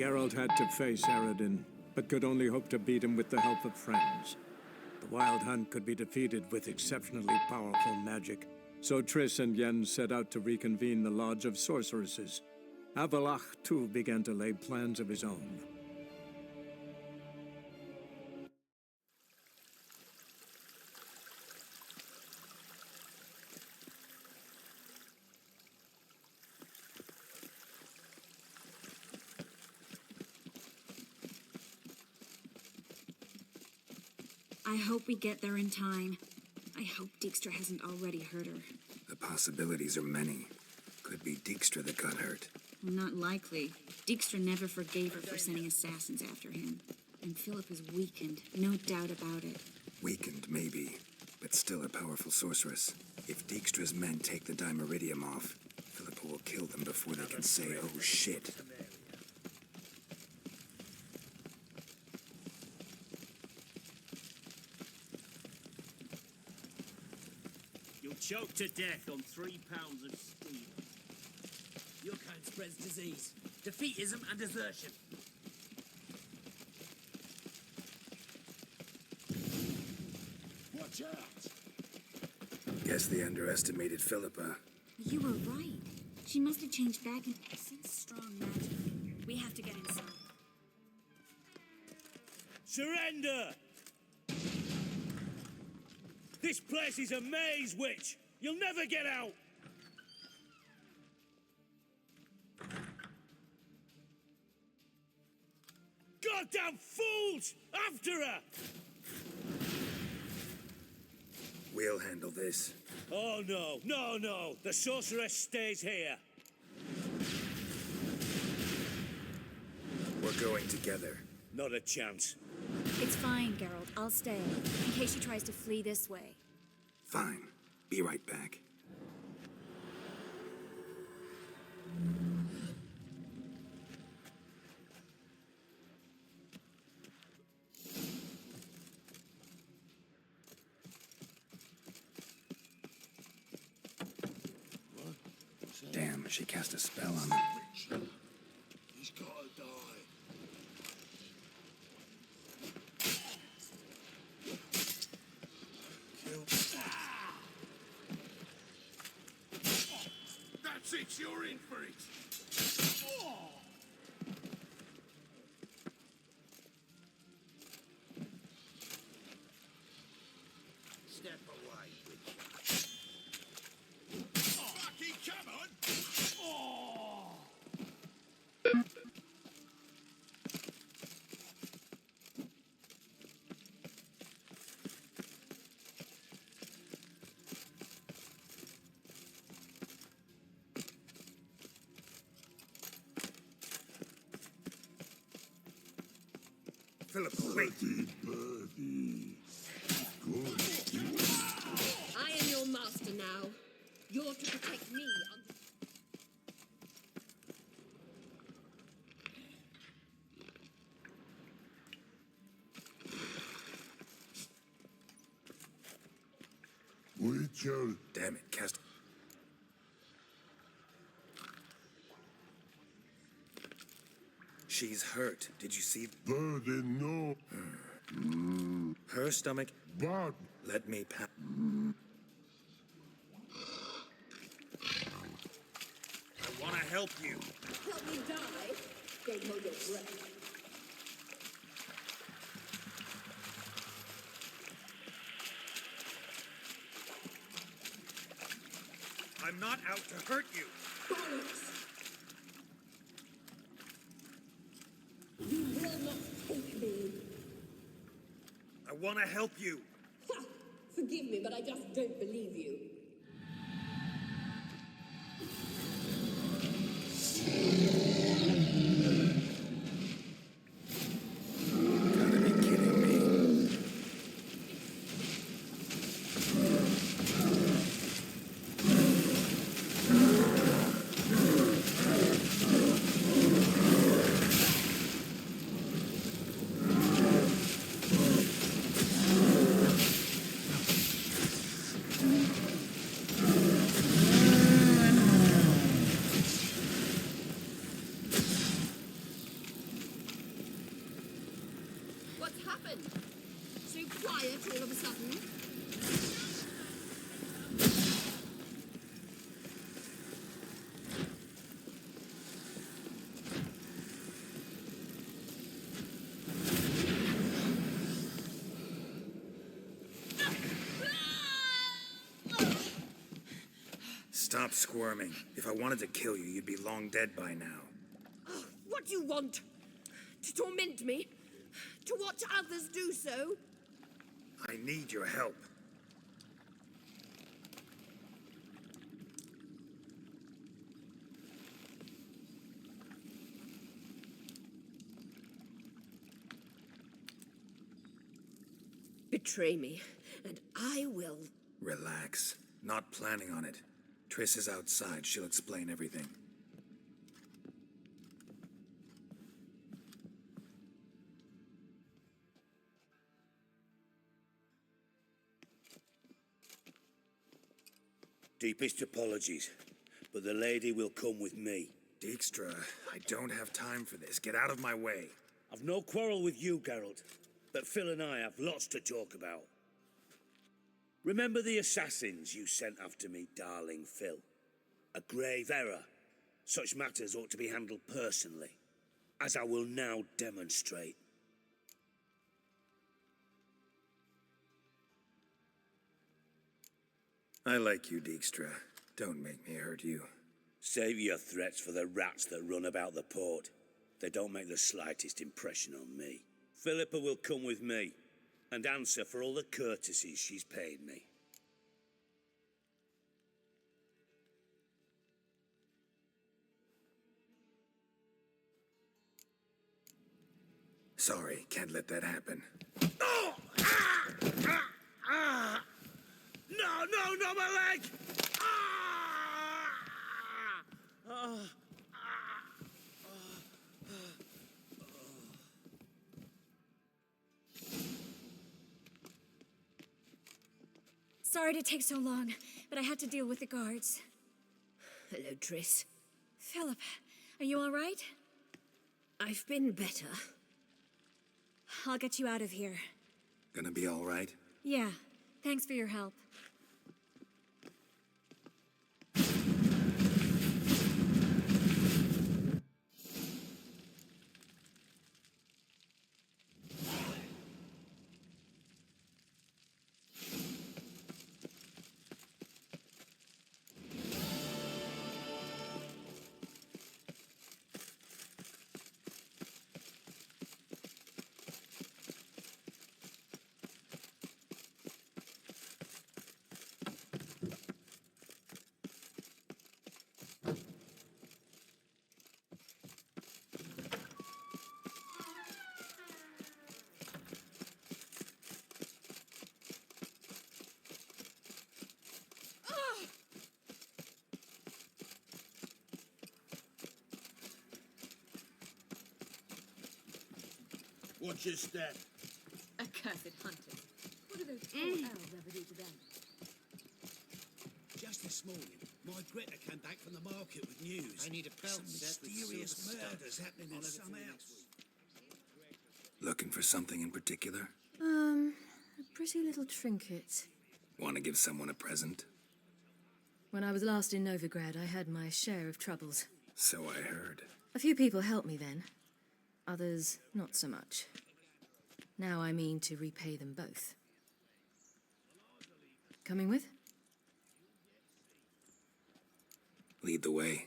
Geralt had to face Aradin, but could only hope to beat him with the help of friends. The Wild Hunt could be defeated with exceptionally powerful magic, so Triss and Yen set out to reconvene the Lodge of Sorceresses. Avalach, too, began to lay plans of his own. I hope we get there in time. I hope Dijkstra hasn't already hurt her. The possibilities are many. Could be Dijkstra that got hurt. Not likely. Dijkstra never forgave her for sending assassins after him. And Philip is weakened, no doubt about it. Weakened, maybe, but still a powerful sorceress. If Dijkstra's men take the Dimeridium off, Philippa will kill them before they can say, oh shit. Choked to death on 3 pounds of steel. Your kind spreads disease, defeatism and desertion. Watch out! Guess they underestimated Philippa. You were right. She must have changed back and sense strong magic. We have to get inside. Surrender! This place is a maze, witch! You'll never get out! Goddamn fools! After her! We'll handle this. Oh no, no, no! The sorceress stays here. We're going together. Not a chance. It's fine, Geralt. I'll stay, in case she tries to flee this way. Fine. Be right back. Damn, she cast a spell on him. He's gotta die. That's it, you're in for it. Step away, witch. Fucking come on! Philippa, wait! Birdie. I am your master now. You're to protect me under... Witcher. Damn it, cast... She's hurt. Did you see? Birdie, no. Her stomach? But Let me I want to help you. Help me die. Don't hold your breath. I'm not out to hurt you. Bollocks! You will not take me. I want to help you. Ha! Forgive me, but I just don't believe you. Gotta be kidding me. happened? So quiet all of a sudden? Stop squirming. If I wanted to kill you, you'd be long dead by now. Oh, what do you want? To torment me? To watch others do so? I need your help. Betray me, and I will. Relax. Not planning on it. Triss is outside. She'll explain everything. Deepest apologies, but the lady will come with me. Dijkstra, I don't have time for this. Get out of my way. I've no quarrel with you, Geralt, but Phil and I have lots to talk about. Remember the assassins you sent after me, darling Phil? A grave error. Such matters ought to be handled personally, as I will now demonstrate. I like you, Dijkstra. Don't make me hurt you. Save your threats for the rats that run about the port. They don't make the slightest impression on me. Philippa will come with me and answer for all the courtesies she's paid me. Sorry, can't let that happen. Oh! Ah! Ah! Ah! No, not my leg! Ah! Ah! Sorry to take so long, but I had to deal with the guards. Hello, Triss. Philip, are you all right? I've been better. I'll get you out of here. Gonna be all right? Yeah, thanks for your help. Watch your step. Accursed hunters. What do those poor elves ever do to them? Just this morning, my Greta came back from the market with news. I need a belt set with mysterious murders happening in some house. Looking for something in particular? A pretty little trinket. Want to give someone a present? When I was last in Novigrad, I had my share of troubles. So I heard. A few people helped me then. Others, not so much. Now I mean to repay them both. Coming with? Lead the way.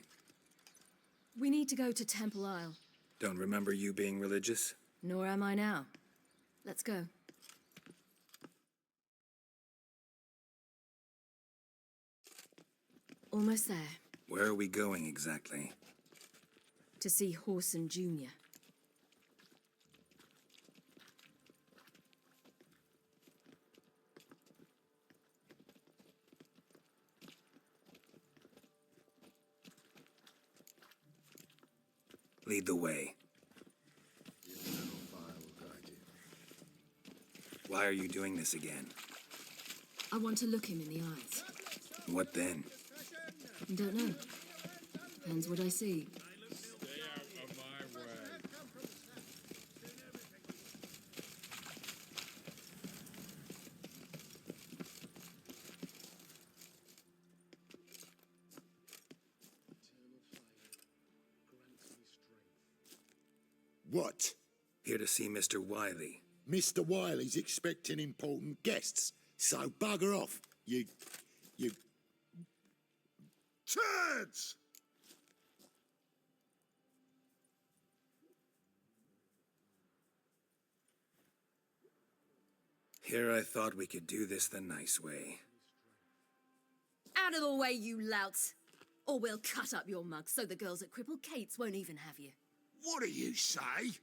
We need to go to Temple Isle. Don't remember you being religious? Nor am I now. Let's go. Almost there. Where are we going exactly? To see Horson Jr. Lead the way. Why are you doing this again? I want to look him in the eyes. What then? Don't know. Depends what I see. What? Here to see Mr. Wiley. Mr. Wiley's expecting important guests, so bugger off, you... turds! Here I thought we could do this the nice way. Out of the way, you louts! Or we'll cut up your mug so the girls at Cripple Kate's won't even have you. What do you say?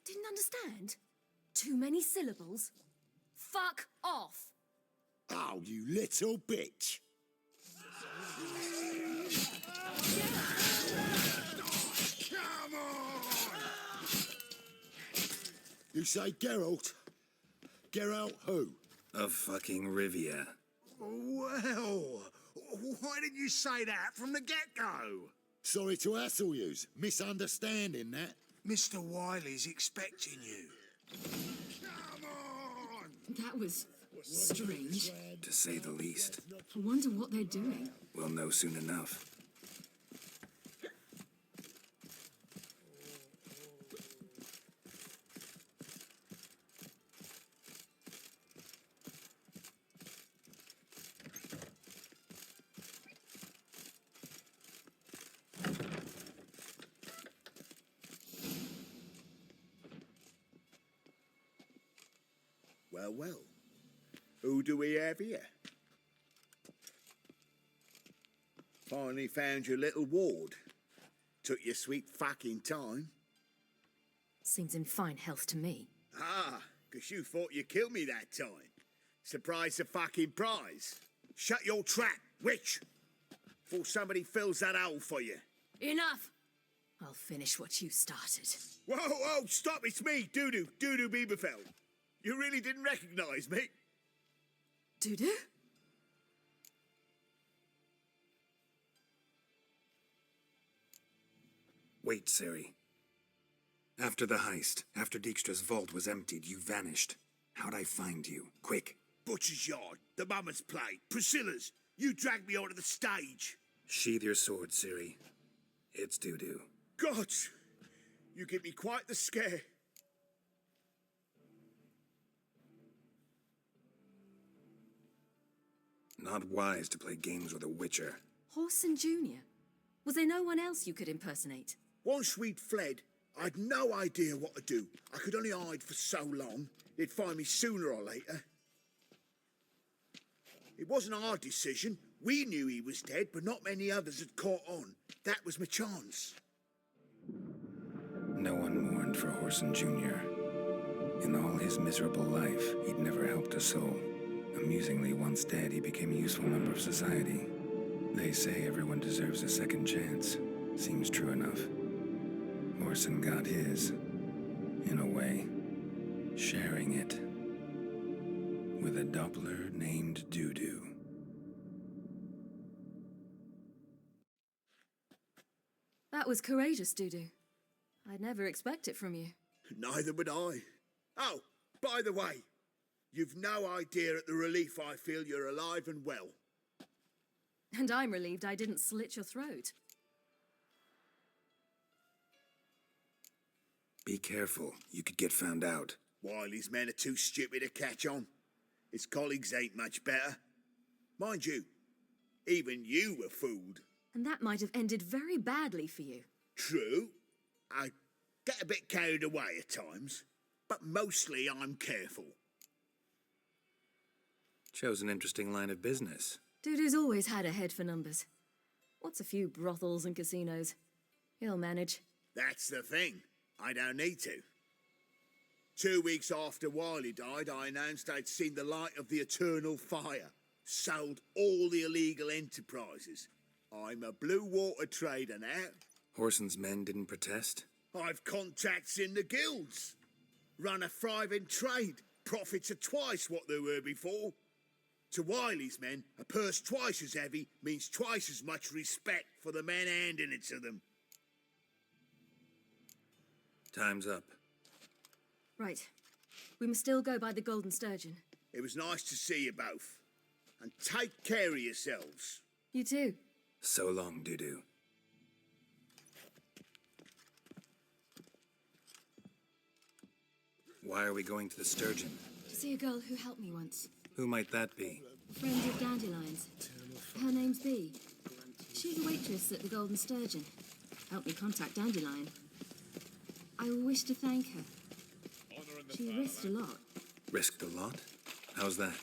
Didn't understand? Too many syllables? Fuck off! Oh, you little bitch! Come on! You say Geralt? Geralt who? Of fucking Rivia. Well, why didn't you say that from the get-go? Sorry to hassle yous. Misunderstanding that. Mr. Wiley's expecting you. Come on! That was strange. To say the least. I wonder what they're doing. We'll know soon enough. Well. Who do we have here? Finally found your little ward. Took your sweet fucking time. Seems in fine health to me. Ah, 'cause you thought you killed me that time. Surprise the fucking prize. Shut your trap, witch! Before somebody fills that hole for you. Enough! I'll finish what you started. Whoa, stop, it's me, Dudu Bieberfeld. You really didn't recognise me? Dudu? Wait, Ciri. After the heist, after Dijkstra's vault was emptied, you vanished. How'd I find you? Quick. Butcher's Yard, the Mummer's Plate, Priscilla's. You dragged me onto the stage. Sheathe your sword, Ciri. It's Dudu. God, you give me quite the scare. Not wise to play games with a witcher. Horson Jr. Was there no one else you could impersonate? Once we'd fled, I'd no idea what to do. I could only hide for so long. They'd find me sooner or later. It wasn't our decision. We knew he was dead, but not many others had caught on. That was my chance. No one mourned for Horson Jr. In all his miserable life, he'd never helped a soul. Amusingly, once dead, he became a useful member of society. They say everyone deserves a second chance. Seems true enough. Horson got his, in a way, sharing it with a Doppler named Dudu. That was courageous, Dudu. I'd never expect it from you. Neither would I. Oh, by the way, you've no idea at the relief I feel you're alive and well. And I'm relieved I didn't slit your throat. Be careful. You could get found out. Wiley's men are too stupid to catch on. His colleagues ain't much better. Mind you, even you were fooled. And that might have ended very badly for you. True. I get a bit carried away at times, but mostly I'm careful. Chose an interesting line of business. Dudu's always had a head for numbers. What's a few brothels and casinos? He'll manage. That's the thing. I don't need to. 2 weeks after Wiley died, I announced I'd seen the light of the eternal fire. Sold all the illegal enterprises. I'm a blue water trader now. Horson's men didn't protest? I've contacts in the guilds. Run a thriving trade. Profits are twice what they were before. To Wiley's men, a purse twice as heavy means twice as much respect for the men handing it to them. Time's up. Right. We must still go by the Golden Sturgeon. It was nice to see you both. And take care of yourselves. You too. So long, Dudu. Why are we going to the Sturgeon? To see a girl who helped me once. Who might that be? Friend of Dandelion's. Her name's Bee. She's a waitress at the Golden Sturgeon. Helped me contact Dandelion. I wish to thank her. She risked a lot. Risked a lot? How's that?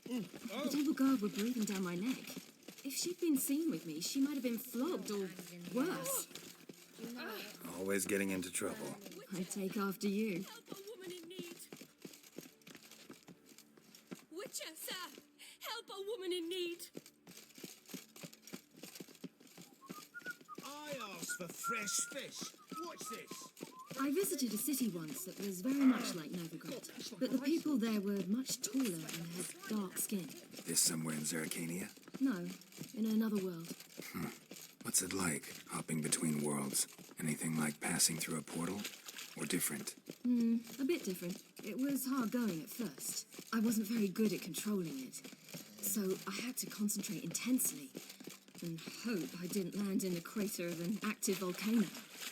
The Devil Guard were breathing down my neck. If she'd been seen with me, she might have been flogged or worse. Always getting into trouble. I take after you. Help a woman in need. Witcher, sir. Help a woman in need. I asked for fresh fish. What's this? I visited a city once that was very much like Novigrad, but the people there were much taller and had dark skin. This somewhere in Zeracania? No, in another world. What's it like, hopping between worlds? Anything like passing through a portal? Or different? A bit different. It was hard going at first. I wasn't very good at controlling it, so I had to concentrate intensely and hope I didn't land in the crater of an active volcano.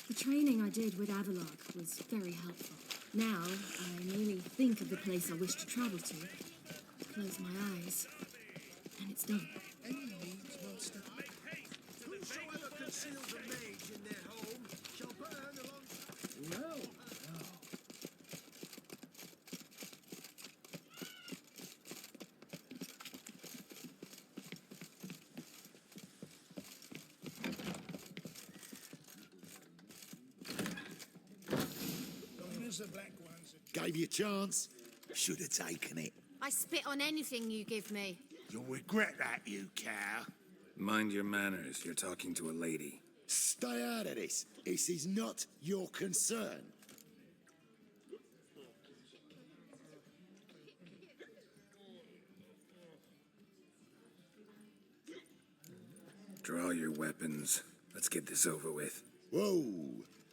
The training I did with Avalok was very helpful. Now, I merely think of the place I wish to travel to, close my eyes, and it's done. Whosoever conceals a mage in their home shall burn alongside. Gave you a chance. Should have taken it. I spit on anything you give me. You'll regret that, you cow. Mind your manners, you're talking to a lady. Stay out of this. This is not your concern. Draw your weapons. Let's get this over with. Whoa.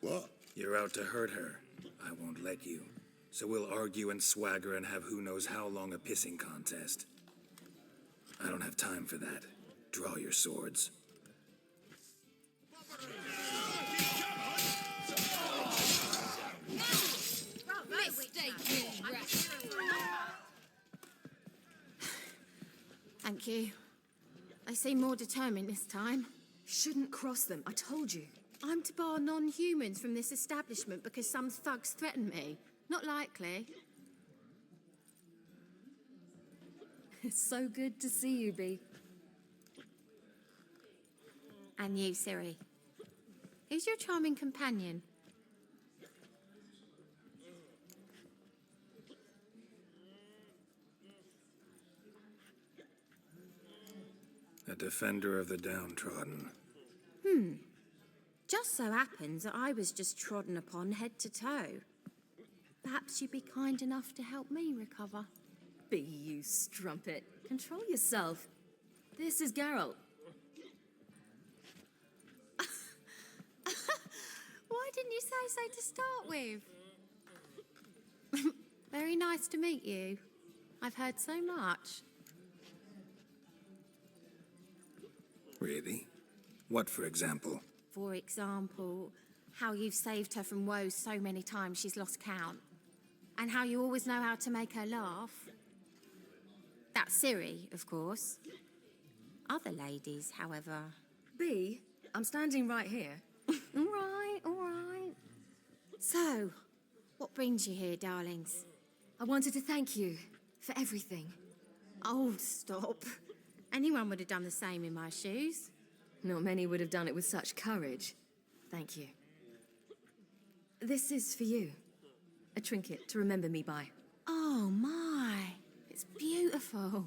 What? You're out to hurt her. I won't let you. So we'll argue and swagger and have who knows how long a pissing contest. I don't have time for that. Draw your swords. Thank you. They seem more determined this time. Shouldn't cross them, I told you. I'm to bar non-humans from this establishment because some thugs threaten me. Not likely. It's so good to see you, Bee. And you, Siri. Who's your charming companion? A defender of the downtrodden. Just so happens that I was just trodden upon head to toe. Perhaps you'd be kind enough to help me recover. Bee, you strumpet. Control yourself. This is Geralt. Why didn't you say so to start with? Very nice to meet you. I've heard so much. Really? What, for example? For example, how you've saved her from woes so many times she's lost count. And how you always know how to make her laugh. That's Siri, of course. Other ladies, however... Bee, I'm standing right here. All right, all right. So, what brings you here, darlings? I wanted to thank you for everything. Oh, stop. Anyone would have done the same in my shoes. Not many would have done it with such courage. Thank you. This is for you. A trinket to remember me by. Oh, my. It's beautiful.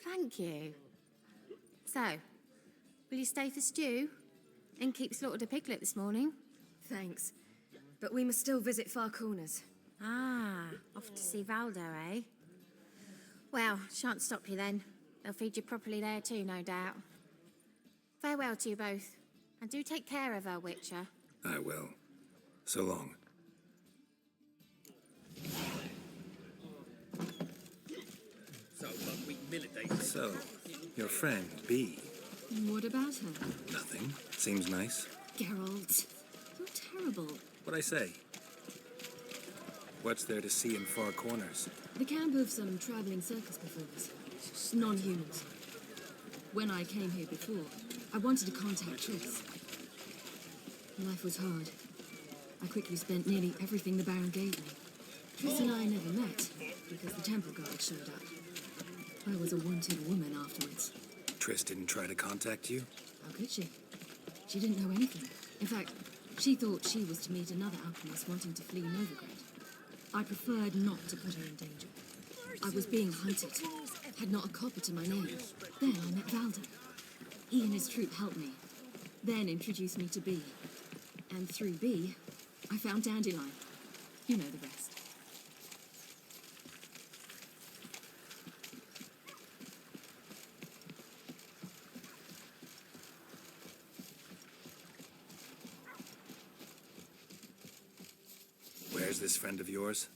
Thank you. So, will you stay for stew? And keep slaughtered a piglet this morning? Thanks. But we must still visit Far Corners. Ah, off to see Valdo, eh? Well, shan't stop you then. They'll feed you properly there too, no doubt. Farewell to you both. And do take care of her, Witcher. I will. So long. So, buckwheat millet days. So, your friend, Bee. What about her? Nothing. Seems nice. Geralt, you're terrible. What'd I say? What's there to see in far corners? The camp of some traveling circus performers. Non-humans. When I came here before, I wanted to contact Tris. Life was hard. I quickly spent nearly everything the Baron gave me. Tris and I never met, because the temple guard showed up. I was a wanted woman afterwards. Triss didn't try to contact you? How could she? She didn't know anything. In fact, she thought she was to meet another alchemist wanting to flee Novigrad. I preferred not to put her in danger. I was being hunted. Had not a copper to my name. Then I met Valda. He and his troop helped me. Then introduced me to B. And through B, I found Dandelion. You know the rest. Where's this friend of yours?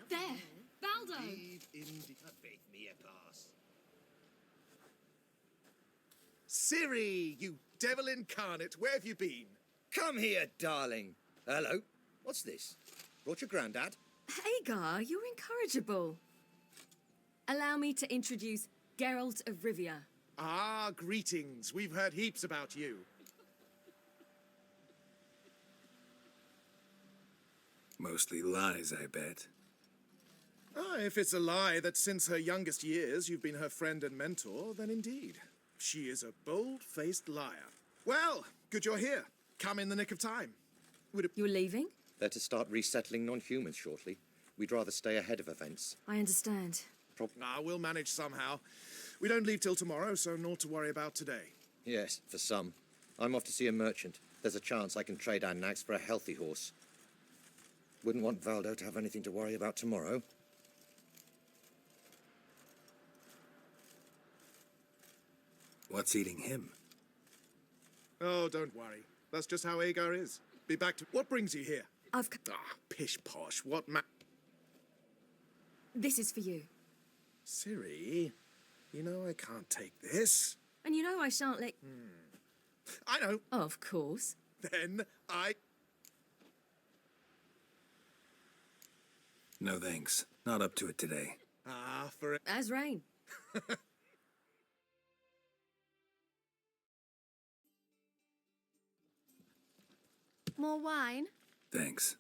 There! Valdo! Ciri, you devil incarnate, where have you been? Come here, darling. Hello. What's this? Brought your granddad? Hagar, you're incorrigible. Allow me to introduce Geralt of Rivia. Ah, greetings. We've heard heaps about you. Mostly lies, I bet. Ah, if it's a lie that since her youngest years you've been her friend and mentor, then indeed. She is a bold-faced liar. Well, good you're here. Come in the nick of time. You're leaving? Better start resettling non-humans shortly. We'd rather stay ahead of events. I understand. We'll manage somehow. We don't leave till tomorrow, so naught to worry about today. Yes, for some. I'm off to see a merchant. There's a chance I can trade our nags for a healthy horse. Wouldn't want Valdo to have anything to worry about tomorrow. What's eating him? Oh, don't worry. That's just how Agar is. Be back to... What brings you here? I've... Pish-posh. What This is for you. Ciri, you know I can't take this. And you know I shan't let... I know. Of course. Then I... No thanks. Not up to it today. Ah, for it. As rain. More wine? Thanks.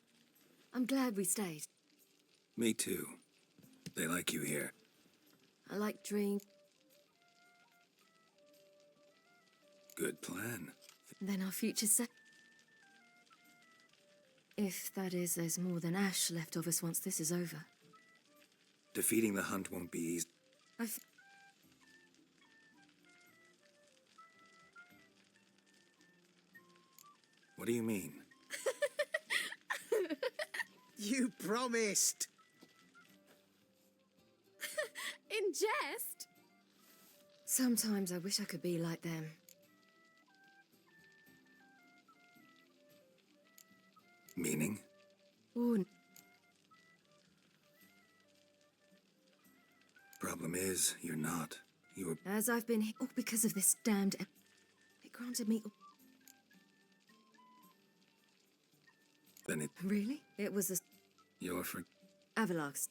I'm glad we stayed. Me too. They like you here. I like drink. Good plan. Then our future set. If that is, there's more than ash left of us once this is over. Defeating the hunt won't be easy. What do you mean? You promised. In jest? Sometimes I wish I could be like them. Meaning? Oh, Problem is, you're not. You're... as I've been all because of this damned... It granted me... Then it... Really? It was a... You're for... Avalax.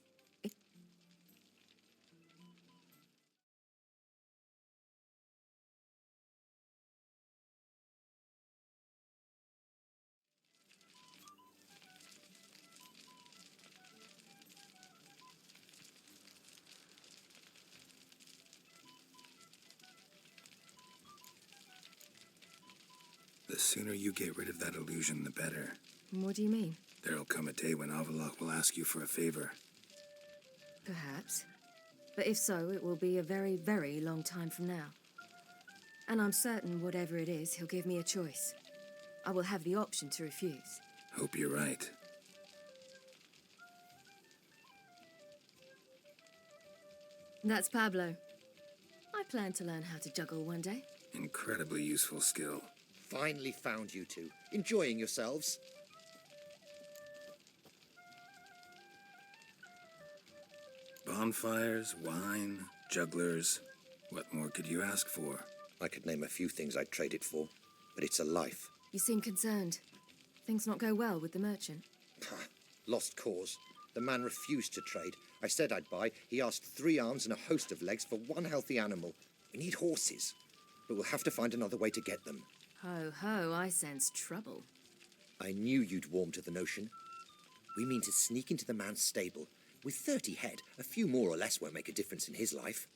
The sooner you get rid of that illusion, the better. What do you mean? There'll come a day when Avallac'h will ask you for a favor. Perhaps. But if so, it will be a very, very long time from now. And I'm certain whatever it is, he'll give me a choice. I will have the option to refuse. Hope you're right. That's Pablo. I plan to learn how to juggle one day. Incredibly useful skill. Finally found you two. Enjoying yourselves? Bonfires, wine, jugglers. What more could you ask for? I could name a few things I'd trade it for, but it's a life. You seem concerned. Things not go well with the merchant. Lost cause. The man refused to trade. I said I'd buy. He asked 3 arms and a host of legs for 1 healthy animal. We need horses, but we'll have to find another way to get them. Ho ho, I sense trouble. I knew you'd warm to the notion. We mean to sneak into the man's stable. With 30 head, a few more or less won't make a difference in his life.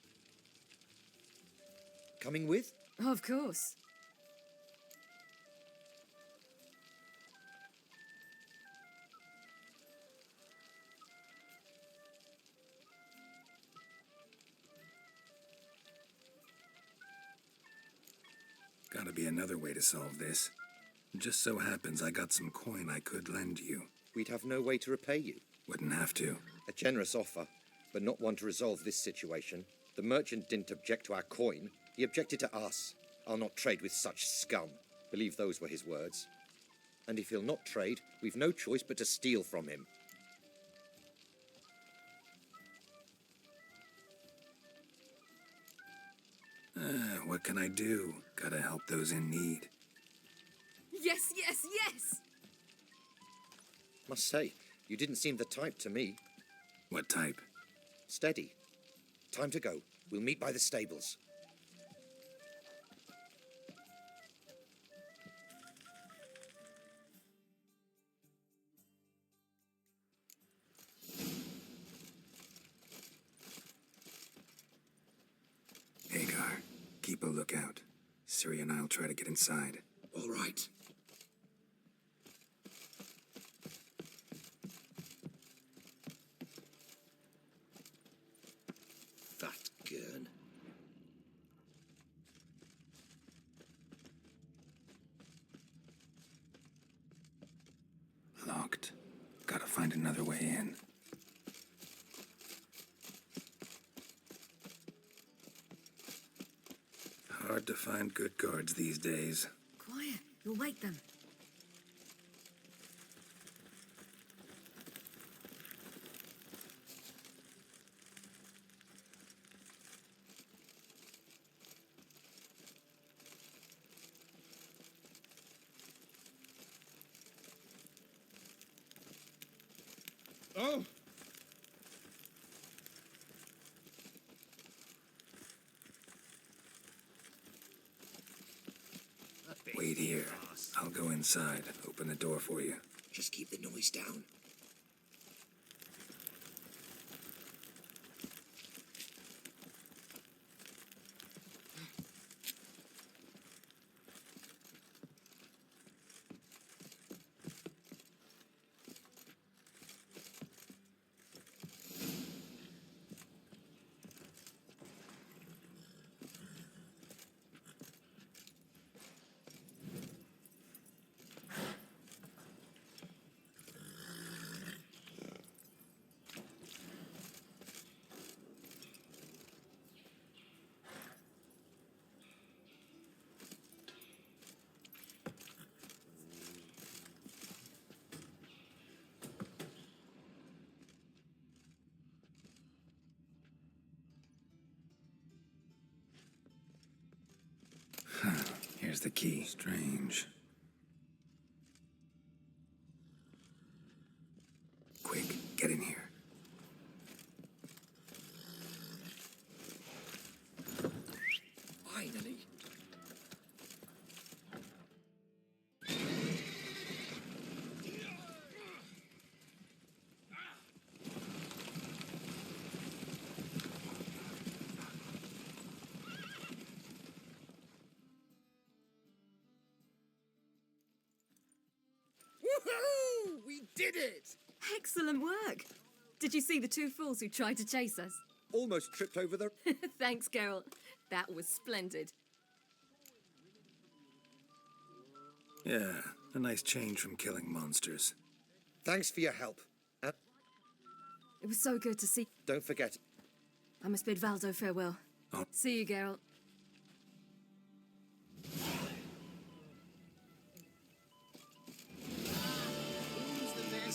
Coming with? Of course. Gotta be another way to solve this. Just so happens I got some coin I could lend you. We'd have no way to repay you. Wouldn't have to. A generous offer, but not one to resolve this situation. The merchant didn't object to our coin. He objected to us. I'll not trade with such scum. Believe those were his words. And if he'll not trade, we've no choice but to steal from him. What can I do? Gotta help those in need. Yes, yes, yes! Must say, you didn't seem the type to me. What type? Steady. Time to go. We'll meet by the stables. Hagar, keep a lookout. Ciri and I'll try to get inside. All right. Fat gurn. Locked. Gotta find another way in. Hard to find good guards these days. Quiet, you'll wake them. Oh! Wait here. I'll go inside. Open the door for you. Just keep the noise down. Here's the key. Strange. Quick, get in here. Finally. Woohoo! We did it! Excellent work. Did you see the 2 fools who tried to chase us? Almost tripped over the... Thanks, Geralt. That was splendid. Yeah, a nice change from killing monsters. Thanks for your help. It was so good to see. Don't forget, I must bid Valdo farewell. Oh. See you, Geralt.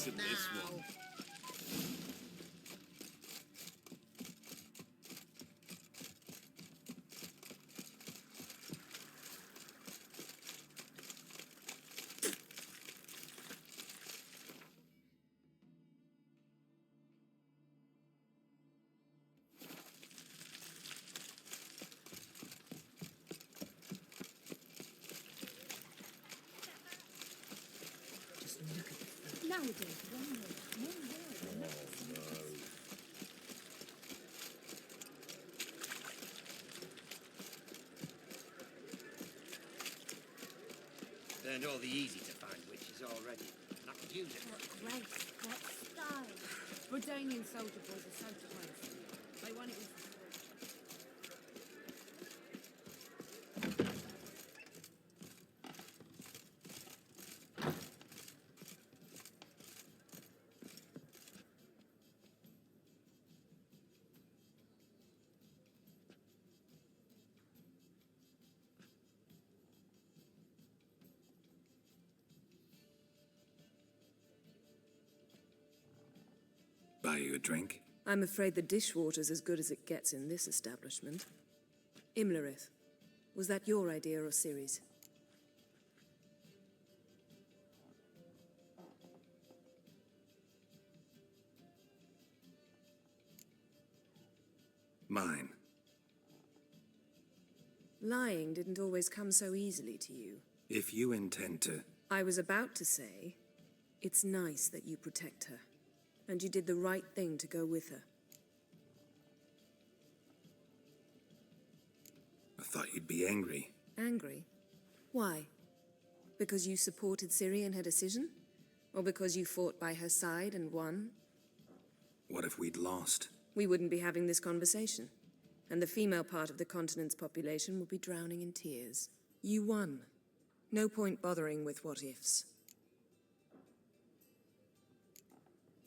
Look at this one. Nowadays, one word, one word. Learned all the easy-to-find witches already, and I could use it. What grace, what style. Bredanian soldier boys are so close. They want it with the Buy you a drink? I'm afraid the dishwater's as good as it gets in this establishment. Imlerith, was that your idea or Ciri's? Mine. Lying didn't always come so easily to you. If you intend to... I was about to say, it's nice that you protect her. And you did the right thing to go with her. I thought you'd be angry. Angry? Why? Because you supported Ciri in her decision? Or because you fought by her side and won? What if we'd lost? We wouldn't be having this conversation. And the female part of the continent's population would be drowning in tears. You won. No point bothering with what-ifs.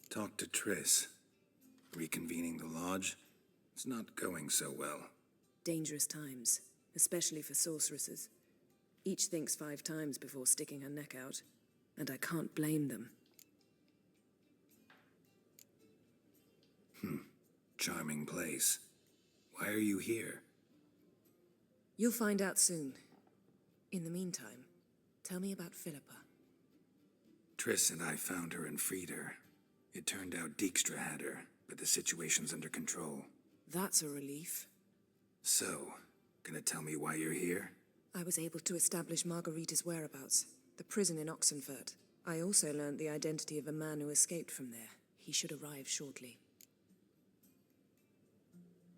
Talk to Triss. Reconvening the lodge? It's not going so well. Dangerous times, especially for sorceresses. Each thinks 5 times before sticking her neck out, and I can't blame them. Charming place. Why are you here? You'll find out soon. In the meantime, tell me about Philippa. Triss and I found her and freed her. It turned out Dijkstra had her, but the situation's under control. That's a relief. So, gonna tell me why you're here? I was able to establish Margarita's whereabouts, the prison in Oxenfurt. I also learned the identity of a man who escaped from there. He should arrive shortly.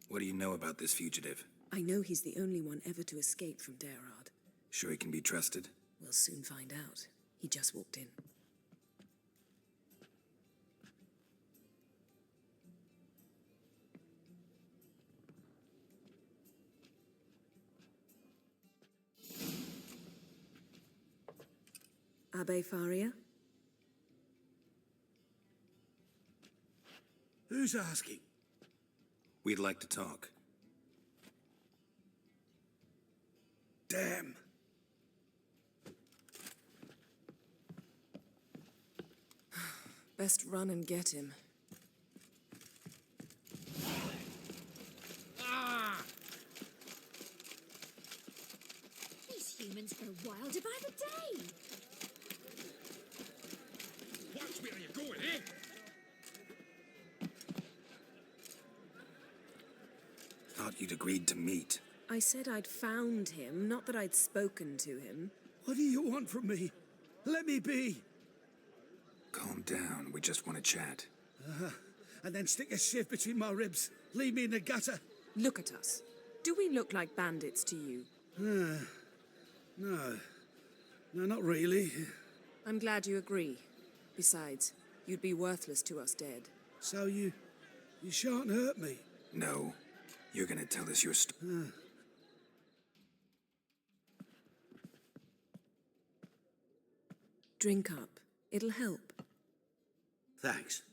What do you know about this fugitive? I know he's the only one ever to escape from Derard. Sure he can be trusted? We'll soon find out. He just walked in. Abbe Faria? Who's asking? We'd like to talk. Damn. Best run and get him. These humans are wilder by the day. Watch where you're going, eh? Thought you'd agreed to meet. I said I'd found him, not that I'd spoken to him. What do you want from me? Let me be. Calm down, we just want to chat. And then stick a sieve between my ribs. Leave me in the gutter. Look at us. Do we look like bandits to you? No, not really. I'm glad you agree. Besides, you'd be worthless to us dead. So you shan't hurt me? No. You're gonna tell us your story. Drink up. It'll help. Thanks.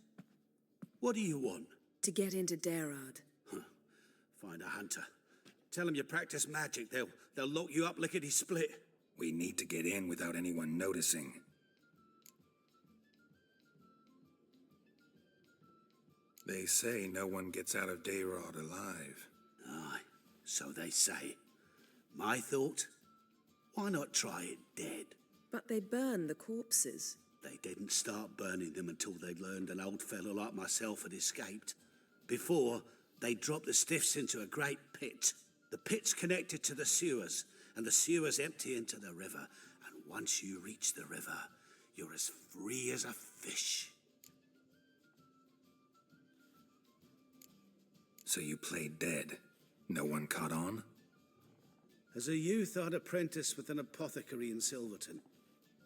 What do you want? To get into Derard. Find a hunter. Tell them you practice magic. They'll lock you up lickety-split. We need to get in without anyone noticing. They say no one gets out of Derard alive. Aye, so they say. My thought? Why not try it dead? But they burn the corpses. They didn't start burning them until they'd learned an old fellow like myself had escaped. Before, they dropped the stiffs into a great pit. The pit's connected to the sewers, and the sewers empty into the river. And once you reach the river, you're as free as a fish. So you played dead? No one caught on? As a youth, I'd apprenticed with an apothecary in Silverton.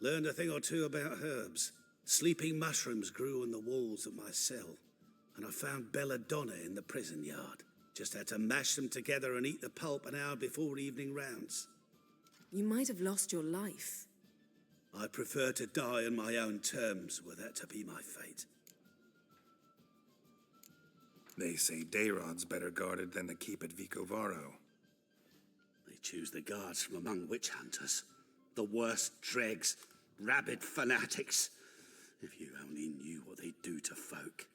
Learned a thing or two about herbs. Sleeping mushrooms grew on the walls of my cell. And I found belladonna in the prison yard. Just had to mash them together and eat the pulp an hour before evening rounds. You might have lost your life. I prefer to die on my own terms, were that to be my fate. They say Dayrod's better guarded than the keep at Vicovaro. They choose the guards from among witch hunters. The worst dregs, rabid fanatics. If you only knew what they do to folk.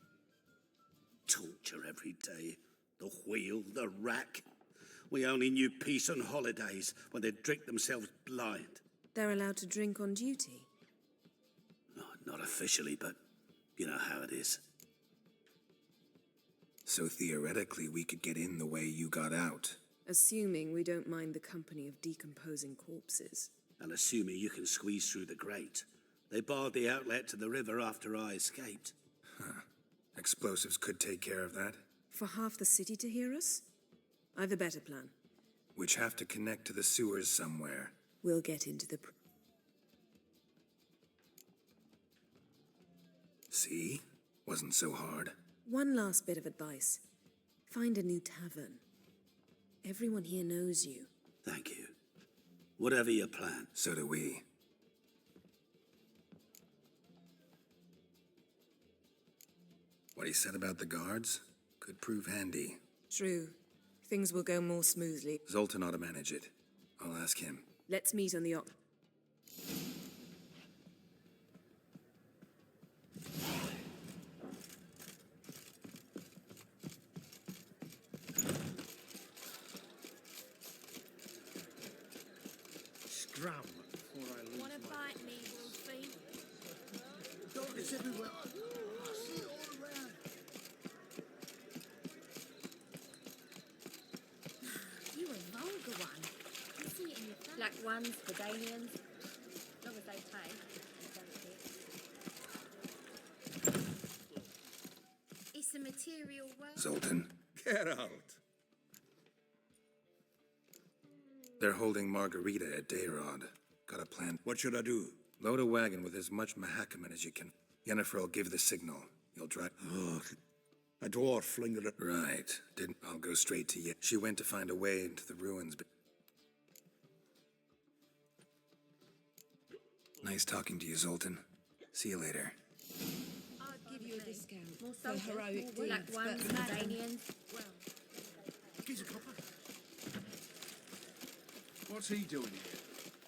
Torture every day. The wheel, the rack. We only knew peace on holidays when they'd drink themselves blind. They're allowed to drink on duty? Oh, not officially, but you know how it is. So theoretically, we could get in the way you got out. Assuming we don't mind the company of decomposing corpses. And assuming you can squeeze through the grate. They barred the outlet to the river after I escaped. Huh. Explosives could take care of that. For half the city to hear us? I've a better plan. Which have to connect to the sewers somewhere. We'll get into the... See? Wasn't so hard. One last bit of advice. Find a new tavern. Everyone here knows you. Thank you. Whatever your plan. So do we. What he said about the guards could prove handy. True. Things will go more smoothly. Zoltan ought to manage it. I'll ask him. Let's meet on the Scram before I lose. Wanna bite me, Wolfie? Darkness everywhere. I see it all around. You a vulgar one. I see it in your face. Black ones, Verdanians. As long as they pay, I don't care. It's a material world. Zoltan. Get out. They're holding Margarita at Dayrod. Got a plan. What should I do? Load a wagon with as much Mahakaman as you can. Yennefer will give the signal. You'll drive... Oh, a dwarf flinging it. Right. Didn't... I'll go straight to Yen. She went to find a way into the ruins, but... Nice talking to you, Zoltan. See you later. I'd give you a discount. More For heroic deeds, Black ones, but- Verdanians. Well, Gives a copper. What's he doing here?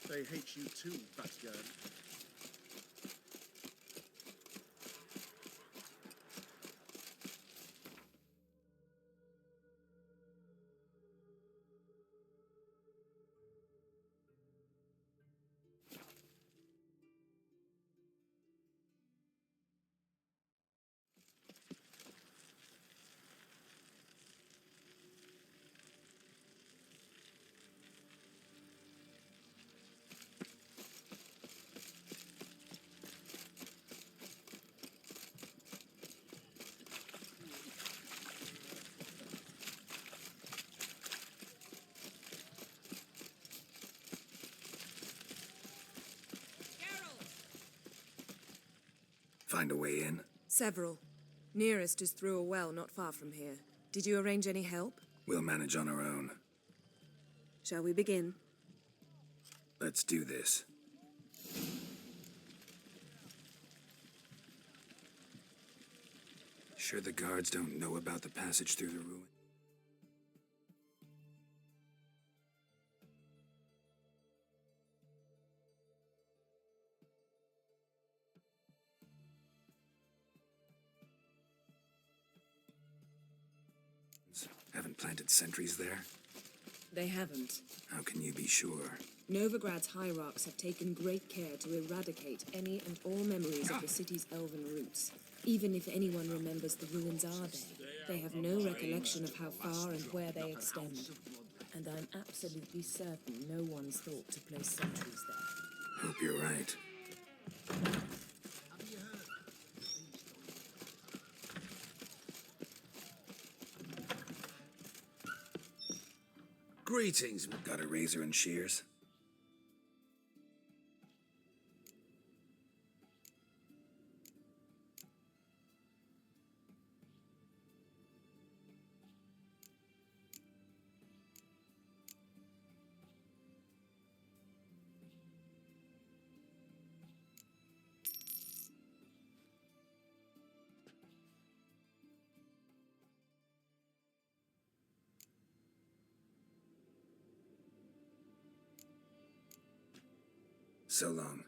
They hate you too, Batgirl. Find a way in? Several. Nearest is through a well not far from here. Did you arrange any help? We'll manage on our own. Shall we begin? Let's do this. Sure the guards don't know about the passage through the ruin? Haven't planted sentries there? They haven't. How can you be sure? Novigrad's hierarchs have taken great care to eradicate any and all memories of the city's elven roots. Even if anyone remembers the ruins are there, they have no recollection of how far and where they extend. And I'm absolutely certain no one's thought to place sentries there. Hope you're right. Greetings. Got a razor and shears? So long.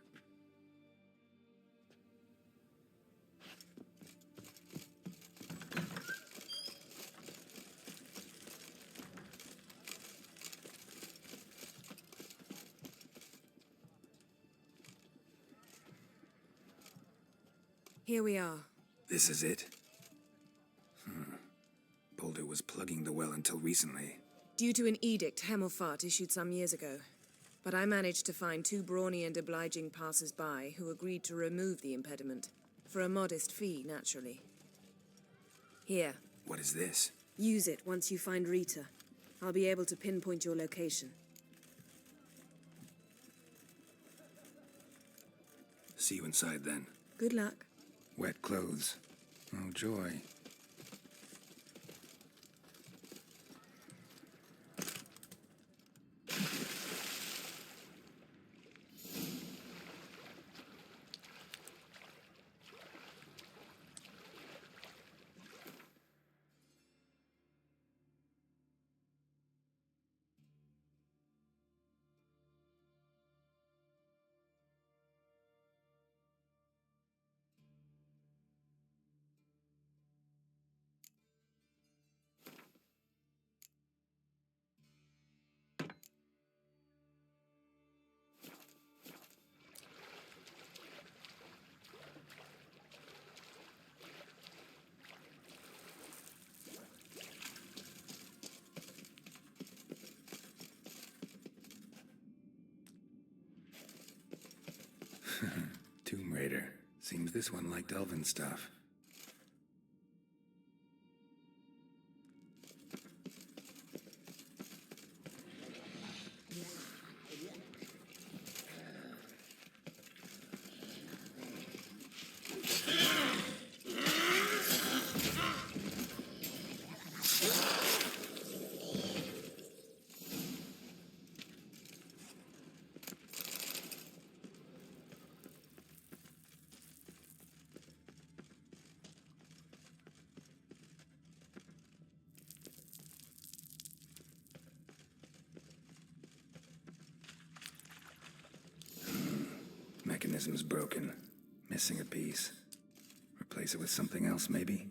Here we are. This is it? Boulder was plugging the well until recently. Due to an edict Hemmelfart issued some years ago. But I managed to find 2 brawny and obliging passers-by who agreed to remove the impediment. For a modest fee, naturally. Here. What is this? Use it once you find Rita. I'll be able to pinpoint your location. See you inside then. Good luck. Wet clothes. Oh, joy. Tomb Raider. Seems this one liked elven stuff. Mechanism's broken. Missing a piece. Replace it with something else, maybe?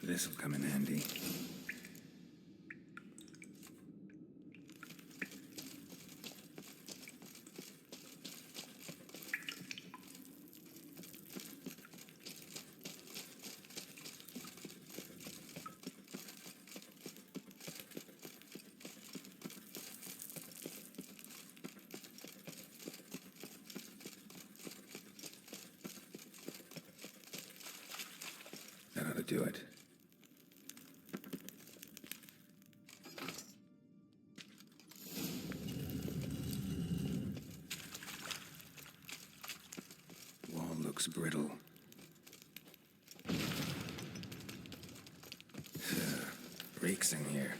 This'll come in handy. do it. Wall looks brittle. Reeks in here.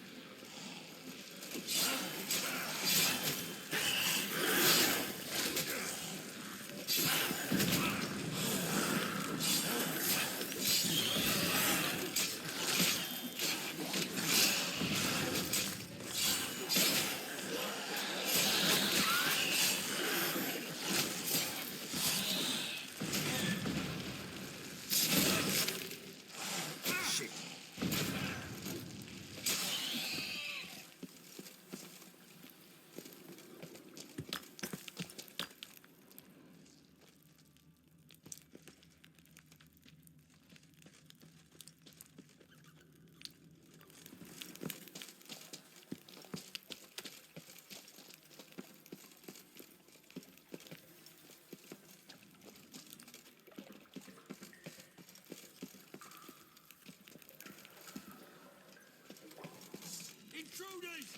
Intruders!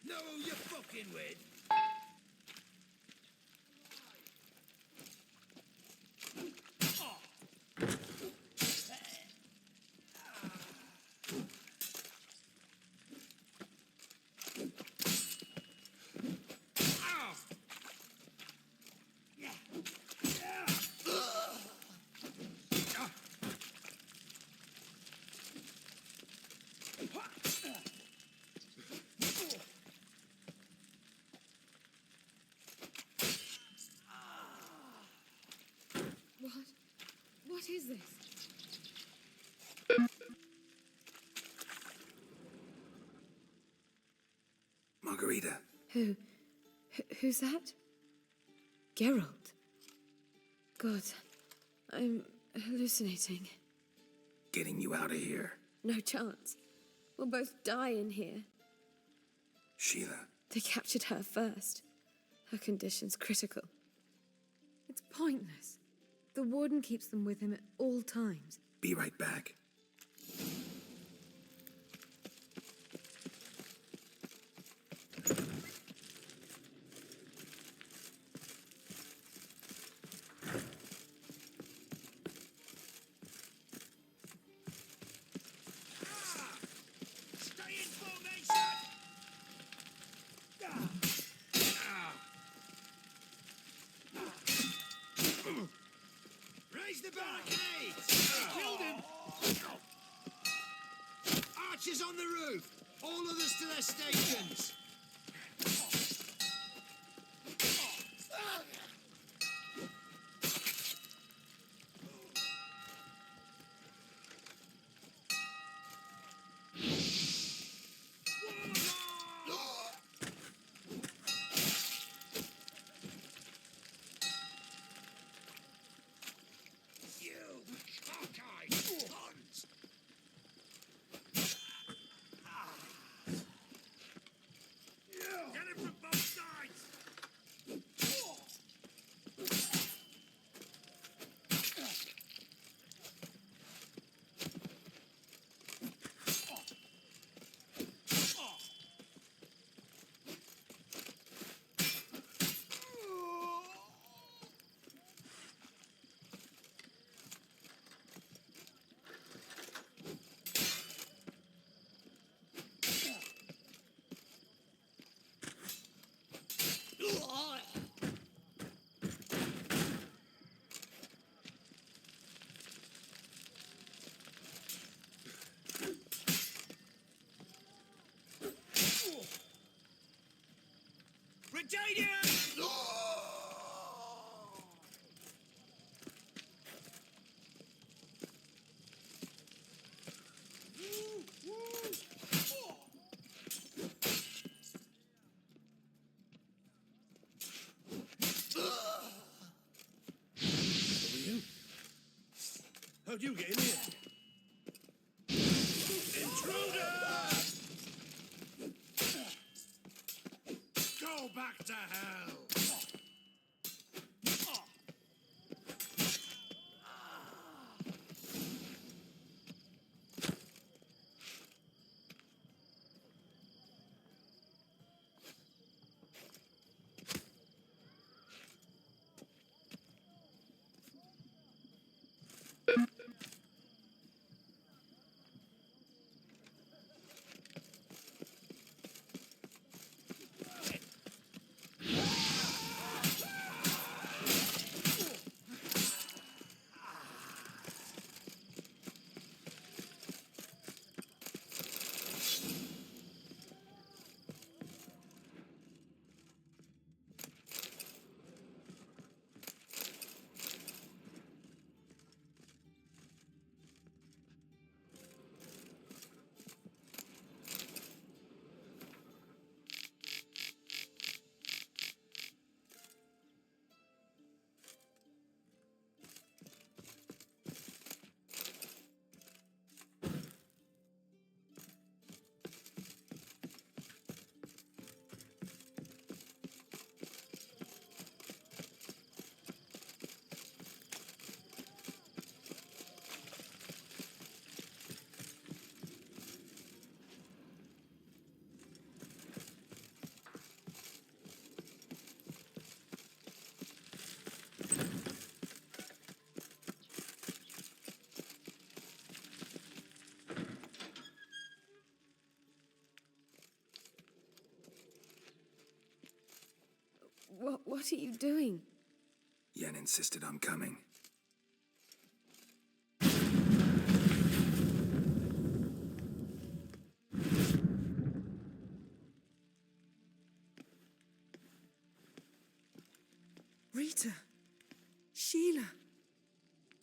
Know who you're fucking with? What is this? Margarita. Who's that? Geralt. God, I'm hallucinating. Getting you out of here. No chance. We'll both die in here. Sheila. They captured her first. Her condition's critical. It's pointless. The warden keeps them with him at all times. Be right back. Stay in formation! Raise the barricades! Killed him! Archers on the roof! All others to their stations! How'd you get in here? Intruder! Go back to hell! What are you doing? Yen insisted on coming. Rita. Sheila.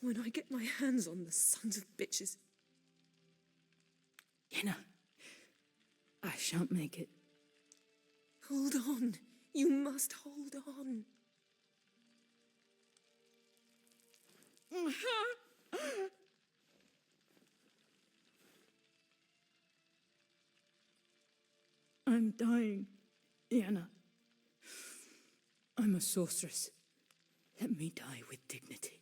When I get my hands on the sons of bitches. Yenna, I shan't make it. Hold on. You must hold on. I'm dying, Yenna. I'm a sorceress. Let me die with dignity.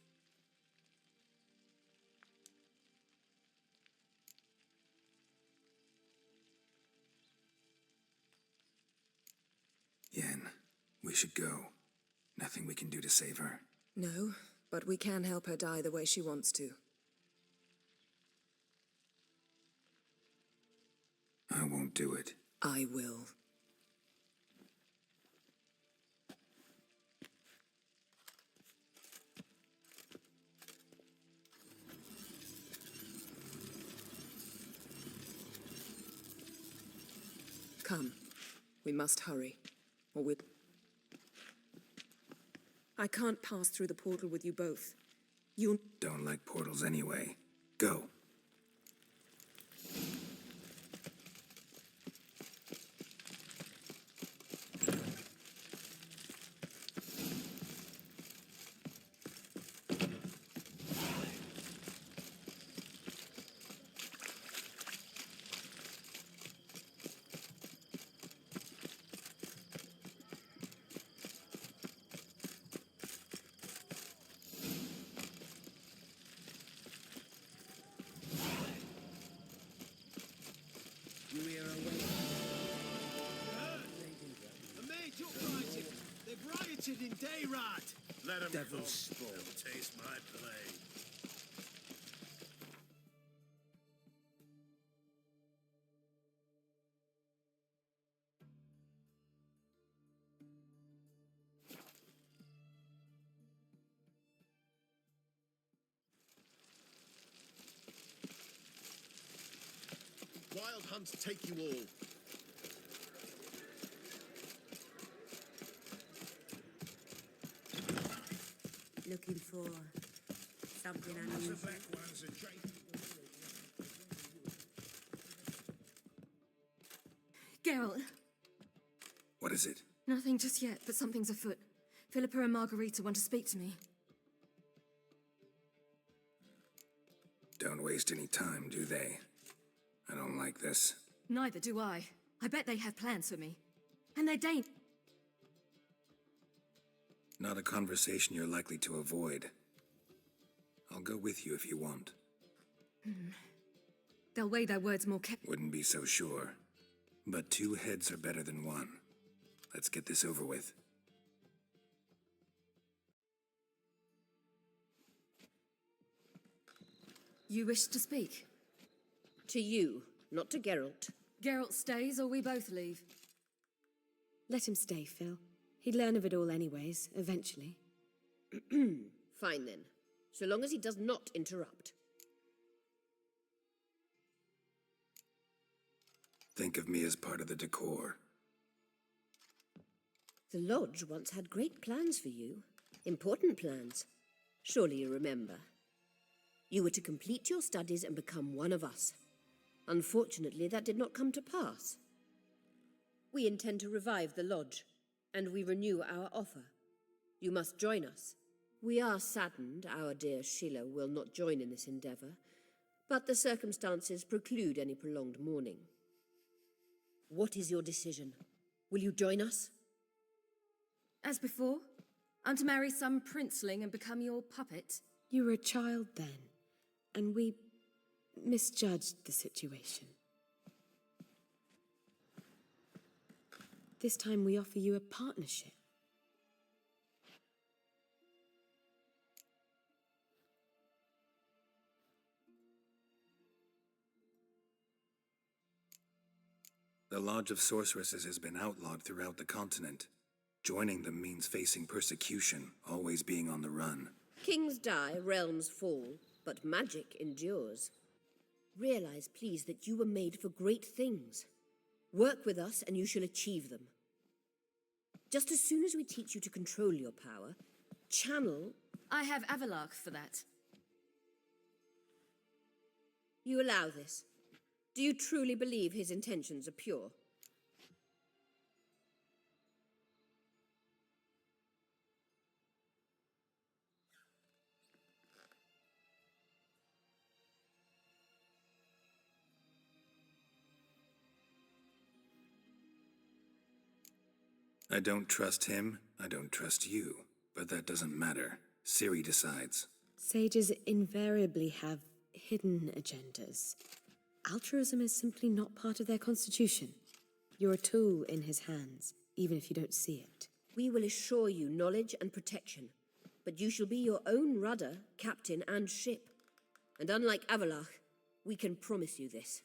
Yen, we should go. Nothing we can do to save her. No, but we can help her die the way she wants to. I won't do it. I will. Come. We must hurry, or we'll... I can't pass through the portal with you both. You'll... Don't like portals anyway. Go. In day rot. Let him Devil's spawn. They'll taste my blade. Wild hunts take you all. Looking for something unusual. Geralt. What is it? Nothing just yet, but something's afoot. Philippa and Margarita want to speak to me. don't waste any time, do they? I don't like this. Neither do I. I bet they have plans for me. And they ain't. Not a conversation you're likely to avoid. I'll go with you if you want. They'll weigh their words more Wouldn't be so sure. But 2 heads are better than 1. Let's get this over with. You wish to speak? To you, not to Geralt. Geralt stays or we both leave? Let him stay, Phil. He'd learn of it all anyways, eventually. Fine then, so long as he does not interrupt. Think of me as part of the decor. The Lodge once had great plans for you. Important plans. Surely you remember. You were to complete your studies and become one of us. Unfortunately, that did not come to pass. We intend to revive the Lodge, and we renew our offer. You must join us. We are saddened our dear Sheila will not join in this endeavour, but the circumstances preclude any prolonged mourning. What is your decision? Will you join us? As before, I'm to marry some princeling and become your puppet. You were a child then, and we misjudged the situation. This time we offer you a partnership. The Lodge of Sorceresses has been outlawed throughout the continent. Joining them means facing persecution, always being on the run. Kings die, realms fall, but magic endures. Realize, please, that you were made for great things. Work with us and you shall achieve them. Just as soon as we teach you to control your power, channel... I have Avalark for that. You allow this? Do you truly believe his intentions are pure? I don't trust him, I don't trust you. But that doesn't matter. Ciri decides. Sages invariably have hidden agendas. Altruism is simply not part of their constitution. You're a tool in his hands, even if you don't see it. We will assure you knowledge and protection, but you shall be your own rudder, captain, and ship. And unlike Avalark, we can promise you this.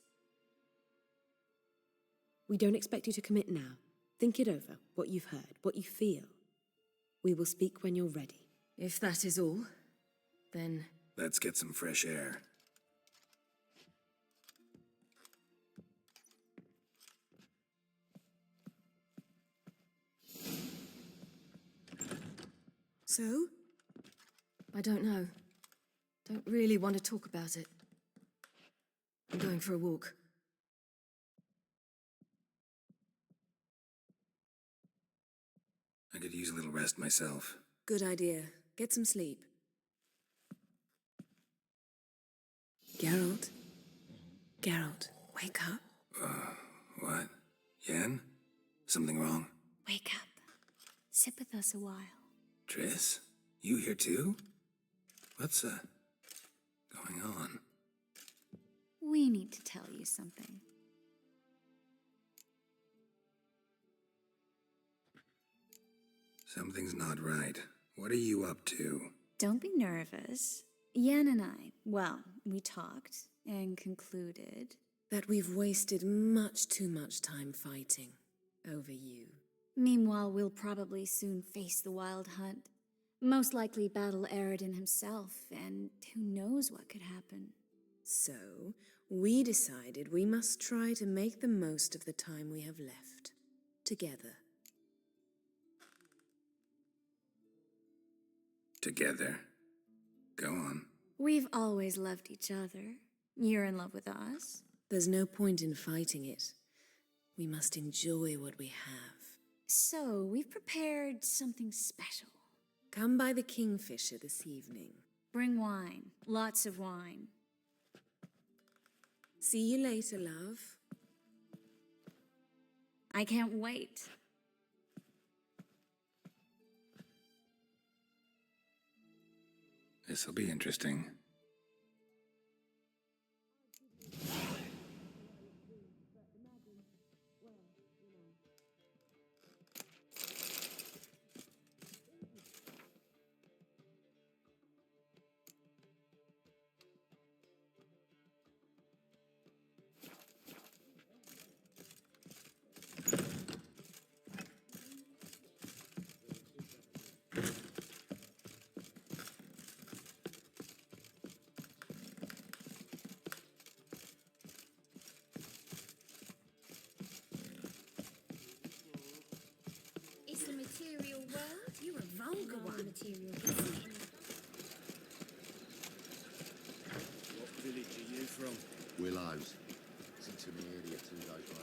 We don't expect you to commit now. Think it over, what you've heard, what you feel. We will speak when you're ready. If that is all, then... Let's get some fresh air. So? I don't know. Don't really want to talk about it. I'm going for a walk. I could use a little rest myself. Good idea. Get some sleep. Geralt? Geralt, wake up. What? Yen? Something wrong? Wake up. Sit with us a while. Triss? You here too? What's, going on? We need to tell you something. Something's not right. What are you up to? Don't be nervous. Yen and I, well, we talked and concluded that we've wasted much too much time fighting over you. Meanwhile, we'll probably soon face the Wild Hunt. Most likely battle Eredin himself, and who knows what could happen. So, we decided we must try to make the most of the time we have left. Together. Together? Go on. We've always loved each other. You're in love with us. There's no point in fighting it. We must enjoy what we have. So, we've prepared something special. Come by the Kingfisher this evening. Bring wine. Lots of wine. See you later, love. I can't wait. This'll be interesting. It's the material world. You're a vulgar one. Material What village are you from? Willows. Listen to me idiot 2 days later.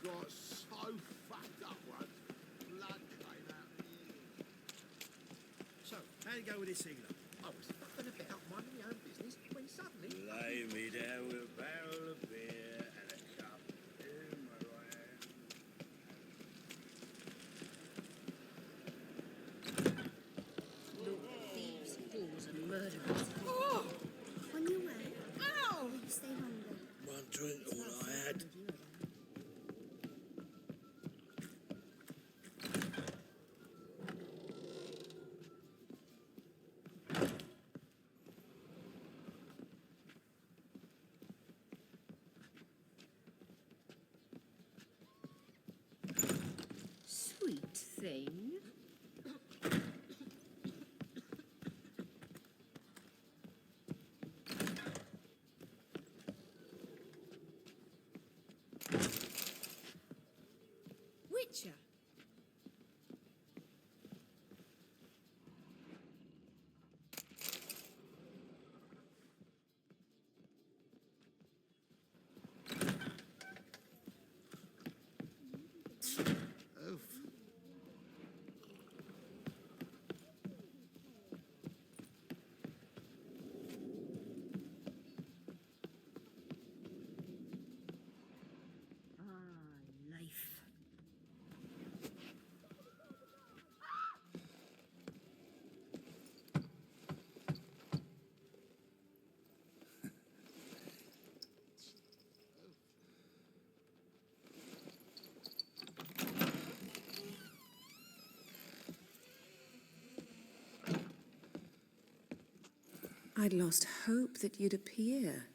Got so fucked up once. Blood came out of the ear. So, how'd it go with this healer? I was fucking about minding my own business when suddenly... Lay me down with a barrel of beer and a cup in my hand. Look, thieves, whores, and murderers. Oh! On your way. Ow! Stay longer. One drink, all I had. Sweet thing. Witcher. Oof. Life. I'd lost hope that you'd appear.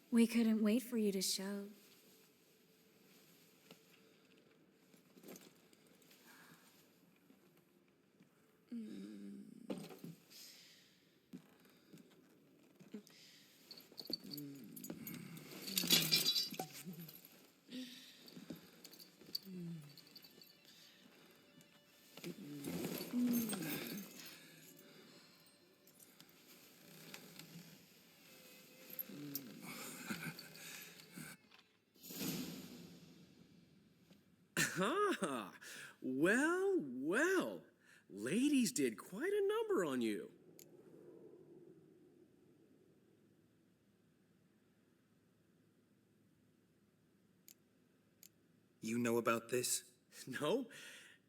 We couldn't wait for you to show. Ah, well, well. Ladies did quite a number on you. You know about this? No,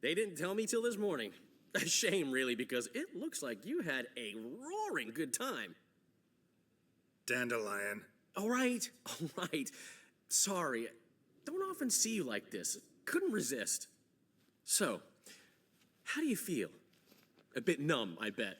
they didn't tell me till this morning. A shame, really, because it looks like you had a roaring good time. Dandelion. All right. Sorry, don't often see you like this. Couldn't resist. So, How do you feel? A bit numb, I bet.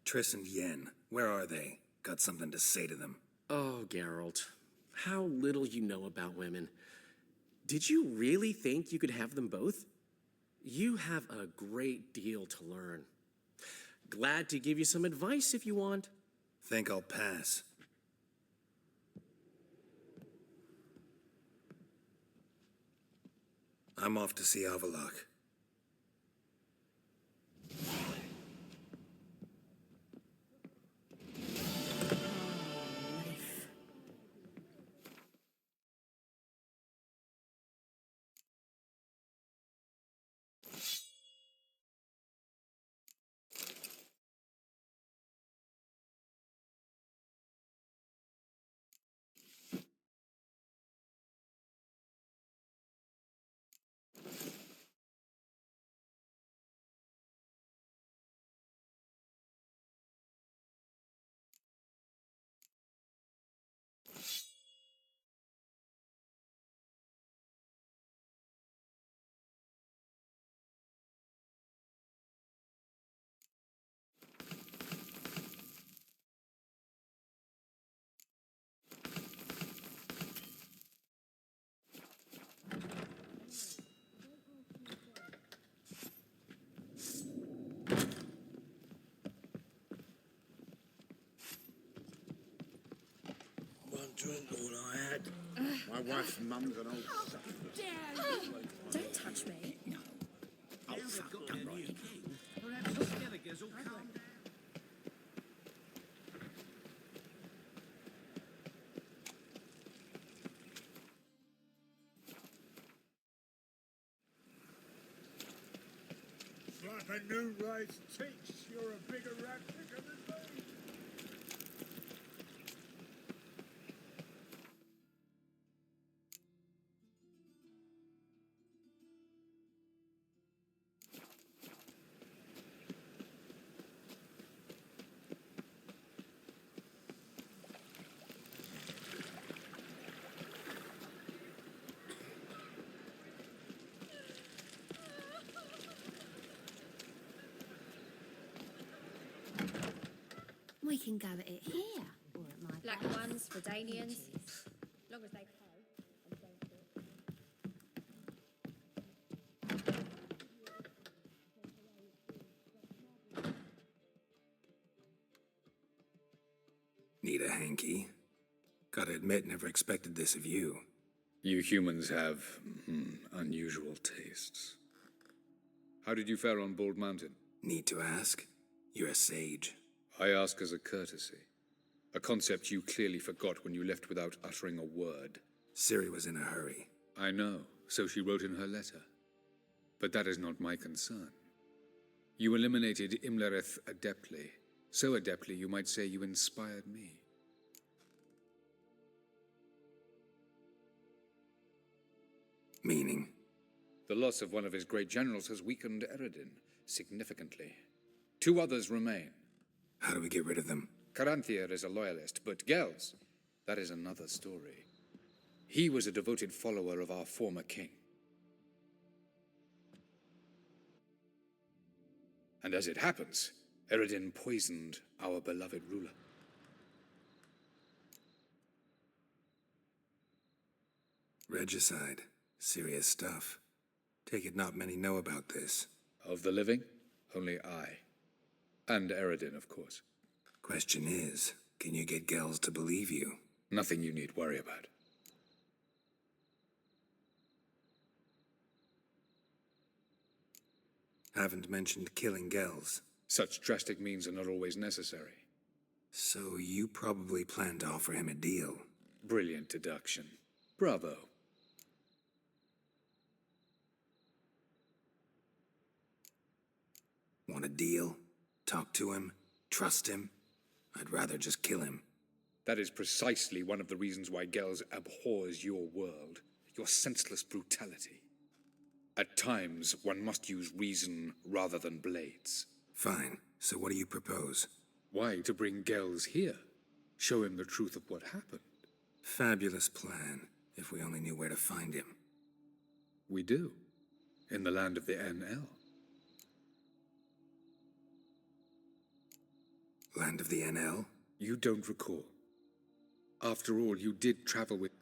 Triss and Yen, where are they? Got something to say to them. Oh, Geralt, how little you know about women. Did you really think you could have them both? You have a great deal to learn. Glad to give you some advice if you want. Think I'll pass. I'm off to see Avalok. Drink all I had. My wife's mum's an old sucker. Don't touch me. No. Oh, fuck, don't write it. Perhaps the Skelligers will calm down. Like a new race teach, you're a bigger rat picker than me. We can go at it here, or at my Black place. ones for Danians. Long as they pay. Need a hanky? Gotta admit, never expected this of you. You humans have unusual tastes. How did you fare on Bald Mountain? Need to ask? You're a sage. I ask as a courtesy. A concept you clearly forgot when you left without uttering a word. Ciri was in a hurry. I know, so she wrote in her letter. But that is not my concern. You eliminated Imlerith adeptly. So adeptly, you might say you inspired me. Meaning? The loss of one of his great generals has weakened Eredin significantly. 2 others remain. How do we get rid of them? Caranthier is a loyalist, but Gels, that is another story. He was a devoted follower of our former king. And as it happens, Eredin poisoned our beloved ruler. Regicide. Serious stuff. Take it not many know about this. Of the living, only I. And Eredin, of course. Question is, can you get Gels to believe you? Nothing you need worry about. Haven't mentioned killing Gels. Such drastic means are not always necessary. So you probably plan to offer him a deal. Brilliant deduction. Bravo. Want a deal? Talk to him? Trust him? I'd rather just kill him. That is precisely one of the reasons why Gels abhors your world. Your senseless brutality. At times, one must use reason rather than blades. Fine. So what do you propose? Why, to bring Gels here. Show him the truth of what happened. Fabulous plan, if we only knew where to find him. We do. In the land of the NL. Land of the NL? You don't recall. After all, you did travel with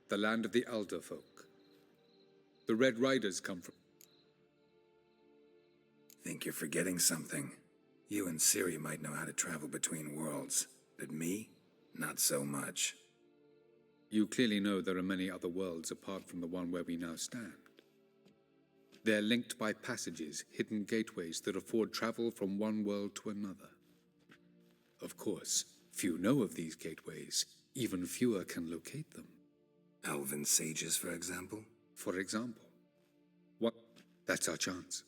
the land of the Alder folk. The Red Riders come from... Think you're forgetting something. You and Ciri might know how to travel between worlds, but me? Not so much. You clearly know there are many other worlds apart from the one where we now stand. They're linked by passages, hidden gateways that afford travel from one world to another. Of course, few know of these gateways. Even fewer can locate them. Elven sages, for example? For example. What? That's our chance.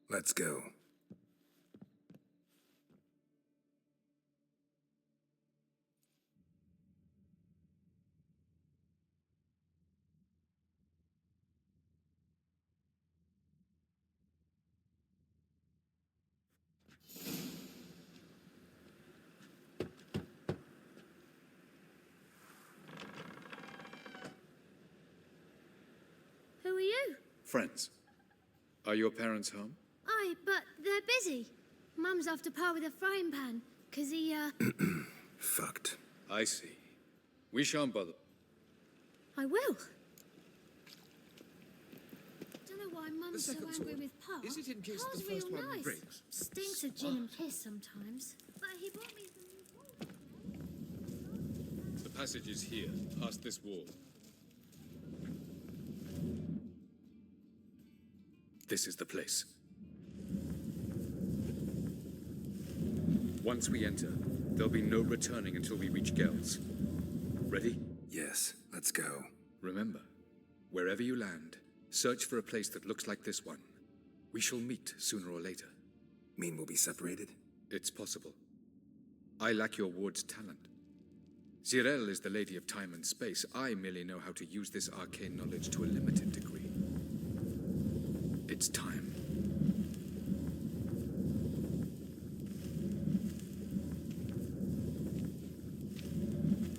Let's go. Who are you? Friends. Are your parents home? Aye, but they're busy. Mum's off to par with a frying pan, 'cause he, Fucked. I see. We shan't bother. I will. Don't know why Mum's so angry with Pa. Is it in case Pa's the first real one nice. breaks? Stinks of gin and piss sometimes. But he bought me some new toys. The passage is here, past this wall. This is the place. Once we enter, there'll be no returning until we reach Gels. Ready? Yes, let's go. Remember, wherever you land, search for a place that looks like this one. We shall meet sooner or later. Mean we'll be separated? It's possible. I lack your ward's talent. Zirel is the lady of time and space. I merely know how to use this arcane knowledge to a limited degree. It's time.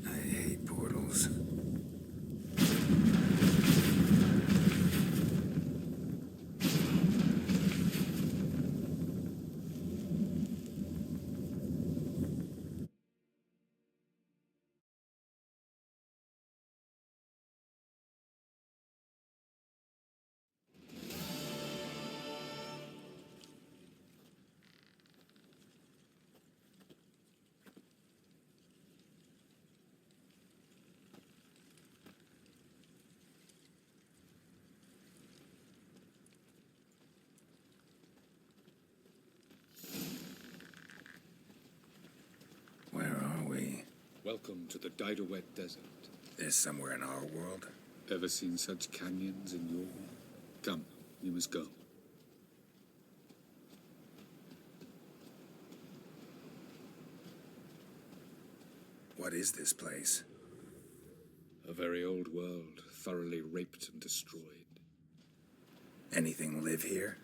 I hate portals. Welcome to the Didowet Desert. This somewhere in our world? Ever seen such canyons in your world? Come, you must go. What is this place? A very old world, thoroughly raped and destroyed. Anything live here?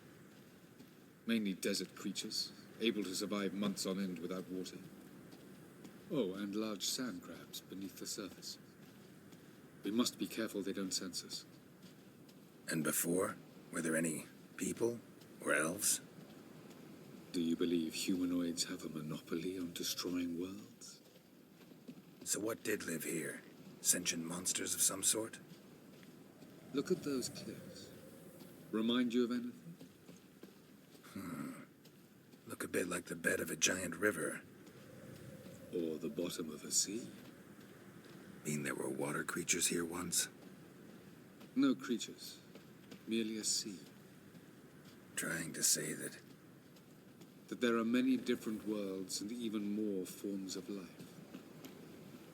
Mainly desert creatures, able to survive months on end without water. Oh, and large sand crabs beneath the surface. We must be careful they don't sense us. And before? Were there any people? Or elves? Do you believe humanoids have a monopoly on destroying worlds? So what did live here? Sentient monsters of some sort? Look at those cliffs. Remind you of anything? Look a bit like the bed of a giant river. Or the bottom of a sea? Mean there were water creatures here once? No creatures. Merely a sea. Trying to say that there are many different worlds and even more forms of life.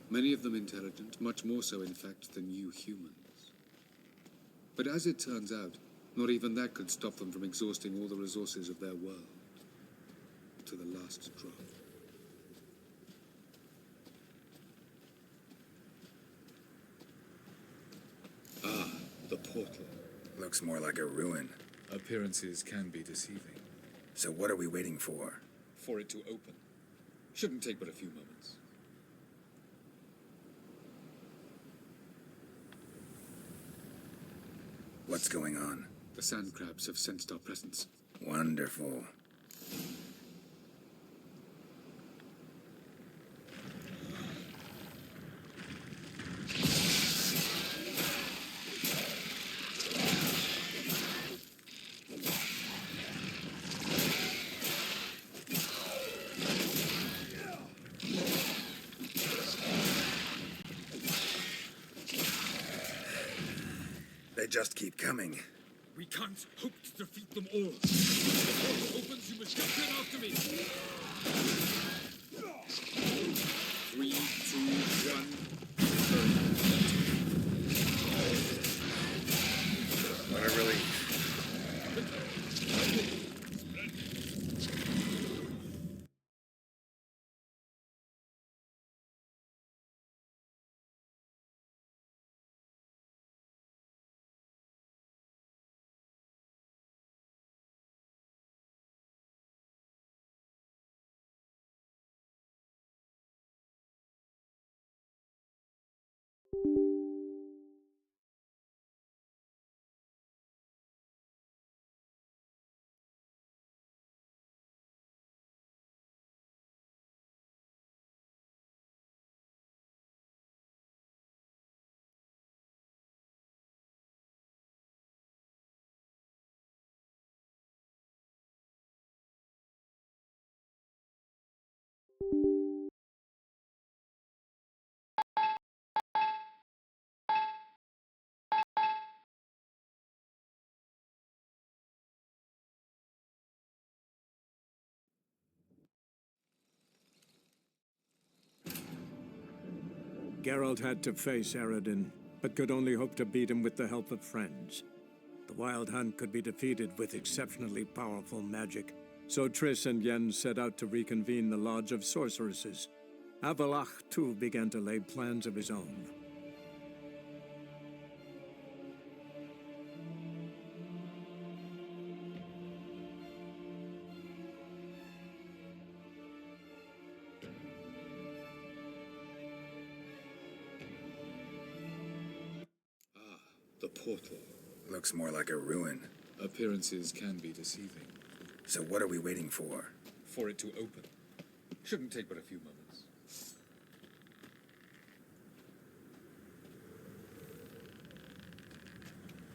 Many of them intelligent, much more so, in fact, than you humans. But as it turns out, not even that could stop them from exhausting all the resources of their world. To the last drop. portal. Looks more like a ruin. Appearances can be deceiving. So what are we waiting for? For it to open. Shouldn't take but a few moments. What's going on? The sand crabs have sensed our presence. Wonderful. They just keep coming. We can't hope to defeat them all. If the portal opens, you must jump in after me. 3, 2, 1. What a relief. Geralt had to face Eredin, but could only hope to beat him with the help of friends. The Wild Hunt could be defeated with exceptionally powerful magic, so Triss and Yen set out to reconvene the Lodge of Sorceresses. Avalach, too, began to lay plans of his own. The portal. Looks more like a ruin. Appearances can be deceiving. So what are we waiting for? For it to open. Shouldn't take but a few moments.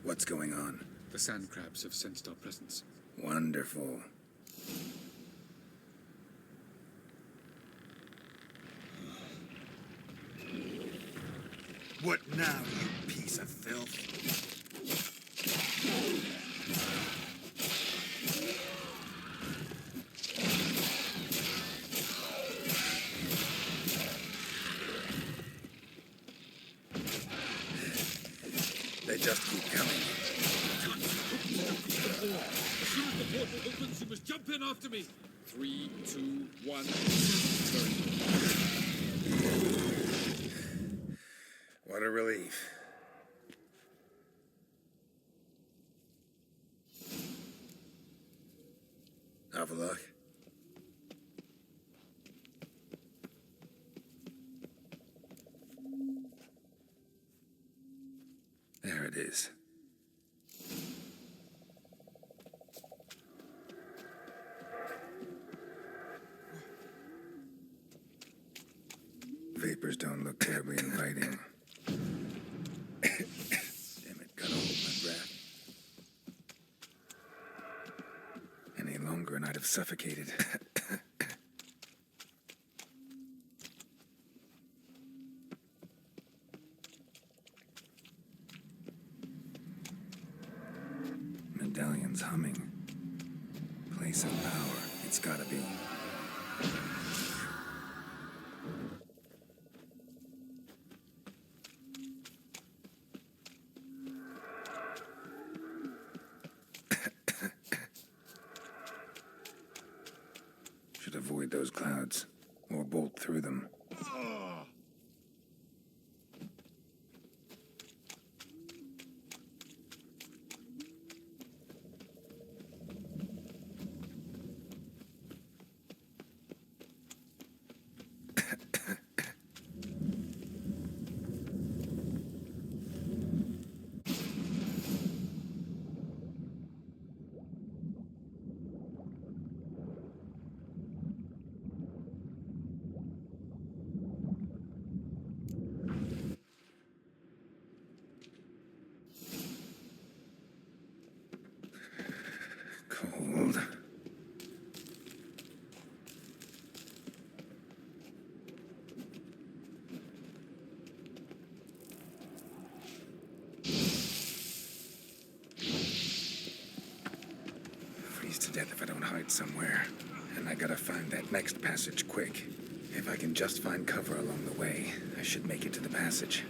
What's going on? The sand crabs have sensed our presence. Wonderful. What now, you piece of filth? They just keep coming. As soon as the portal opens, you must jump in after me. 3, 2, 1. What a relief. Avalach. There it is. Vapors don't look terribly inviting. Damn it, gotta hold my breath. Any longer and I'd have suffocated. Medallion's humming. Place of power, it's gotta be. Should avoid those clouds, or bolt through them. to death if I don't hide somewhere. And I gotta find that next passage quick. If I can just find cover along the way, I should make it to the passage.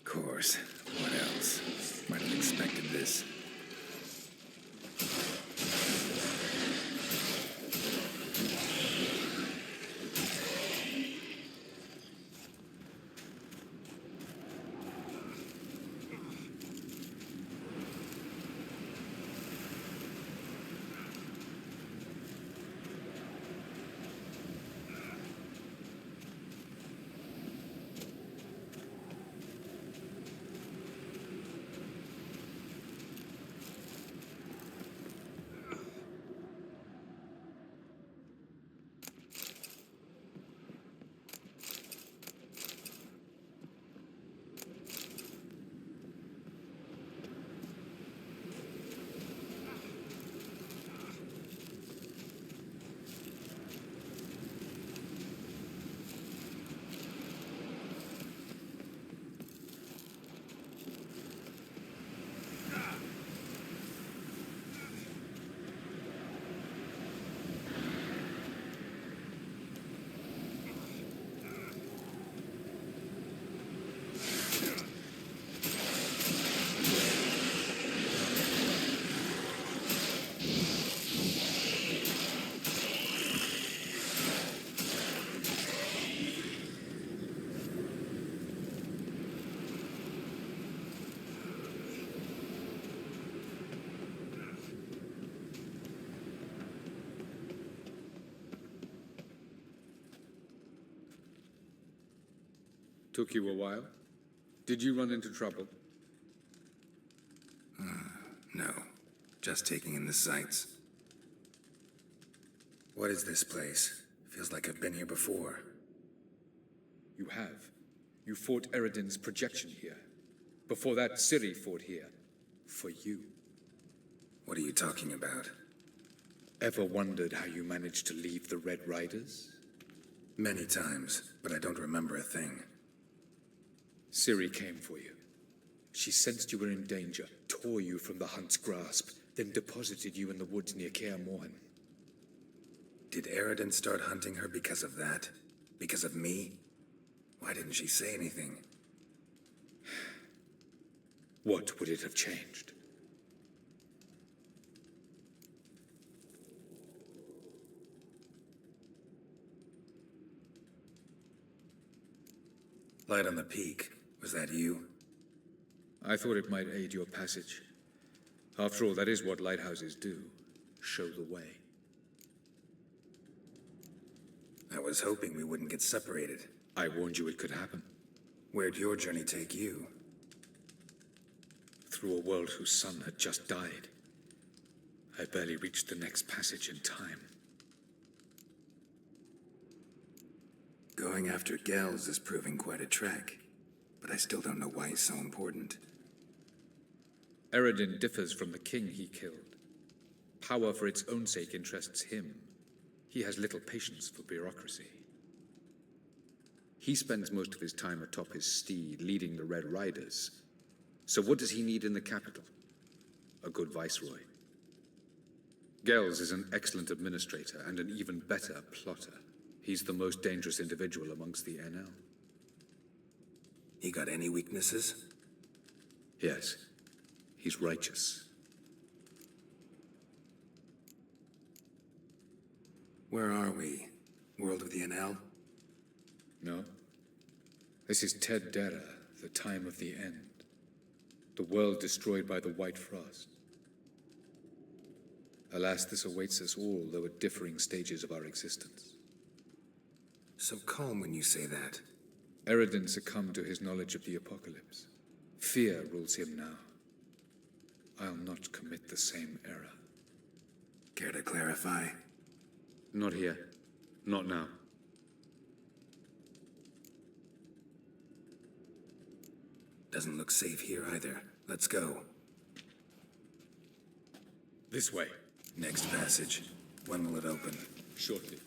Of course. What else? Might have expected this. Took you a while? Did you run into trouble? No. Just taking in the sights. What is this place? Feels like I've been here before. You have. You fought Eredin's projection here. Before that, Ciri fought here. For you. What are you talking about? Ever wondered how you managed to leave the Red Riders? Many times, but I don't remember a thing. Ciri came for you. She sensed you were in danger, tore you from the Hunt's grasp, then deposited you in the woods near Kaer Morhen. Did Eredin start hunting her because of that? Because of me? Why didn't she say anything? What would it have changed? Light on the peak. Was that you? I thought it might aid your passage. After all, that is what lighthouses do. Show the way. I was hoping we wouldn't get separated. I warned you it could happen. Where'd your journey take you? Through a world whose sun had just died. I barely reached the next passage in time. Going after Gels is proving quite a trek, but I still don't know why he's so important. Eredin differs from the king he killed. Power for its own sake interests him. He has little patience for bureaucracy. He spends most of his time atop his steed, leading the Red Riders. So what does he need in the capital? A good viceroy. Gels is an excellent administrator and an even better plotter. He's the most dangerous individual amongst the NL. He got any weaknesses? Yes. He's righteous. Where are we? World of the NL? No. This is Ted Dera, the time of the end. The world destroyed by the White Frost. Alas, this awaits us all, though at differing stages of our existence. So calm when you say that. Eredin succumbed to his knowledge of the apocalypse. Fear rules him now. I'll not commit the same error. Care to clarify? Not here. Not now. Doesn't look safe here either. Let's go. This way. Next passage. When will it open? Shortly.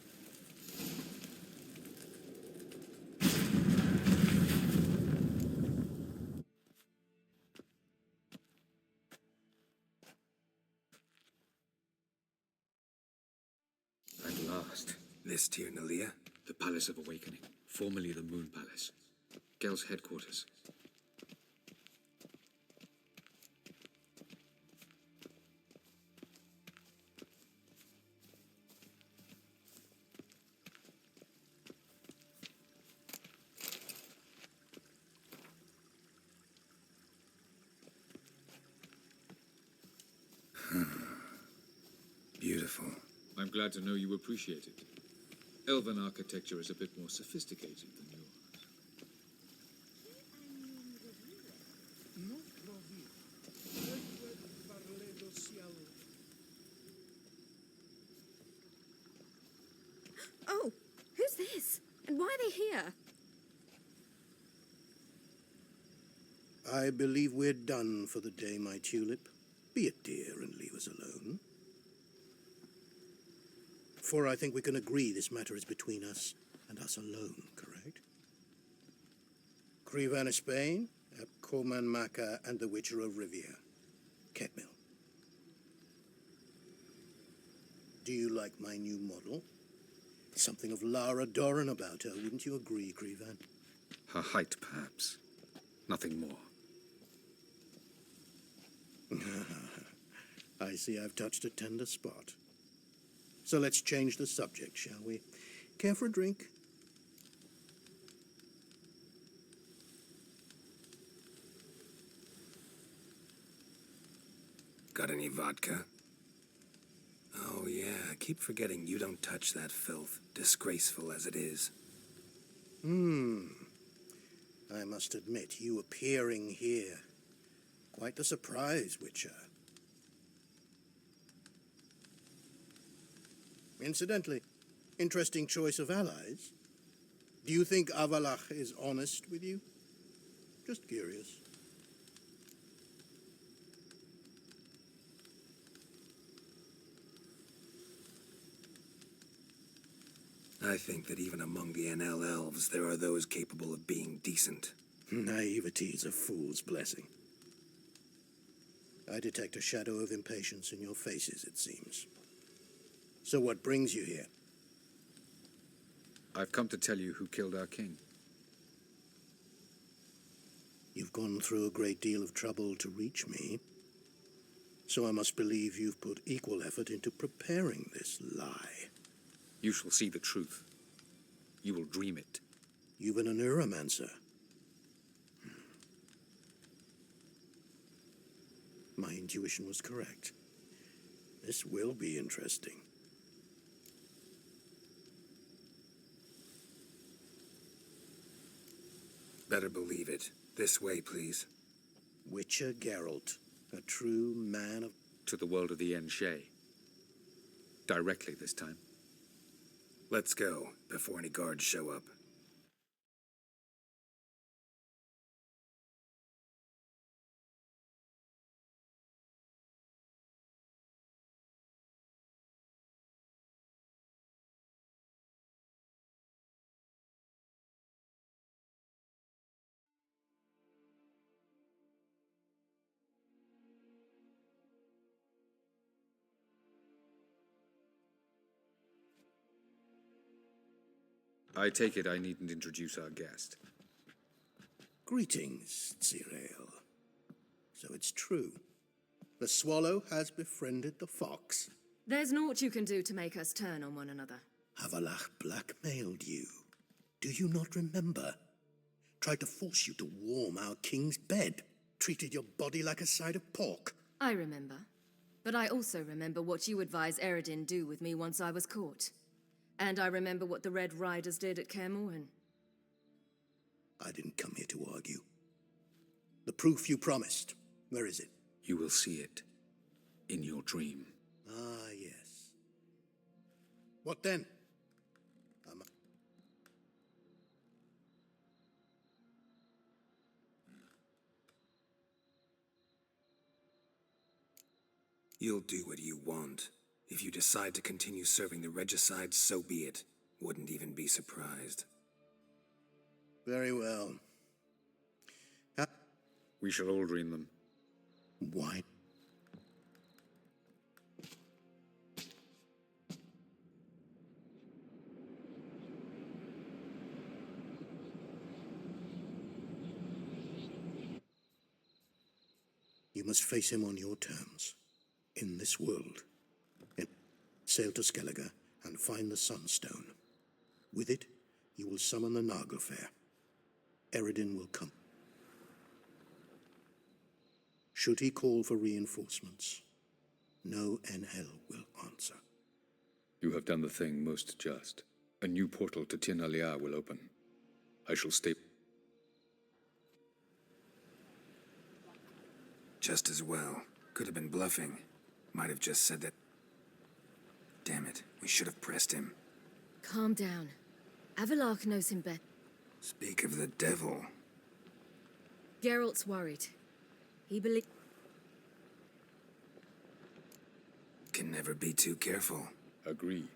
At last. This Tir Nalia? The Palace of Awakening, formerly the Moon Palace. Gel's headquarters. Beautiful. I'm glad to know you appreciate it. Elven architecture is a bit more sophisticated than yours. Oh, who's this? And why are they here? I believe we're done for the day, my tulip. Be a dear and leave us alone. For I think we can agree this matter is between us and us alone, correct? Crevan of Spain, Coman Maca, and the Witcher of Rivia. Ketmil. Do you like my new model? Something of Lara Doran about her, wouldn't you agree, Crevan? Her height, perhaps. Nothing more. I see I've touched a tender spot. So let's change the subject, shall we? Care for a drink? Got any vodka? Oh yeah, I keep forgetting you don't touch that filth, disgraceful as it is. I must admit, you appearing here. Quite the surprise, Witcher. Incidentally, interesting choice of allies. Do you think Avalach is honest with you? Just curious. I think that even among the NL elves, there are those capable of being decent. Naivety is a fool's blessing. I detect a shadow of impatience in your faces, it seems. So what brings you here? I've come to tell you who killed our king. You've gone through a great deal of trouble to reach me. So I must believe you've put equal effort into preparing this lie. You shall see the truth. You will dream it. You've been a neuromancer. My intuition was correct. This will be interesting. Better believe it. This way, please. Witcher Geralt, a true man of... To the world of the Enshe. Directly this time. Let's go, before any guards show up. I take it I needn't introduce our guest. Greetings, Cyril. So it's true. The swallow has befriended the fox. There's naught you can do to make us turn on one another. Avalach blackmailed you. Do you not remember? Tried to force you to warm our king's bed. Treated your body like a side of pork. I remember. But I also remember what you advised Eredin do with me once I was caught. And I remember what the Red Riders did at Kaer Morhen. I didn't come here to argue. The proof you promised, where is it? You will see it in your dream. Ah, yes. What then? You'll do what you want. If you decide to continue serving the regicide, so be it. Wouldn't even be surprised. Very well. We shall all dream them. Why? You must face him on your terms. In this world. Sail to Skellige and find the Sunstone. With it, you will summon the Naga Fair. Eredin will come. Should he call for reinforcements, no Enhel will answer. You have done the thing most just. A new portal to Tir Nalia will open. I shall stay. Just as well. Could have been bluffing. Might have just said that. Damn it, we should have pressed him. Calm down. Avalok knows him better. Speak of the devil. Geralt's worried. He believes... Can never be too careful. Agreed.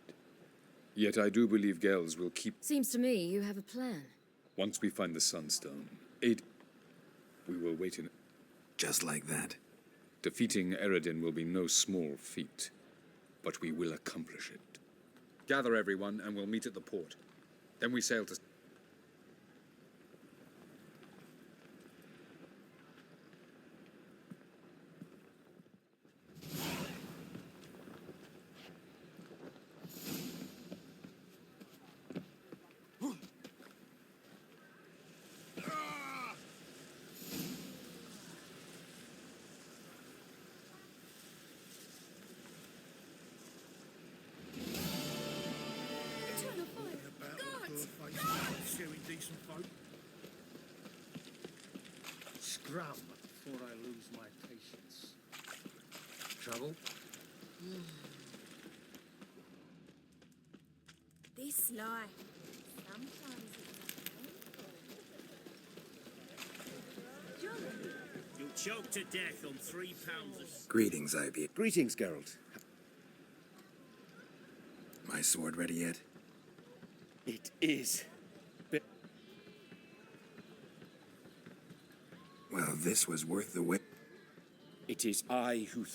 Yet I do believe Gels will keep... Seems to me you have a plan. Once we find the Sunstone, we will wait in... Just like that. Defeating Eredin will be no small feat, but we will accomplish it. Gather everyone, and we'll meet at the port. Then we sail to... Decent folk. Scrum before I lose my patience. Trouble? This life. Sometimes it's You'll choke to death on 3 pounds of... Greetings, Ivy. Greetings, Geralt. My sword ready yet? It is. Well, this was worth the wait. It is I who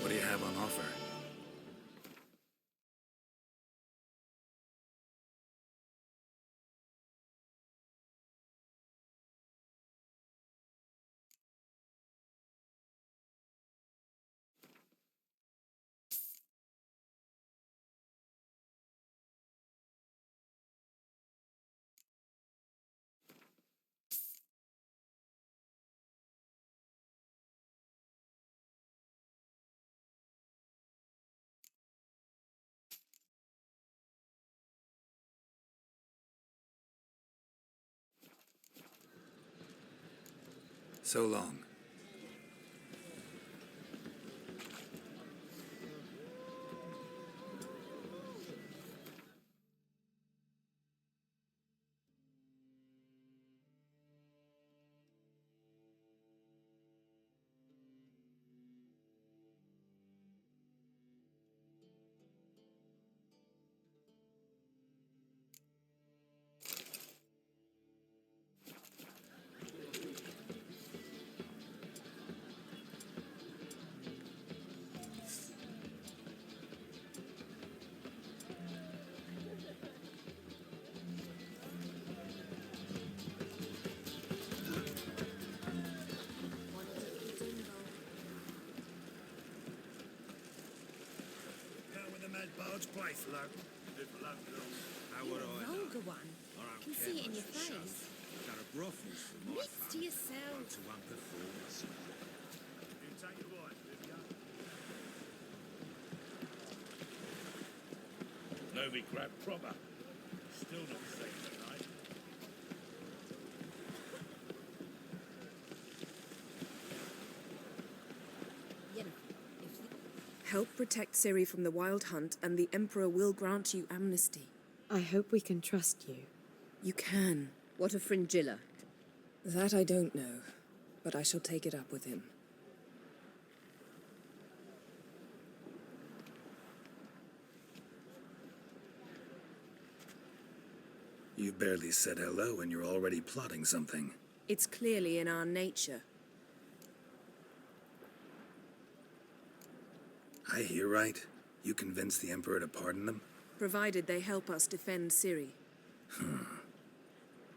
What do you have on offer? So long. Bard's place, lad. How would I know? vulgar one. I can see it in your face. Got a brothels for my Next to yourself. to one performance. You take your wife, Livia. Toby grabbed proper. Still not safe tonight. Help protect Ciri from the Wild Hunt, and the Emperor will grant you amnesty. I hope we can trust you. You can. What of Fringilla? That I don't know, but I shall take it up with him. You barely said hello and you're already plotting something. It's clearly in our nature. I hear right. You convinced the Emperor to pardon them? Provided they help us defend Ciri.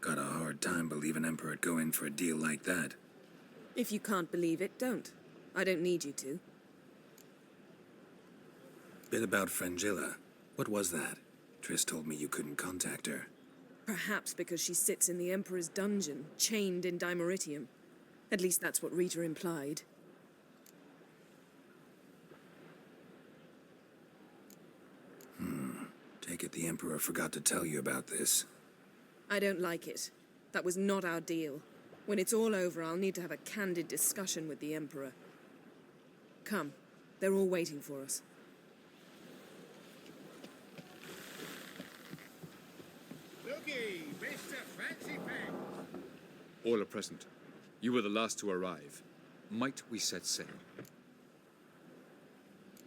Got a hard time believing Emperor'd go in for a deal like that. If you can't believe it, don't. I don't need you to. Bit about Fringilla. What was that? Triss told me you couldn't contact her. Perhaps because she sits in the Emperor's dungeon, chained in Dimeritium. At least that's what Rita implied. Take it the Emperor forgot to tell you about this. I don't like it. That was not our deal. When it's all over, I'll need to have a candid discussion with the Emperor. Come. They're all waiting for us. Looky, Mr. Fancy Pants. All are present. You were the last to arrive. Might we set sail?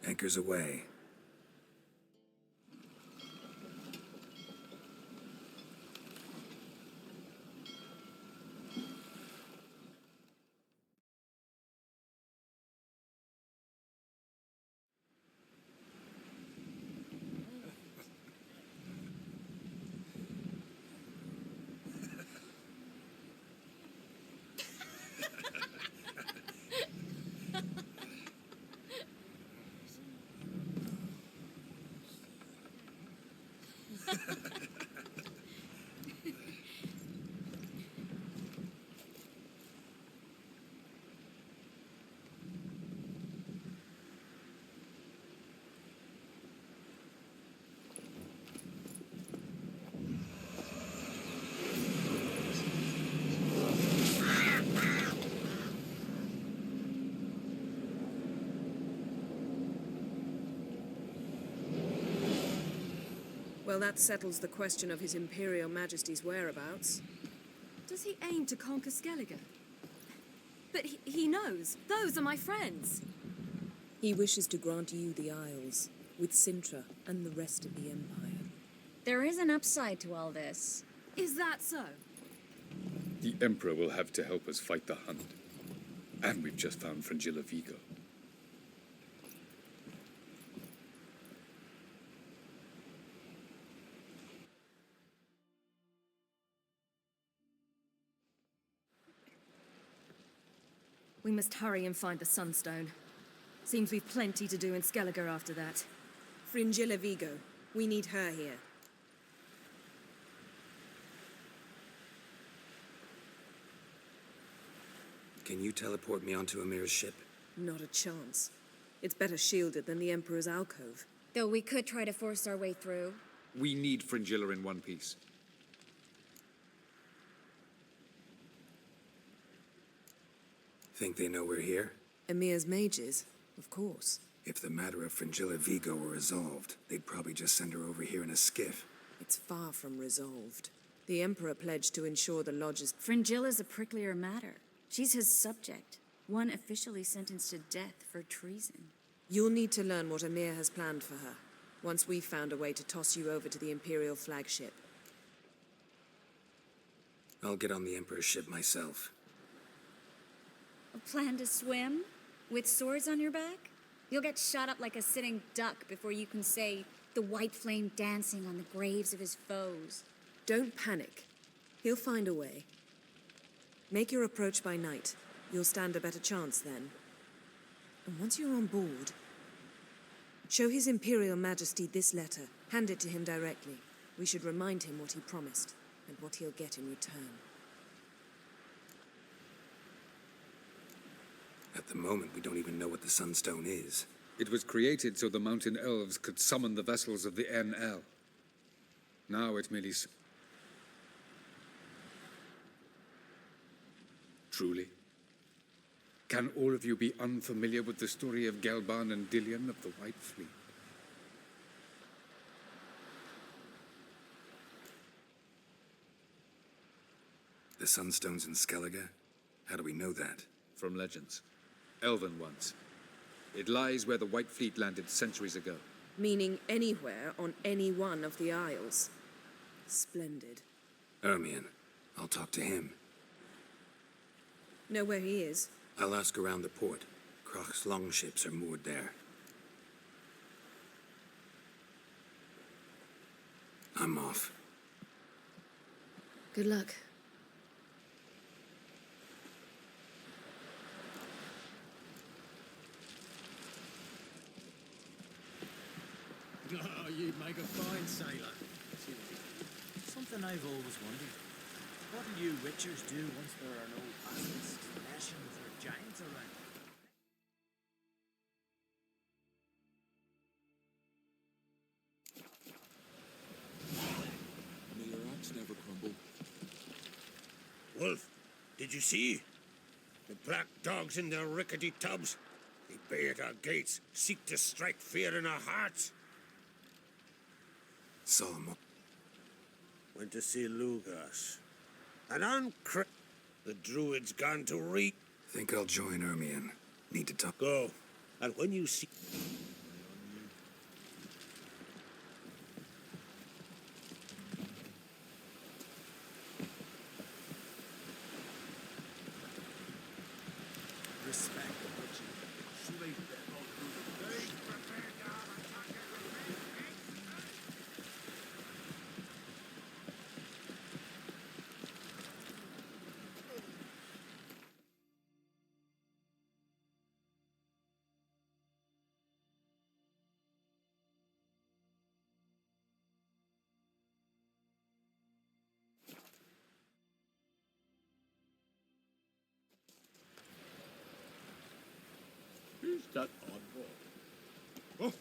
Anchors away. Well, that settles the question of His Imperial Majesty's whereabouts. Does he aim to conquer Skellige? But he knows. Those are my friends. He wishes to grant you the Isles, with Sintra and the rest of the Empire. There is an upside to all this. Is that so? The Emperor will have to help us fight the Hunt. And we've just found Fringilla Vigo. We must hurry and find the Sunstone. Seems we've plenty to do in Skellige after that. Fringilla Vigo. We need her here. Can you teleport me onto Amir's ship? Not a chance. It's better shielded than the Emperor's alcove. Though we could try to force our way through. We need Fringilla in one piece. Think they know we're here? Emir's mages, of course. If the matter of Fringilla Vigo were resolved, they'd probably just send her over here in a skiff. It's far from resolved. The Emperor pledged to ensure the Lodge's... Fringilla's a pricklier matter. She's his subject, one officially sentenced to death for treason. You'll need to learn what Emir has planned for her, once we've found a way to toss you over to the Imperial flagship. I'll get on the Emperor's ship myself. A plan to swim? With swords on your back? You'll get shot up like a sitting duck before you can say, the white flame dancing on the graves of his foes. Don't panic. He'll find a way. Make your approach by night. You'll stand a better chance then. And once you're on board, show His Imperial Majesty this letter. Hand it to him directly. We should remind him what he promised, and what he'll get in return. At the moment, we don't even know what the Sunstone is. It was created so the mountain elves could summon the vessels of the NL. Now it merely... Truly? Can all of you be unfamiliar with the story of Gelban and Dillion of the White Fleet? The Sunstone's in Skellige? How do we know that? From legends. Elven ones. It lies where the White Fleet landed centuries ago. Meaning anywhere on any one of the Isles. Splendid. Ermion. I'll talk to him. Know where he is? I'll ask around the port. Croc's longships are moored there. I'm off. Good luck. Oh, you'd make a fine sailor. Something I've always wondered. What do you witchers do once there are no basilisks, nations, or giants around? May your axe never crumble. Wolf, did you see? The black dogs in their rickety tubs. They bay at our gates, seek to strike fear in our hearts. Solomon. Went to see Lugas. And on the druid's gone to reap. Think I'll join Ermion. Need to talk. Go. And when you see... Respect the witches. Sweep them all through the gate. Prepare down attack Who's that oddball? Oh!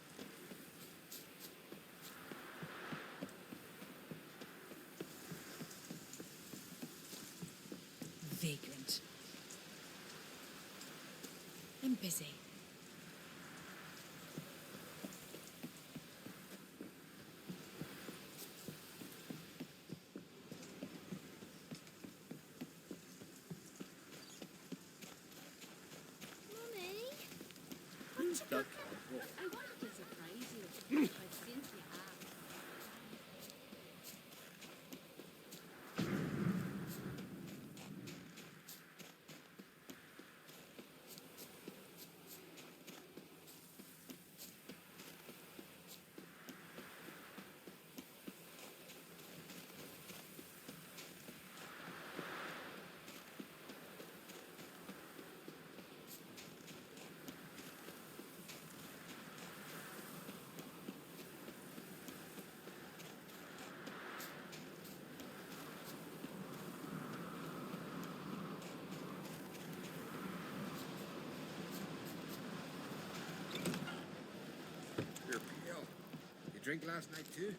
Vagrant. I'm busy. Who's that oddball? I wanted to surprise you, but since you have... You're pale. You drink last night too?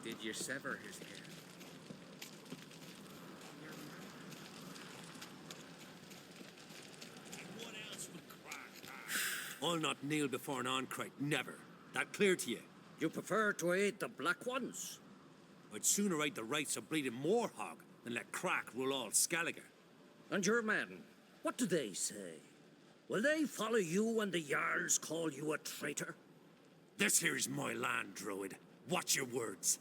Did you sever his hair? What else would crack? I'll not kneel before an Oncrite, never. That clear to you? You prefer to aid the black ones? I'd sooner aid the rights of bleeding Moorhog than let Crack rule all Skellige. And your men, what do they say? Will they follow you when the Jarls call you a traitor? This here is my land, Druid. Watch your words.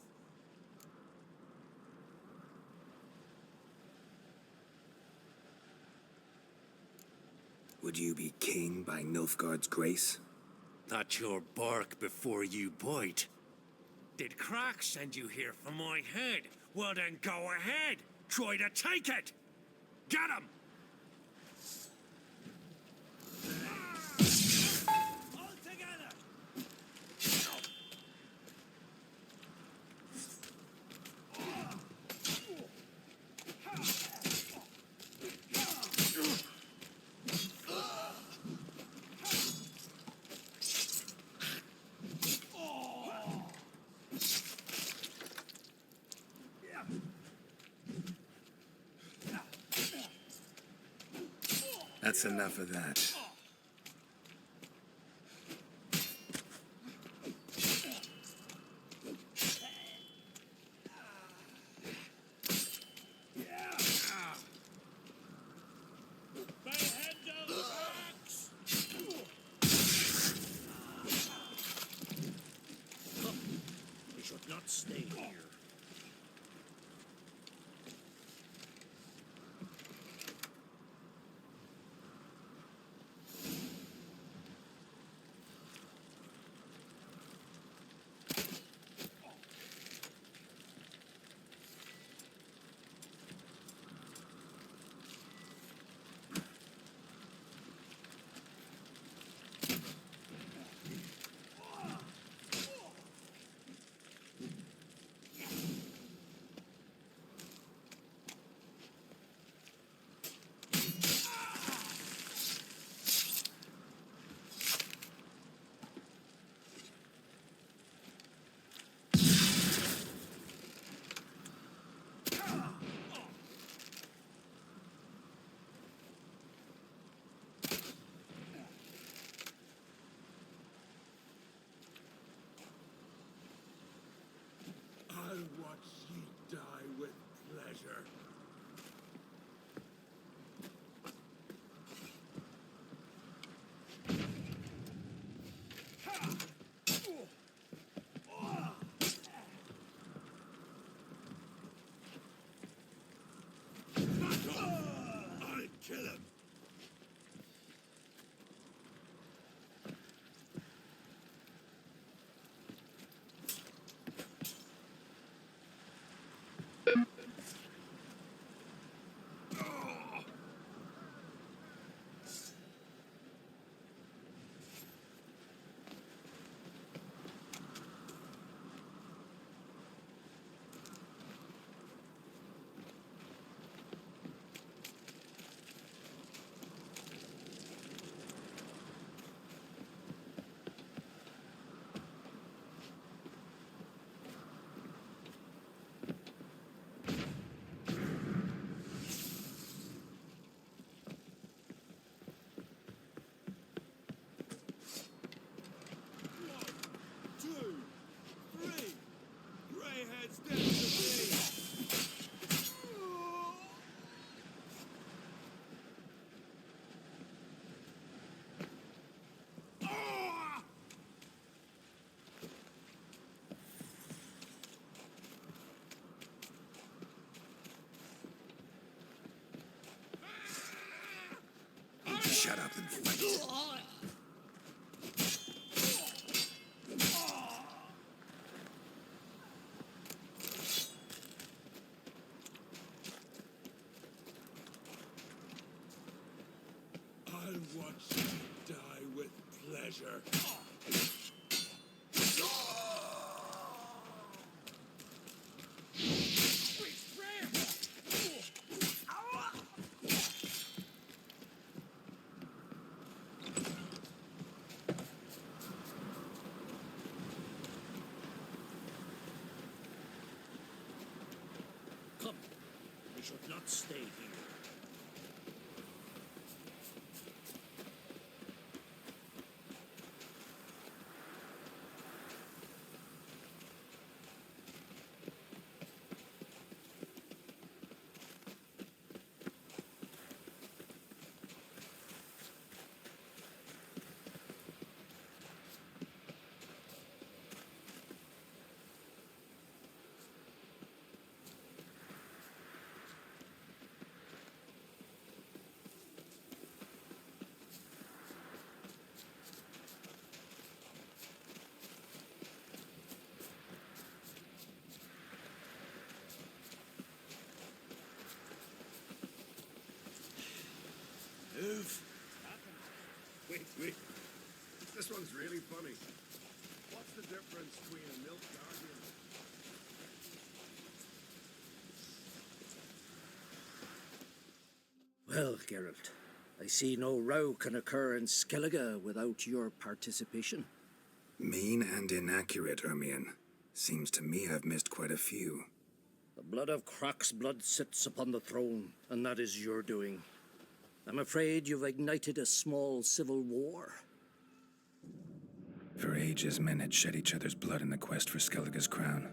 Would you be king by Nilfgaard's grace? That's your bark before you bite. Did Crack send you here for my head? Well then go ahead. Try to take it. Get him! All together! That's enough of that. We should not stay here. I'll watch ye die with pleasure. I'll kill him. Shut up and fight. I'll watch you die with pleasure. Come, we should not stay here. Move. Wait. This one's really funny. What's the difference between a milk guardian? Well, Geralt, I see no row can occur in Skellige without your participation. Mean and inaccurate, Ermion. Seems to me I've missed quite a few. The blood of Croc's blood sits upon the throne, and that is your doing. I'm afraid you've ignited a small civil war. For ages, men had shed each other's blood in the quest for Skellige's crown.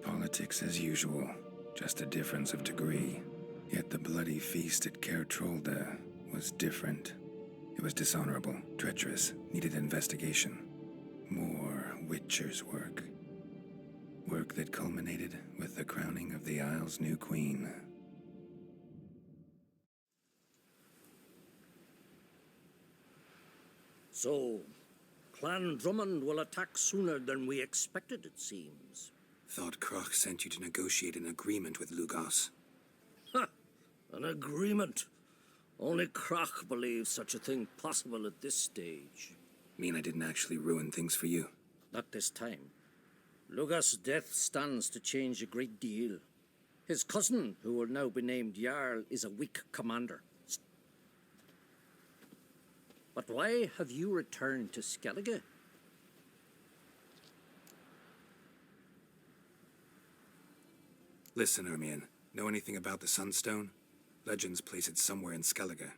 Politics as usual, just a difference of degree. Yet the bloody feast at Caer Trolda was different. It was dishonorable, treacherous, needed investigation. More Witcher's work. Work that culminated with the crowning of the Isle's new queen. So, Clan Drummond will attack sooner than we expected, it seems. Thought Kroch sent you to negotiate an agreement with Lugos. Ha! An agreement. Only Kroch believes such a thing possible at this stage. Mean I didn't actually ruin things for you? Not this time. Lugos' death stands to change a great deal. His cousin, who will now be named Jarl, is a weak commander. But why have you returned to Skellige? Listen, Ermion. Know anything about the Sunstone? Legends place it somewhere in Skellige.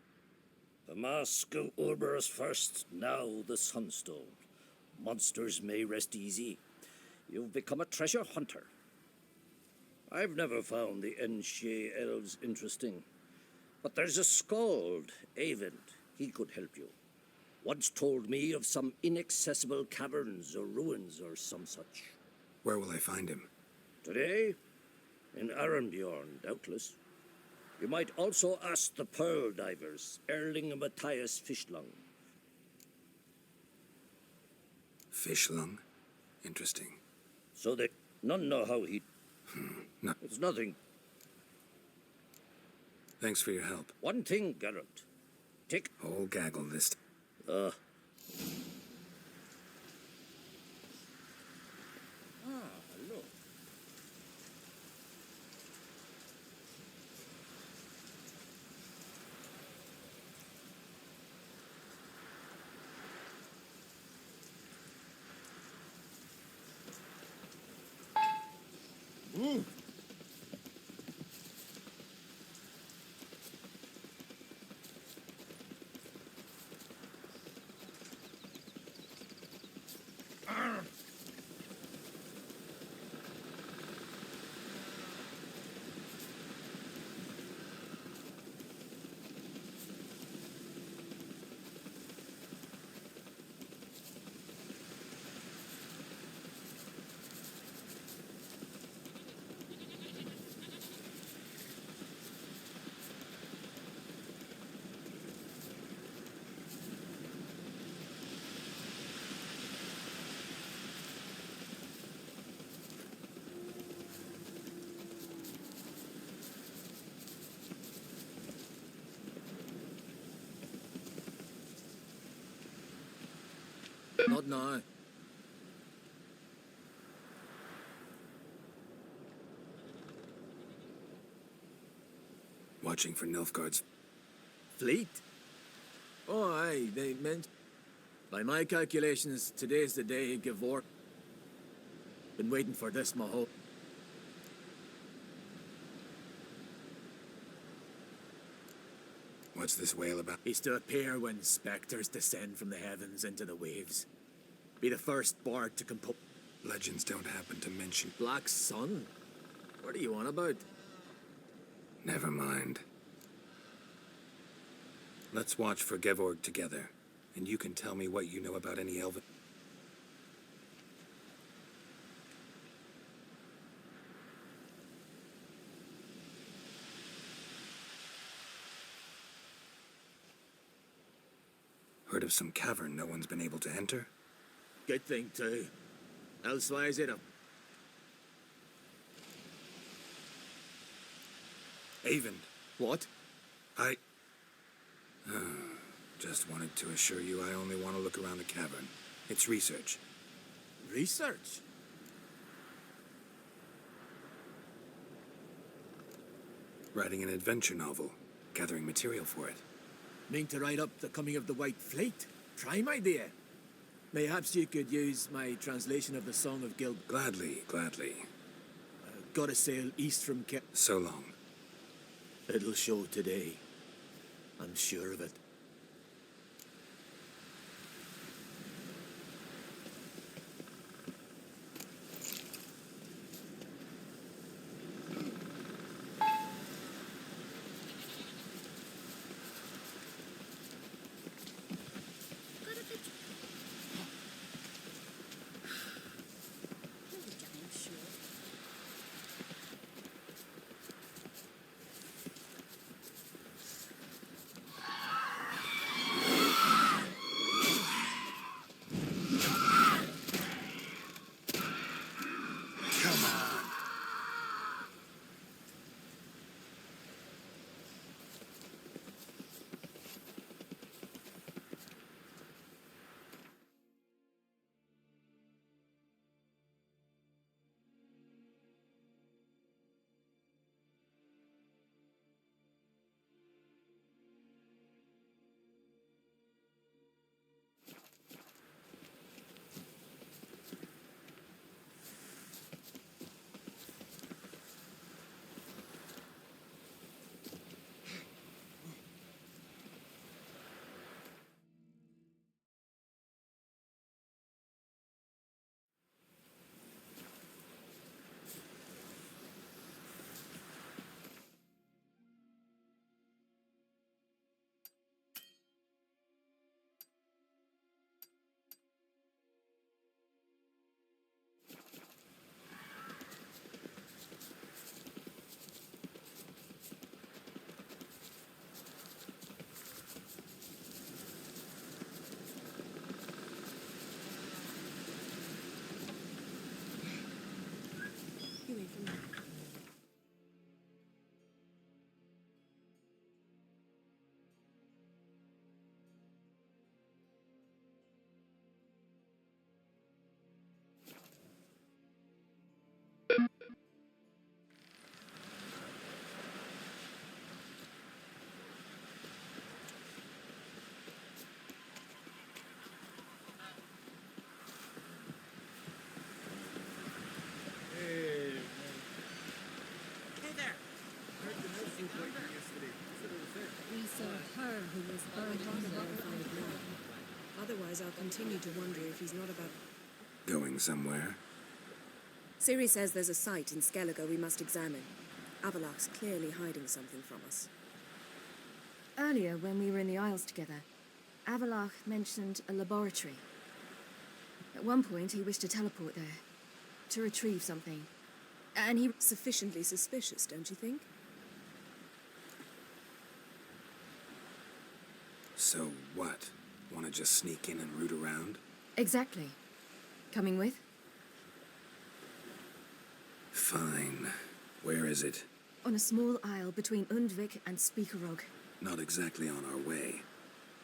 The Mask of Urberus first, now the Sunstone. Monsters may rest easy. You've become a treasure hunter. I've never found the Enshe elves interesting. But there's a skald, Eyvind. He could help you. Once told me of some inaccessible caverns or ruins or some such. Where will I find him? Today? In Arenbjorn, doubtless. You might also ask the Pearl Divers, Erling and Matthias Fishlung. Fishlung? Interesting. So they none know how he... No. It's nothing. Thanks for your help. One thing, Geralt. Take... Whole gaggle this... Ah, hello. Not now. Watching for Nilfgaard's... Fleet? Oh, aye, they meant... By my calculations, today's the day Gavor... Been waiting for this my whole... What's this wail about? He's to appear when spectres descend from the heavens into the waves. Be the first bard to compose... Legends don't happen to mention... Black Sun? What are you on about? Never mind. Let's watch for Gevorg together, and you can tell me what you know about any elven... Heard of some cavern no one's been able to enter? Good thing, too. Elsewise, it'd have... Eyvind. What? I... Just wanted to assure you I only want to look around the cavern. It's research. Research? Writing an adventure novel. Gathering material for it. Mean to write up the coming of the White Fleet? Prime idea. Mayhaps you could use my translation of the Song of Gil... Gladly, gladly. Gotta sail east from So long. It'll show today. I'm sure of it. We saw her who was burned on the battlefield now. Otherwise, I'll continue to wonder if he's not about... Going somewhere? Ciri says there's a site in Skellige we must examine. Avalok's clearly hiding something from us. Earlier, when we were in the Isles together, Avalok mentioned a laboratory. At one point, he wished to teleport there, to retrieve something. And he... Sufficiently suspicious, don't you think? So what? Want to just sneak in and root around? Exactly. Coming with? Fine. Where is it? On a small isle between Undvik and Speakerog. Not exactly on our way.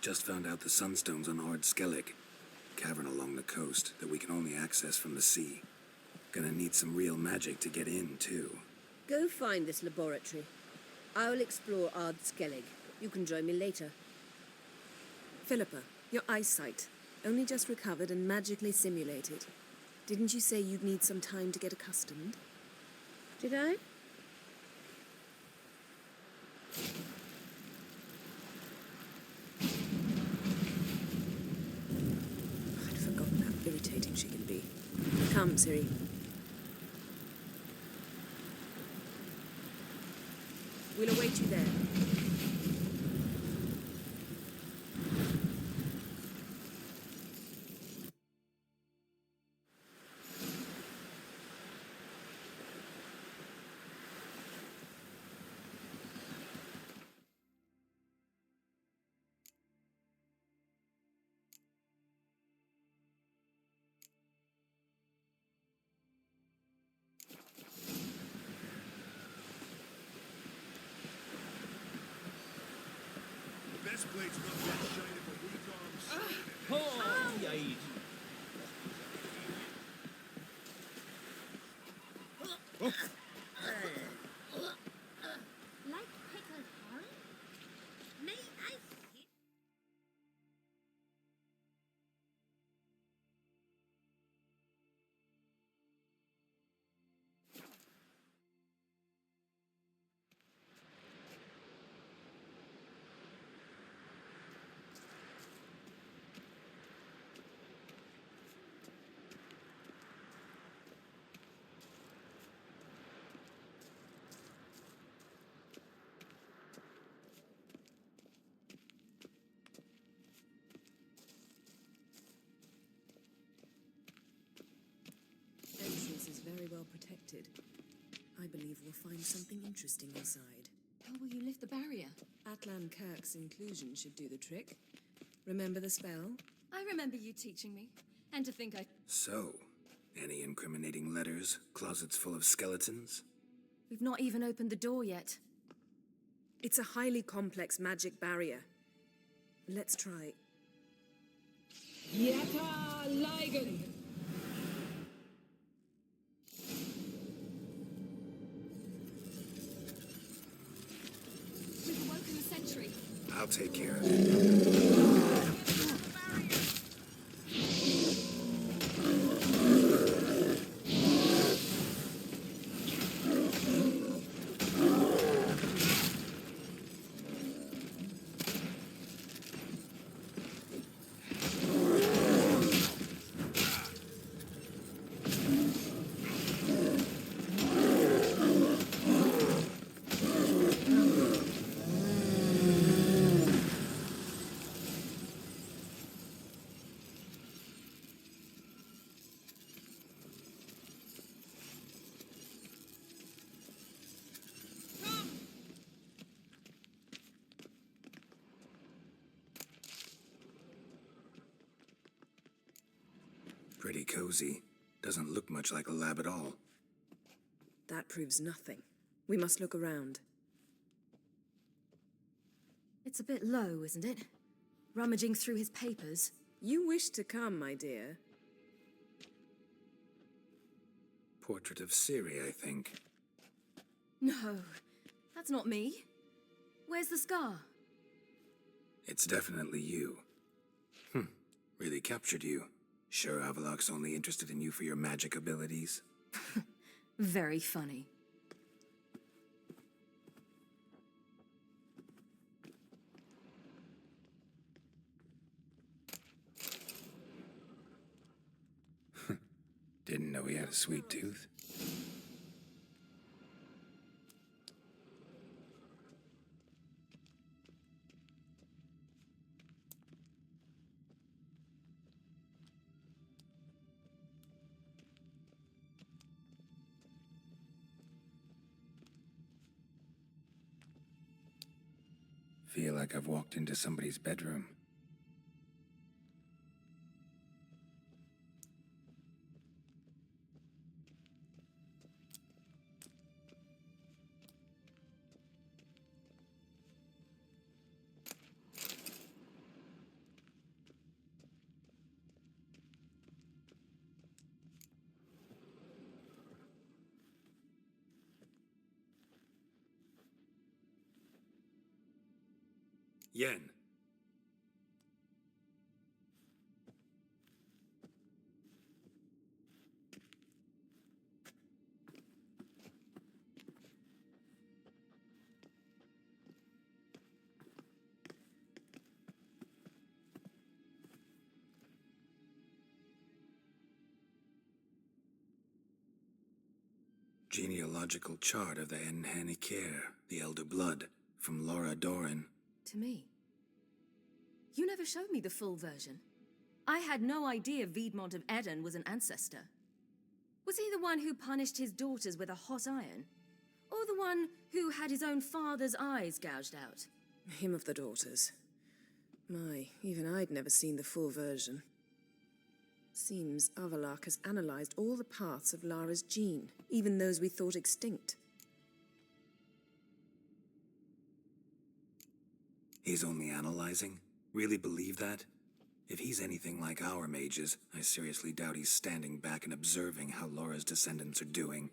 Just found out the sunstone's on Ard Skellig. Cavern along the coast that we can only access from the sea. Gonna need some real magic to get in, too. Go find this laboratory. I'll explore Ard Skellig. You can join me later. Philippa, your eyesight. Only just recovered and magically simulated. Didn't you say you'd need some time to get accustomed? Did I? I'd forgotten how irritating she can be. Come, Ciri. We'll await you there. Best plate's not that shiny for weak arms. Oh, yay. Like pickled herring? May I hit? protected. I believe we'll find something interesting inside. How will you lift the barrier? Atlan Kirk's inclusion should do the trick. Remember the spell? I remember you teaching me. And to think I... So, any incriminating letters, closets full of skeletons? We've not even opened the door yet. It's a highly complex magic barrier. Let's try. Yata Ligen! We've awoken the sentry. I'll take care of it. Pretty cozy. Doesn't look much like a lab at all. That proves nothing. We must look around. It's a bit low, isn't it? Rummaging through his papers. You wish to come, my dear. Portrait of Ciri, I think. No, that's not me. Where's the scar? It's definitely you. Really captured you. Sure Avalok's only interested in you for your magic abilities? Very funny. Didn't know he had a sweet tooth. Feel like I've walked into somebody's bedroom. Yen. Genealogical chart of the Enhanikir, the Elder Blood, from Laura Doran. To me. You never showed me the full version. I had no idea Viedmont of Eden was an ancestor. Was he the one who punished his daughters with a hot iron? Or the one who had his own father's eyes gouged out? Him of the daughters. My, even I'd never seen the full version. Seems Avalok has analyzed all the parts of Lara's gene, even those we thought extinct. He's only analyzing? Really believe that? If he's anything like our mages, I seriously doubt he's standing back and observing how Laura's descendants are doing.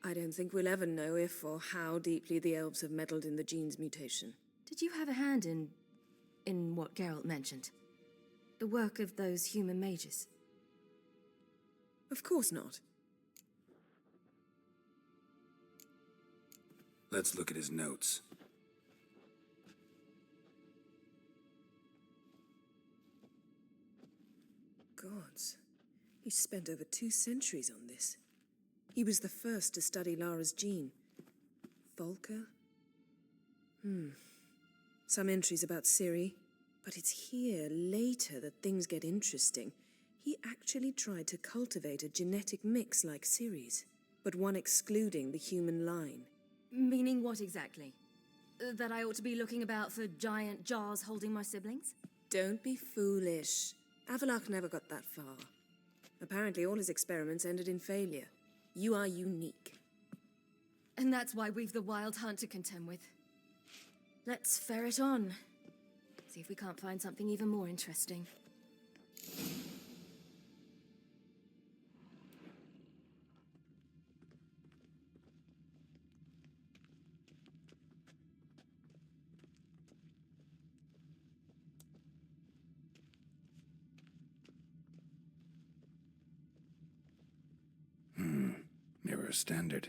I don't think we'll ever know if or how deeply the elves have meddled in the gene's mutation. Did you have a hand in what Geralt mentioned? The work of those human mages? Of course not. Let's look at his notes. Gods. He spent over 2 centuries on this. He was the first to study Lara's gene. Volker? Some entries about Ciri. But it's here, later, that things get interesting. He actually tried to cultivate a genetic mix like Ciri's. but one excluding the human line. Meaning what exactly? That I ought to be looking about for giant jars holding my siblings? Don't be foolish. Avalach never got that far. Apparently all his experiments ended in failure. You are unique. And that's why we've the Wild Hunt to contend with. Let's ferret on. See if we can't find something even more interesting. Mirror standard.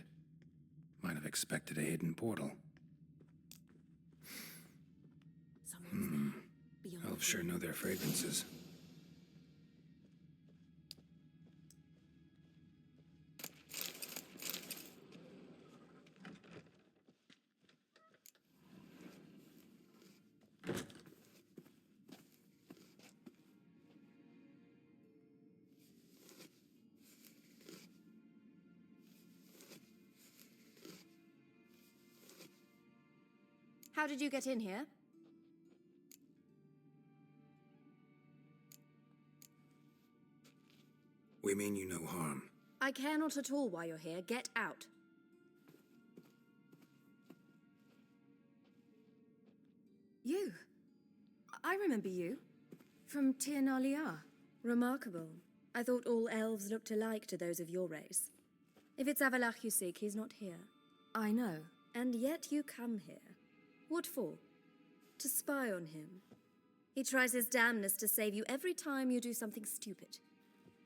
Might have expected a hidden portal. Elves sure know their fragrances. How did you get in here? We mean you no harm. I care not at all why you're here. Get out. You. I remember you. From Tir na Liar. Remarkable. I thought all elves looked alike to those of your race. If it's Avalach you seek, he's not here. I know. And yet you come here. What for? To spy on him. He tries his damnedest to save you every time you do something stupid.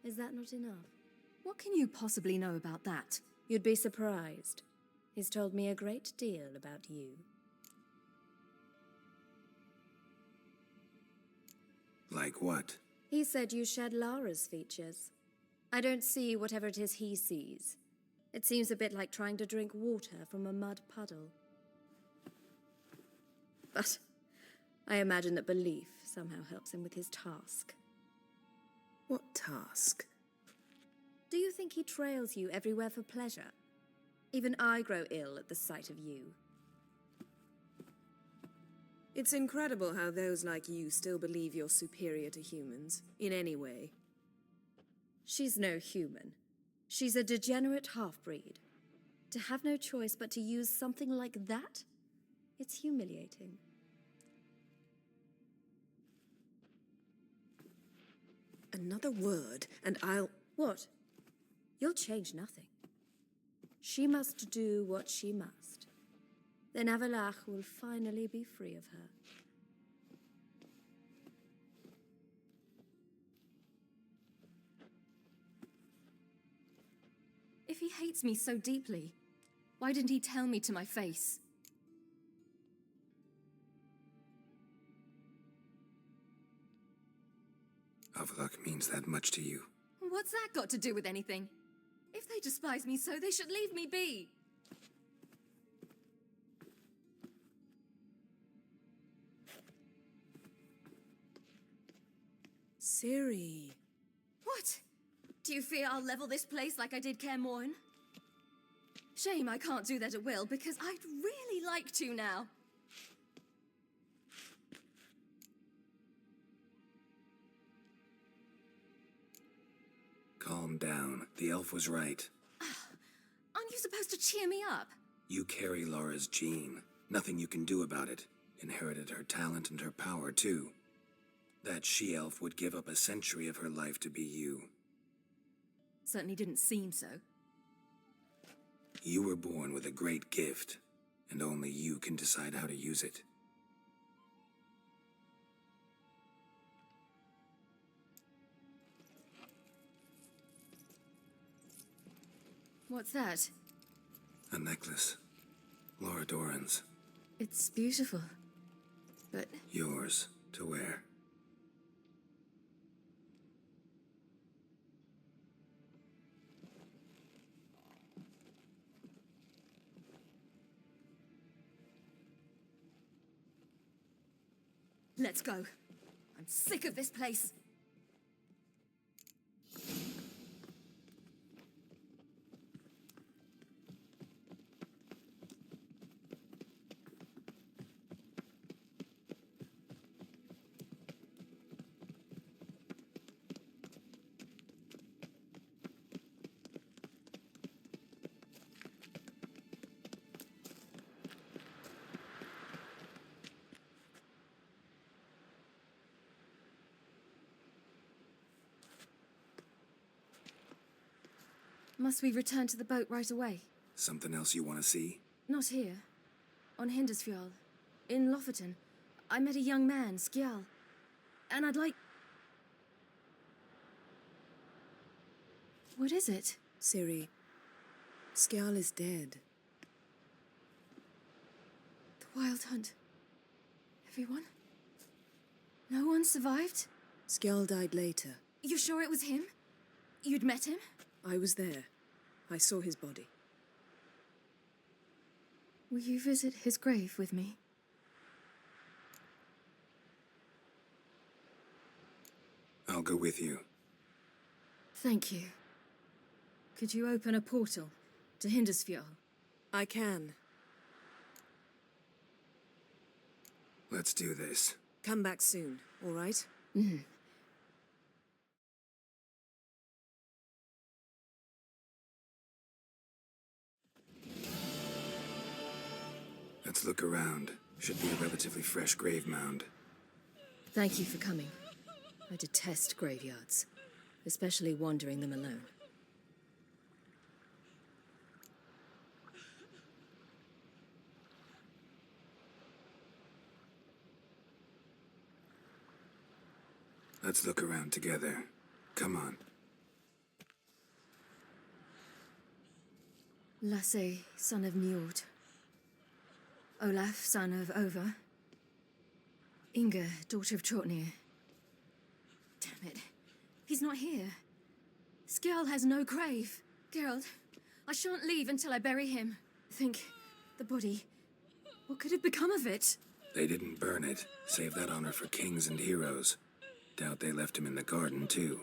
Is that not enough? What can you possibly know about that? You'd be surprised. He's told me a great deal about you. Like what? He said you shared Lara's features. I don't see whatever it is he sees. It seems a bit like trying to drink water from a mud puddle. But I imagine that belief somehow helps him with his task. What task? Do you think he trails you everywhere for pleasure? Even I grow ill at the sight of you. It's incredible how those like you still believe you're superior to humans, in any way. She's no human. She's a degenerate half-breed. To have no choice but to use something like that? It's humiliating. Another word, and I'll... What? You'll change nothing. She must do what she must. Then Avalach will finally be free of her. If he hates me so deeply, why didn't he tell me to my face? Avalach means that much to you. What's that got to do with anything? If they despise me so, they should leave me be. Ciri. What? Do you fear I'll level this place like I did Kaer Morhen? Shame I can't do that at will, because I'd really like to now. Calm down. The elf was right. Aren't you supposed to cheer me up? You carry Laura's gene. Nothing you can do about it. Inherited her talent and her power, too. That she-elf would give up a century of her life to be you. Certainly didn't seem so. You were born with a great gift, and only you can decide how to use it. What's that? A necklace. Laura Doran's. It's beautiful, but... Yours to wear. Let's go. I'm sick of this place. Must we return to the boat right away? Something else you want to see? Not here. On Hindersfjall. In Lofoten. I met a young man, Skjal. And I'd like... What is it? Ciri, Skjal is dead. The Wild Hunt. Everyone? No one survived? Skjal died later. You sure it was him? You'd met him? I was there. I saw his body. Will you visit his grave with me? I'll go with you. Thank you. Could you open a portal to Hindersfjall? I can. Let's do this. Come back soon, all right? Let's look around. Should be a relatively fresh grave mound. Thank you for coming. I detest graveyards, especially wandering them alone. Let's look around together. Come on. Lasse, son of Njord. Olaf, son of Over. Inga, daughter of Trotnir. Damn it. He's not here. Skjal has no grave. Geralt, I shan't leave until I bury him. Think, the body. What could have become of it? They didn't burn it. Save that honor for kings and heroes. Doubt they left him in the garden, too.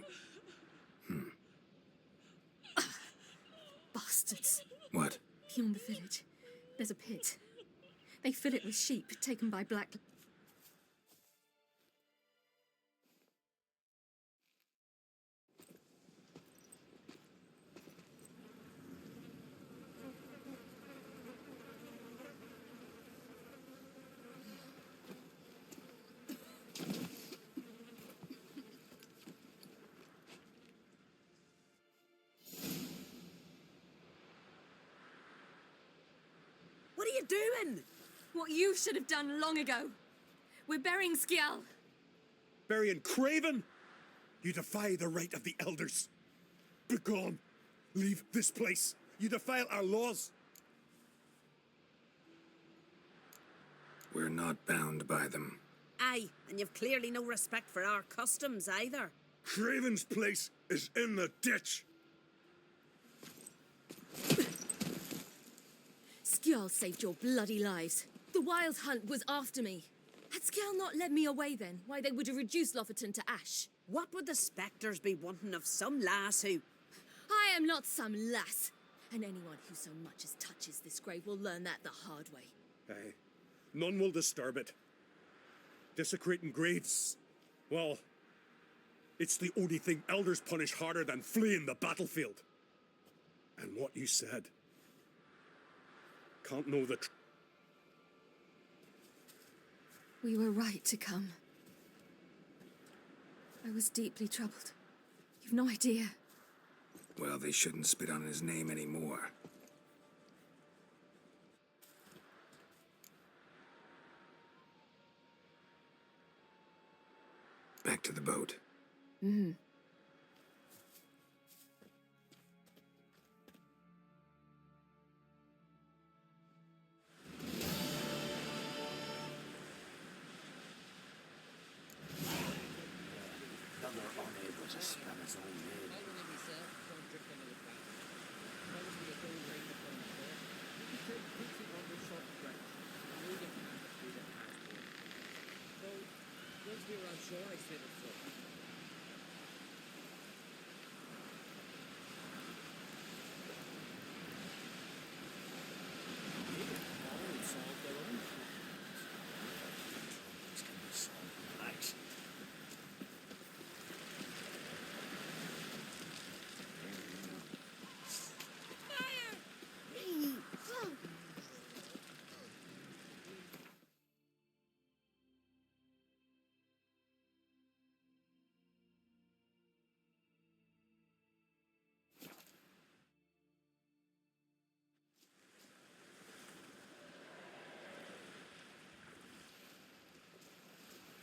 Bastards. What? Beyond the village, there's a pit. They fill it with sheep taken by black... What are you doing? What you should have done long ago. We're burying Skjal. Burying Craven? You defy the right of the elders. Begone. Leave this place. You defile our laws. We're not bound by them. Aye, and you've clearly no respect for our customs either. Craven's place is in the ditch. Skjal saved your bloody lives. The Wild Hunt was after me. Had Skjal not led me away then, why they would have reduced Lofoten to ash. What would the spectres be wanting of some lass who... I am not some lass. And anyone who so much as touches this grave will learn that the hard way. Aye. None will disturb it. Desecrating graves, well, it's the only thing elders punish harder than fleeing the battlefield. And what you said. Can't know the We were right to come. I was deeply troubled. You've no idea. Well, they shouldn't spit on his name anymore. Back to the boat.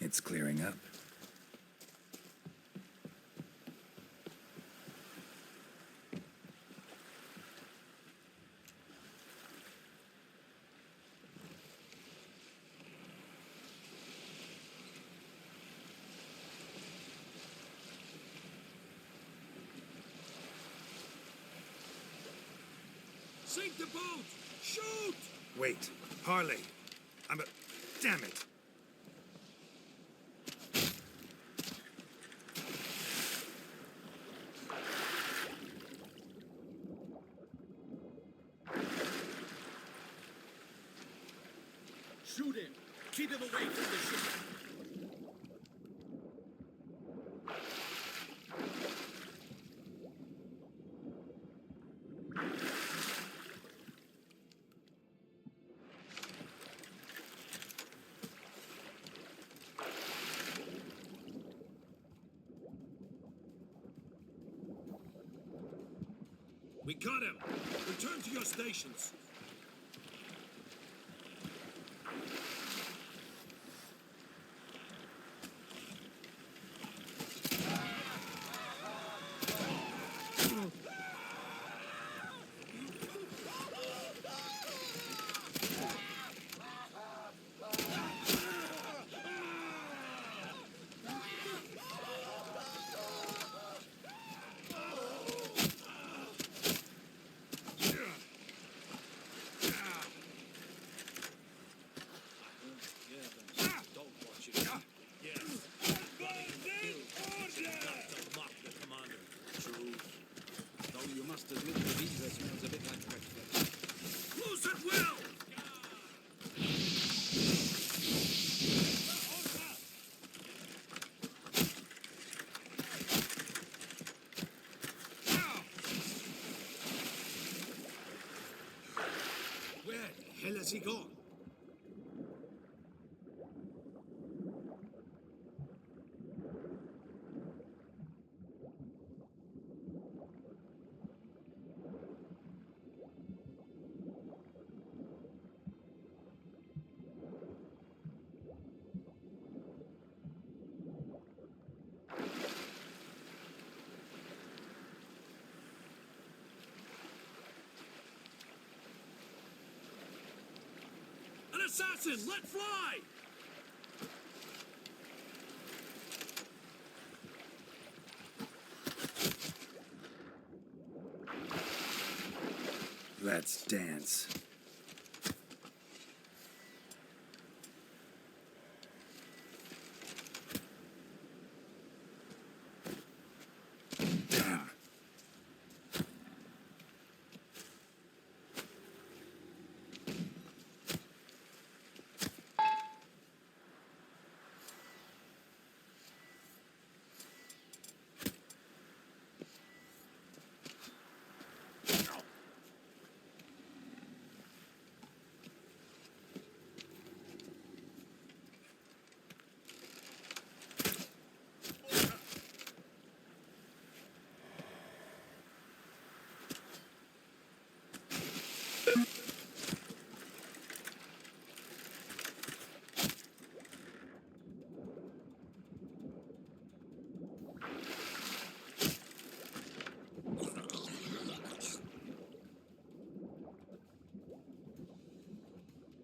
It's clearing up. Sink the boat! Shoot! Wait, Harley. Damn it. Shoot him! Keep him away from the ship! We got him! Return to your stations! Has he gone? An assassin! Let fly! Let's dance. Damn.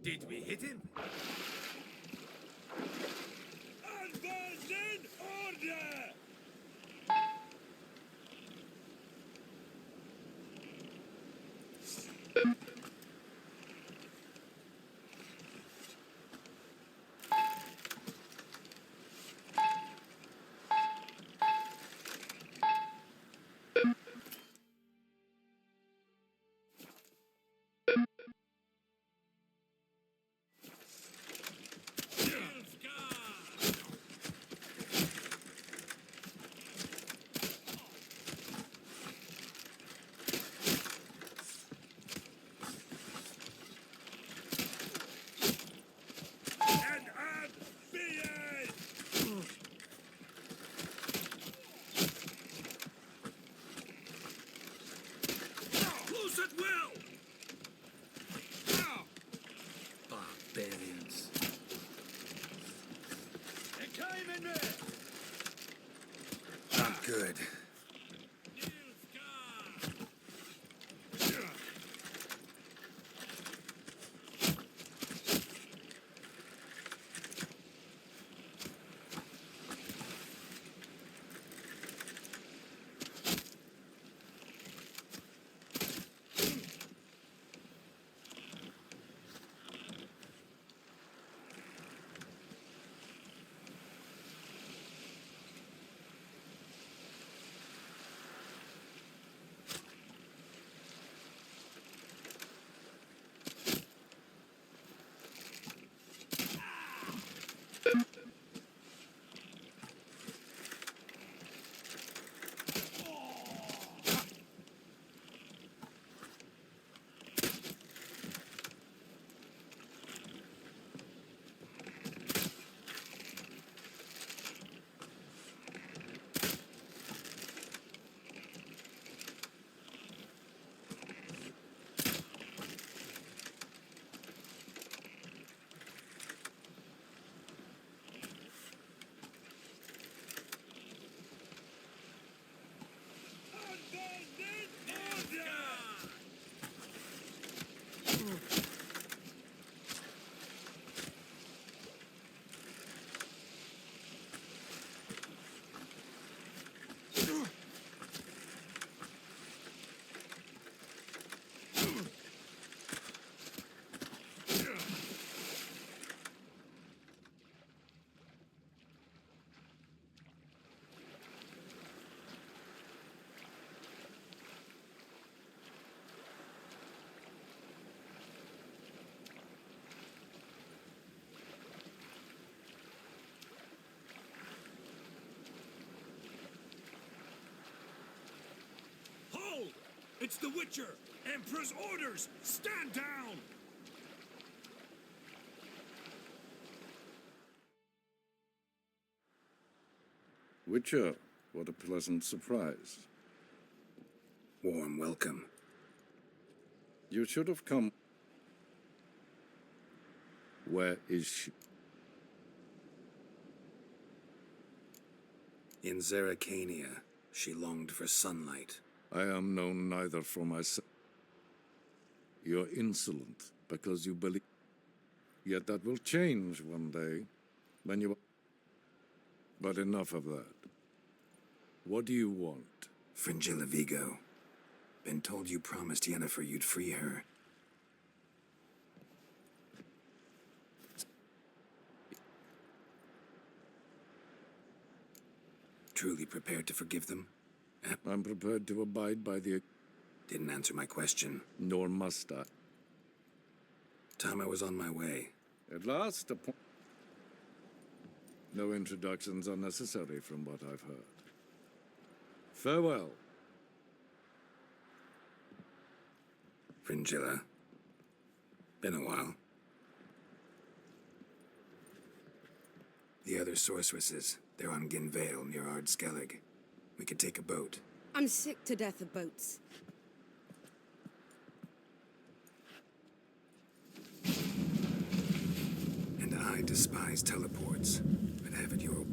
Did we hit him? Advance in order! Not good. It's the Witcher! Emperor's orders! Stand down! Witcher, what a pleasant surprise. Warm welcome. You should have come. Where is she? In Zeracania, she longed for sunlight. I am known neither for myself. You're insolent because you believe. Yet that will change one day when you. But enough of that. What do you want? Fringilla Vigo. Been told you promised Yennefer you'd free her. Truly prepared to forgive them? I'm prepared to abide by the... Didn't answer my question. Nor must I. Time I was on my way. At last, a point. No introductions are necessary from what I've heard. Farewell. Fringilla. Been a while. The other sorceresses, they're on Ginvale near Ard-Skellig. We could take a boat. I'm sick to death of boats. And I despise teleports, but have it your...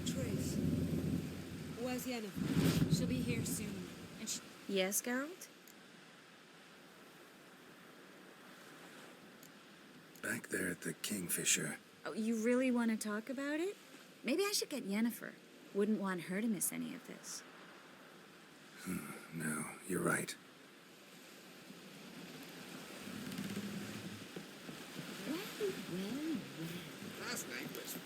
Triss, where's Yennefer? She'll be here soon. And she... Yes, Geralt? Back there at the Kingfisher. Oh, you really want to talk about it? Maybe I should get Yennefer. Wouldn't want her to miss any of this. No, you're right. Well. That's nameless.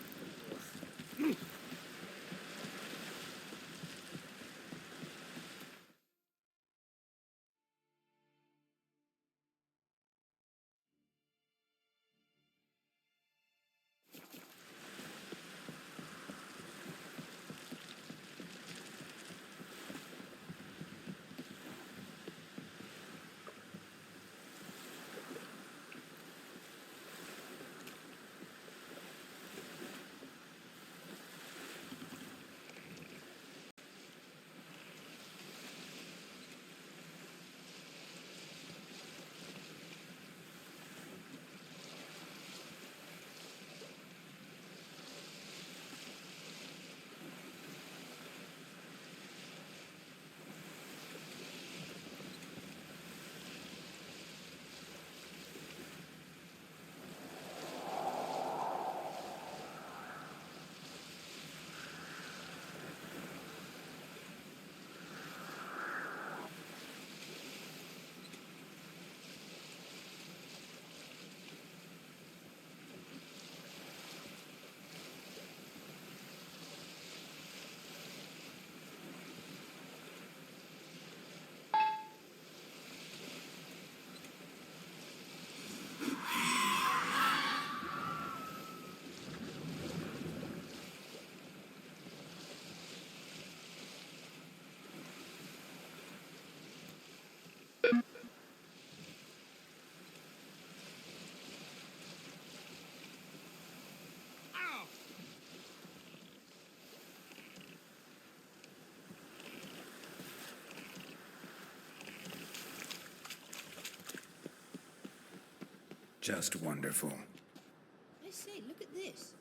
Just wonderful. I say, look at this.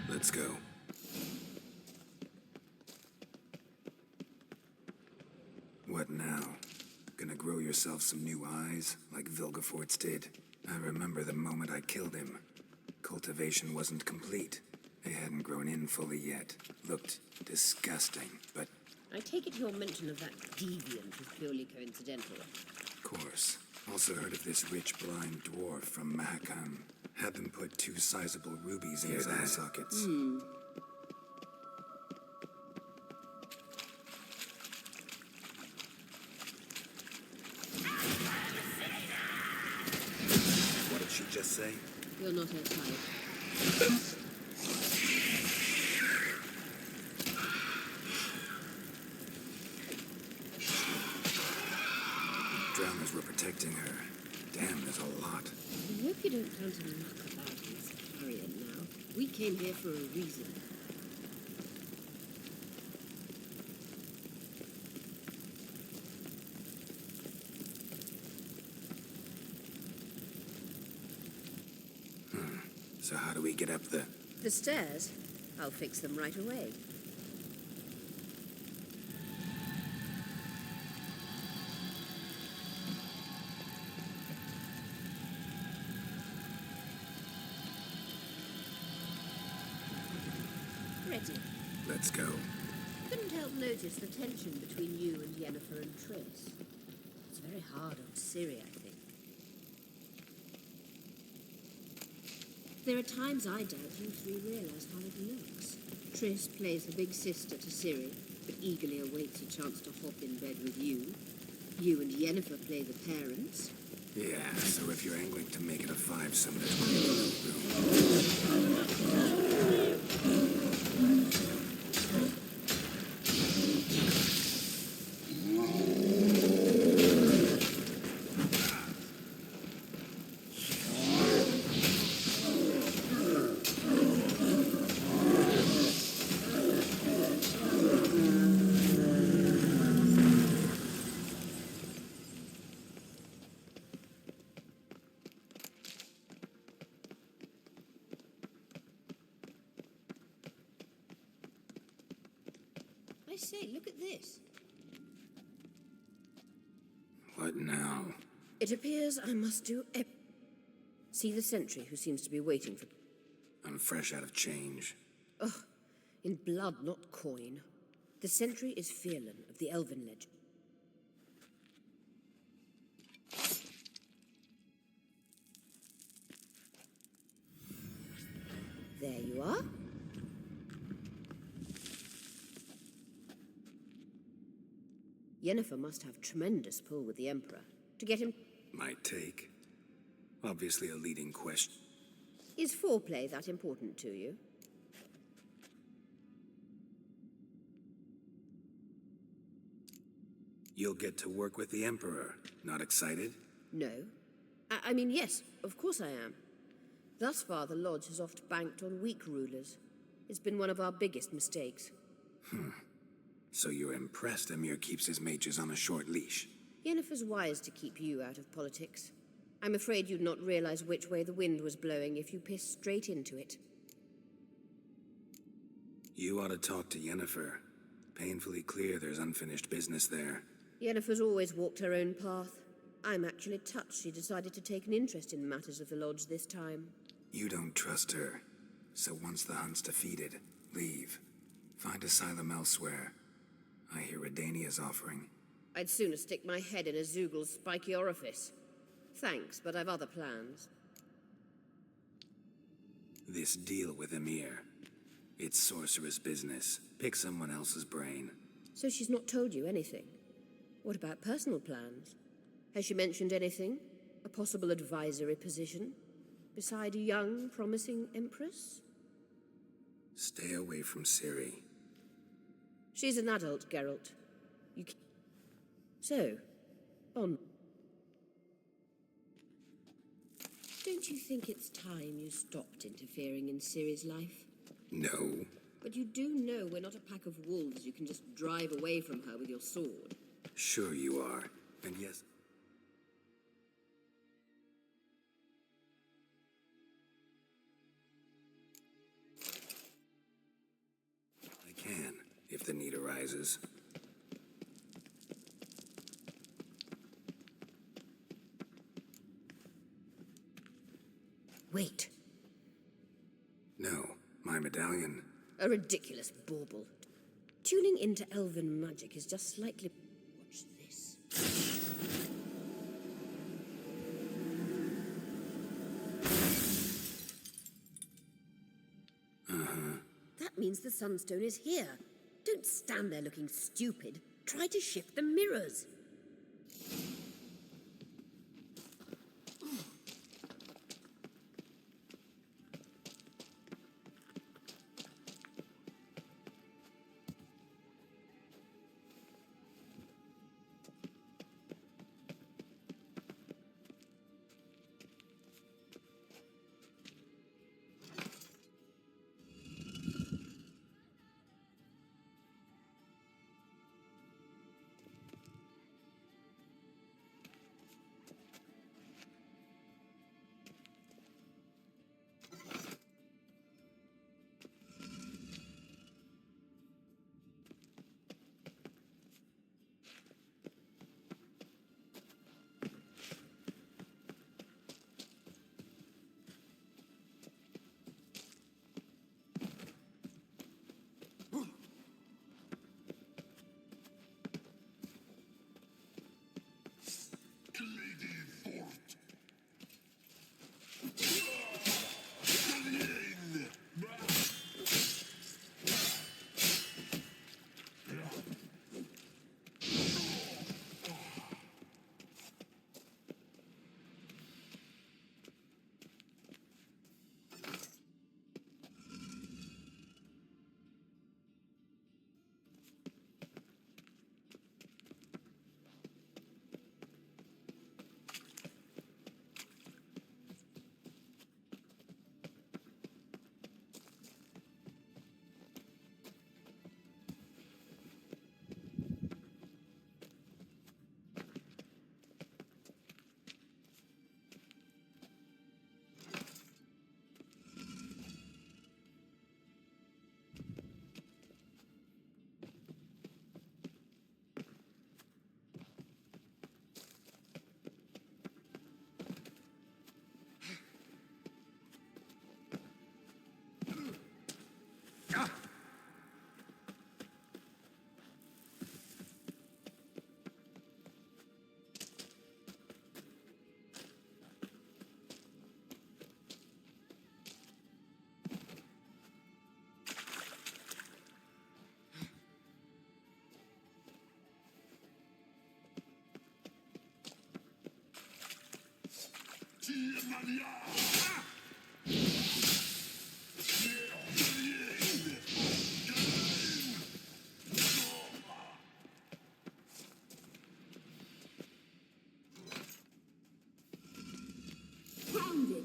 Let's go. What now? Gonna grow yourself some new eyes, like Vilgefortz did? I remember the moment I killed him. Cultivation wasn't complete. They hadn't grown in fully yet. Looked disgusting, but... I take it your mention of that deviant was purely coincidental. Of course. Also heard of this rich blind dwarf from Mahakam. Had them put 2 sizable rubies in his eye sockets. What did she just say? You're not her type. Drowners were protecting her. Damn, there's a lot. I hope you don't plan to muck about in Safarian now. We came here for a reason. So how do we get up the... The stairs? I'll fix them right away. Ready. Let's go. Couldn't help notice the tension between you and Yennefer and Triss. It's very hard on Ciri, I think. There are times I doubt you three realize how it looks. Triss plays the big sister to Ciri, but eagerly awaits a chance to hop in bed with you. You and Yennefer play the parents. Yeah, so if you're angling to make it a 5-some, there's no room. I say, look at this. What now? It appears I must do see the sentry who seems to be waiting for... I'm fresh out of change. Ugh, in blood, not coin. The sentry is Fearlan of the Elven legend. There you are. Yennefer must have tremendous pull with the Emperor to get him... Might take. Obviously a leading question. Is foreplay that important to you? You'll get to work with the Emperor. Not excited? No. I mean, yes, of course I am. Thus far, the Lodge has oft banked on weak rulers. It's been one of our biggest mistakes. So you're impressed Emir keeps his mages on a short leash? Yennefer's wise to keep you out of politics. I'm afraid you'd not realize which way the wind was blowing if you pissed straight into it. You ought to talk to Yennefer. Painfully clear there's unfinished business there. Yennefer's always walked her own path. I'm actually touched she decided to take an interest in matters of the Lodge this time. You don't trust her. So once the hunt's defeated, leave. Find asylum elsewhere. I hear Redania's offering. I'd sooner stick my head in a Zoogl's spiky orifice. Thanks, but I've other plans. This deal with Emir. It's sorceress business. Pick someone else's brain. So she's not told you anything? What about personal plans? Has she mentioned anything? A possible advisory position? Beside a young, promising empress? Stay away from Ciri. She's an adult, Geralt. So, on. Don't you think it's time you stopped interfering in Ciri's life? No. But you do know we're not a pack of wolves you can just drive away from her with your sword. Sure you are. And yes... I can, if the need arises. Wait. No, my medallion. A ridiculous bauble. Tuning into elven magic is just slightly... Watch this. That means the Sunstone is here. Don't stand there looking stupid. Try to shift the mirrors. Found it.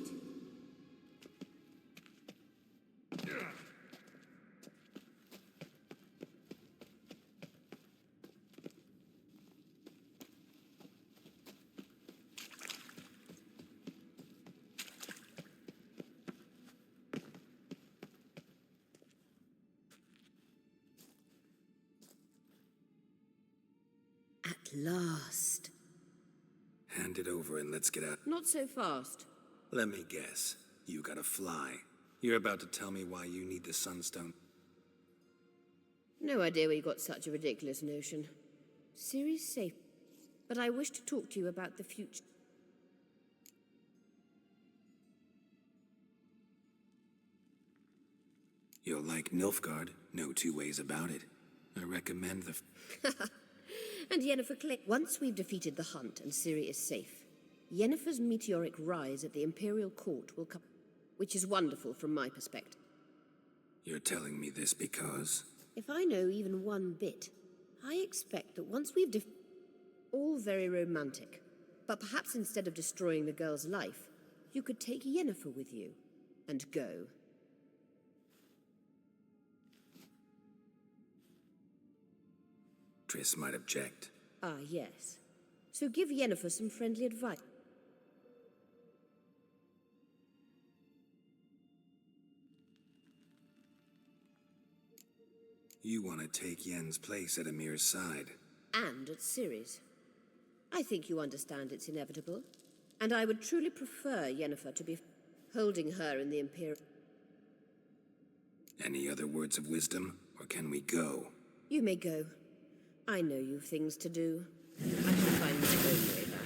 At last. Hand it over and let's get out. Not so fast. Let me guess. You gotta fly. You're about to tell me why you need the Sunstone. No idea where you got such a ridiculous notion. Ciri's safe, but I wish to talk to you about the future. You'll like Nilfgaard, no two ways about it. I recommend the... And Yennefer Clay. Once we've defeated the hunt and Ciri is safe, Yennefer's meteoric rise at the Imperial Court will come, which is wonderful from my perspective. You're telling me this because... If I know even one bit, I expect that once we've all very romantic, but perhaps instead of destroying the girl's life, you could take Yennefer with you and go. Triss might object. Ah, yes. So give Yennefer some friendly advice. You want to take Yen's place at Amir's side. And at Ciri's. I think you understand it's inevitable. And I would truly prefer Yennefer to be holding her in the Imperial... Any other words of wisdom, or can we go? You may go. I know you've things to do. I can find my own way back.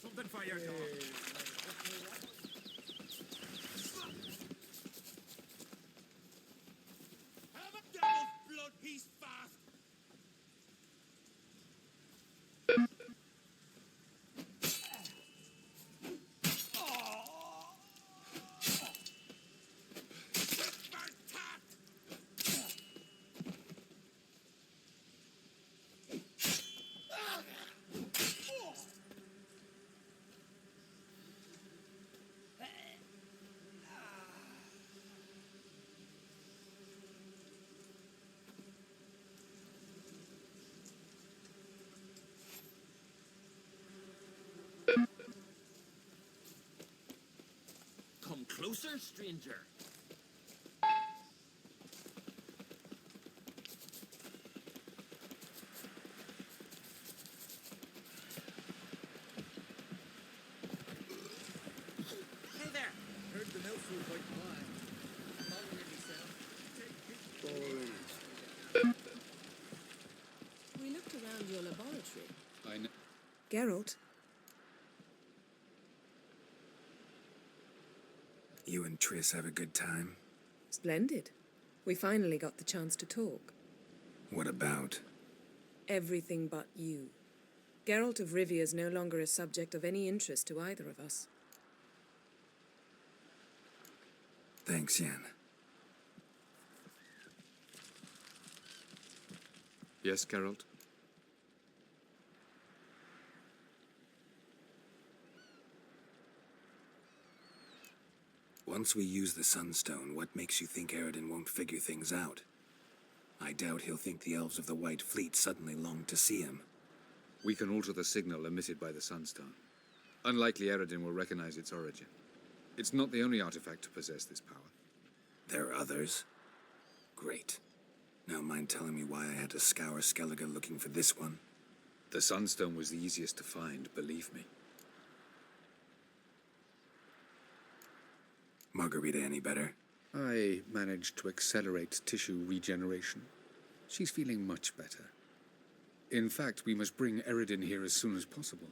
Something fire, dog. Have a devil's blood piece fast. Come closer, stranger. Hey there. Heard the milk food quite fine. We looked around your laboratory. I know. Geralt, You and Triss have a good time? splendid. We finally got the chance to talk. What about? Everything but you. Geralt of Rivia is no longer a subject of any interest to either of us. Thanks, Yen. Yes, Geralt? Once we use the Sunstone, what makes you think Eredin won't figure things out? I doubt he'll think the elves of the White Fleet suddenly long to see him. We can alter the signal emitted by the Sunstone. Unlikely Eredin will recognize its origin. It's not the only artifact to possess this power. There are others? Great. Now mind telling me why I had to scour Skellige looking for this one? The Sunstone was the easiest to find, believe me. Margarita any better? I managed to accelerate tissue regeneration. She's feeling much better. In fact, we must bring Eredin here as soon as possible.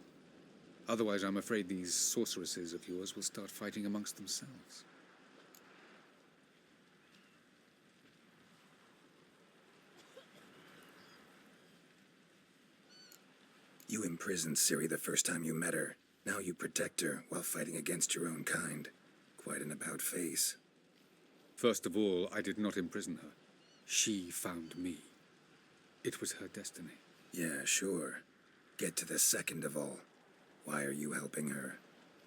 Otherwise, I'm afraid these sorceresses of yours will start fighting amongst themselves. You imprisoned Ciri the first time you met her. Now you protect her while fighting against your own kind. Quite an about-face. First of all, I did not imprison her. She found me. It was her destiny. Yeah, sure. Get to the second of all. Why are you helping her?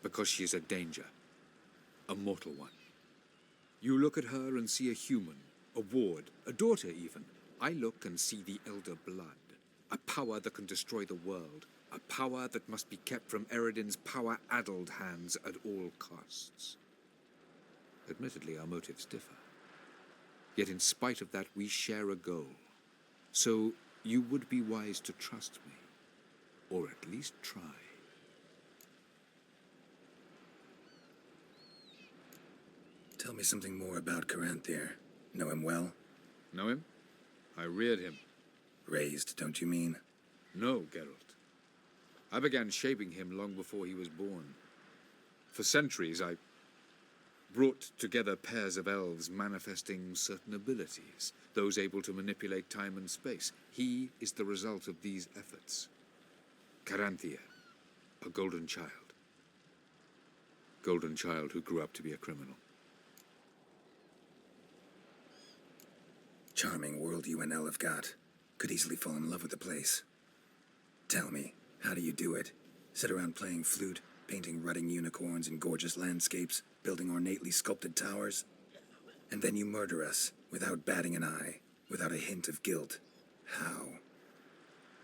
Because she is a danger. A mortal one. You look at her and see a human, a ward, a daughter even. I look and see the Elder Blood. A power that can destroy the world. A power that must be kept from Eredin's power-addled hands at all costs. Admittedly, our motives differ. Yet in spite of that, we share a goal. So you would be wise to trust me. Or at least try. Tell me something more about Caranthir. Know him well? Know him? I reared him. Raised, don't you mean? No, Geralt. I began shaping him long before he was born. For centuries, I brought together pairs of elves manifesting certain abilities, those able to manipulate time and space. He is the result of these efforts. Caranthir, a golden child. Golden child who grew up to be a criminal. Charming world you and Elle have got. Could easily fall in love with the place. Tell me, how do you do it? Sit around playing flute, painting rutting unicorns in gorgeous landscapes, building ornately sculpted towers? And then you murder us, without batting an eye, without a hint of guilt. How?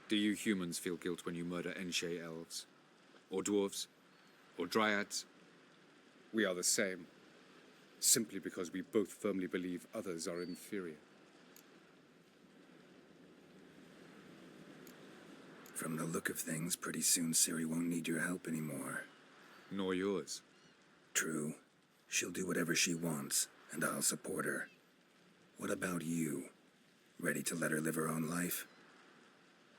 Do you humans feel guilt when you murder Enshe elves? Or dwarves? Or dryads? We are the same. Simply because we both firmly believe others are inferior. From the look of things, pretty soon Ciri won't need your help anymore. Nor yours. True. She'll do whatever she wants, and I'll support her. What about you? Ready to let her live her own life?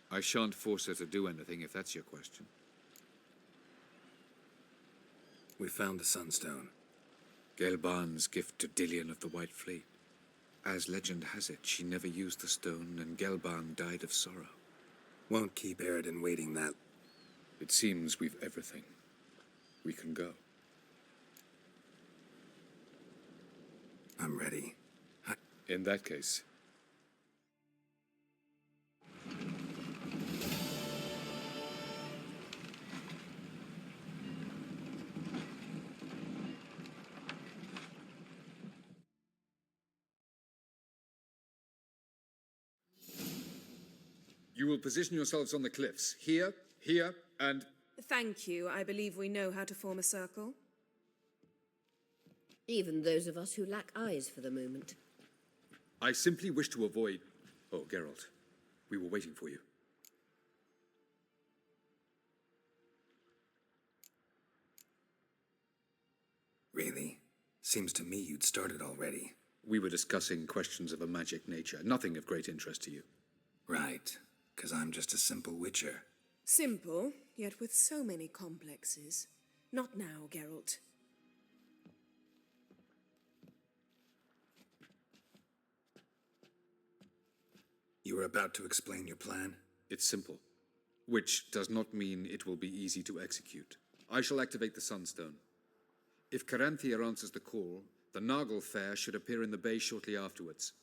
I shan't force her to do anything, if that's your question. We found the Sunstone. Gelban's gift to Dillion of the White Fleet. As legend has it, she never used the stone, and Gelban died of sorrow. Won't keep Eredin waiting that... It seems we've everything. We can go. I'm ready. In that case... You will position yourselves on the cliffs. Here, here, and... Thank you. I believe we know how to form a circle. Even those of us who lack eyes for the moment. I simply wish to avoid... Oh, Geralt, we were waiting for you. Really? Seems to me you'd started already. We were discussing questions of a magic nature, nothing of great interest to you. Right, because I'm just a simple witcher. Simple, yet with so many complexes. Not now, Geralt. You were about to explain your plan? It's simple, which does not mean it will be easy to execute. I shall activate the Sunstone. If Caranthia answers the call, the Noggle Fair should appear in the bay shortly afterwards.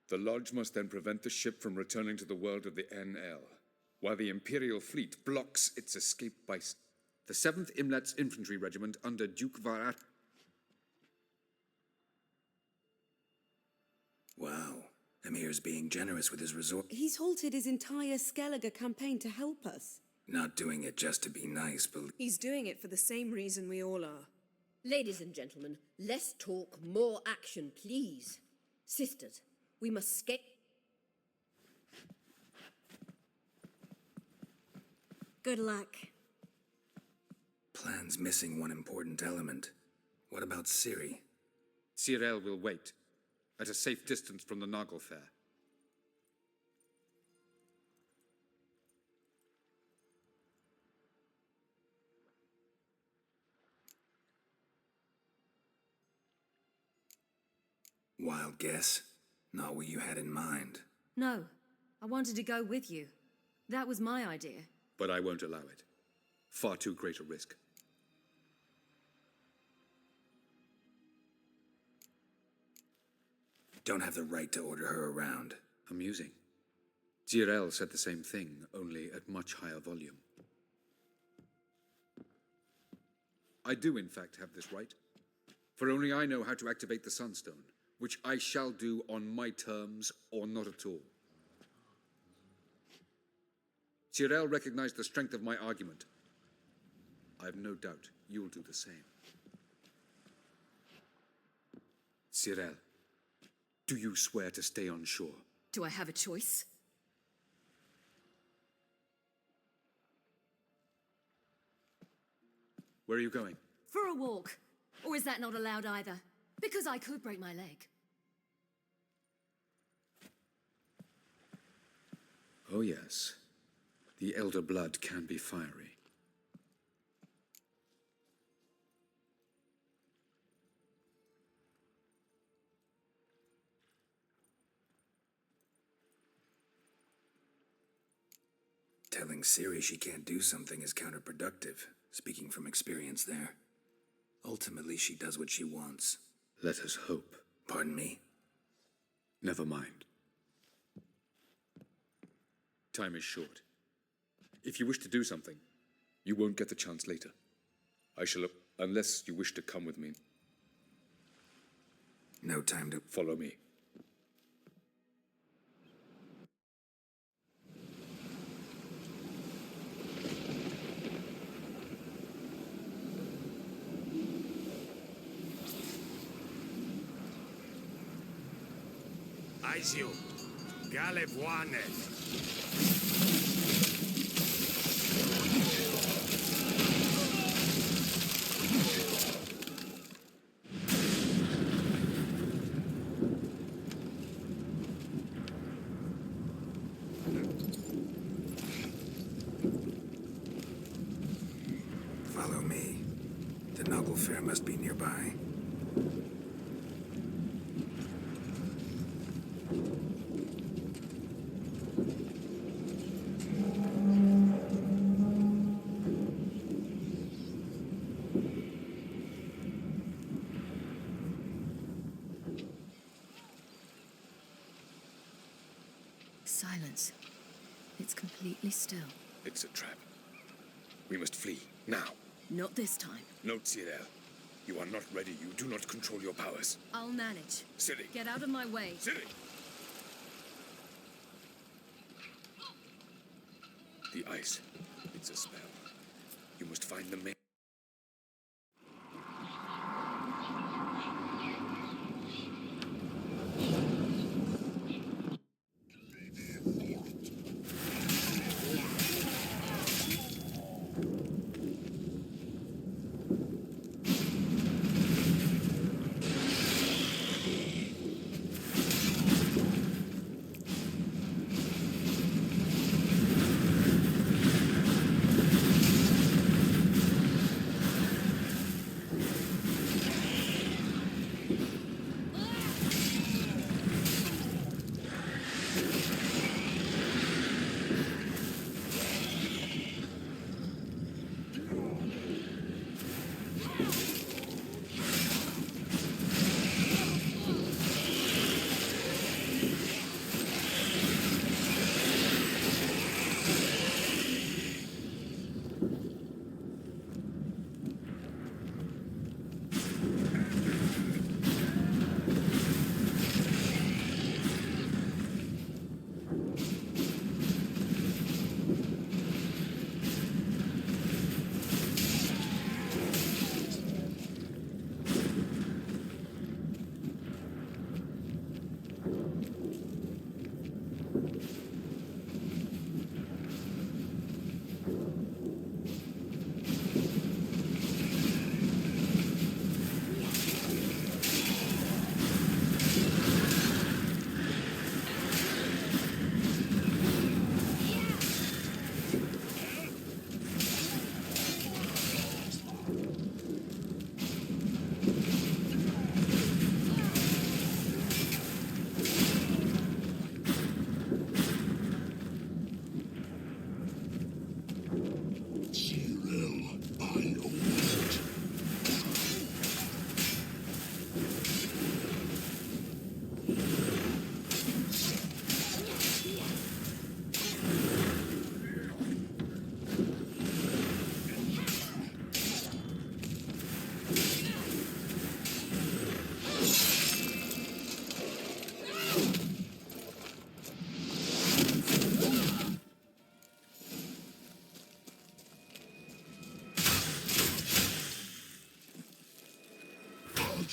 The Lodge must then prevent the ship from returning to the world of the NL, while the Imperial fleet blocks its escape by... The 7th Imlet's Infantry Regiment under Duke Varat... Wow. Emir's being generous with his resources. He's halted his entire Skellige campaign to help us. Not doing it just to be nice, but... He's doing it for the same reason we all are. Ladies and gentlemen, less talk, more action, please. Sisters, we must skate. Good luck. Plan's missing one important element. What about Ciri? Cyril will wait, at a safe distance from the Noggle Fair. Wild guess? Not what you had in mind. No, I wanted to go with you. That was my idea. But I won't allow it. Far too great a risk. Don't have the right to order her around. Amusing. Cyril said the same thing, only at much higher volume. I do, in fact, have this right. For only I know how to activate the Sunstone, which I shall do on my terms or not at all. Cyril recognized the strength of my argument. I have no doubt you'll do the same. Cyril, do you swear to stay on shore? Do I have a choice? Where are you going? For a walk. Or is that not allowed either? Because I could break my leg. Oh yes. The elder blood can be fiery. Telling Ciri she can't do something is counterproductive, speaking from experience there. Ultimately, she does what she wants. Let us hope. Pardon me? Never mind. Time is short. If you wish to do something, you won't get the chance later. I shall, unless you wish to come with me. No time to... Follow me. Aizio, Galevoane. Follow me. The Noggle Fair must be nearby. Silence. It's completely still. It's a trap. We must flee, now. Not this time. No, Cyril. You are not ready. You do not control your powers. I'll manage. Ciri. Get out of my way. Ciri! The ice. It's a spell. You must find the main...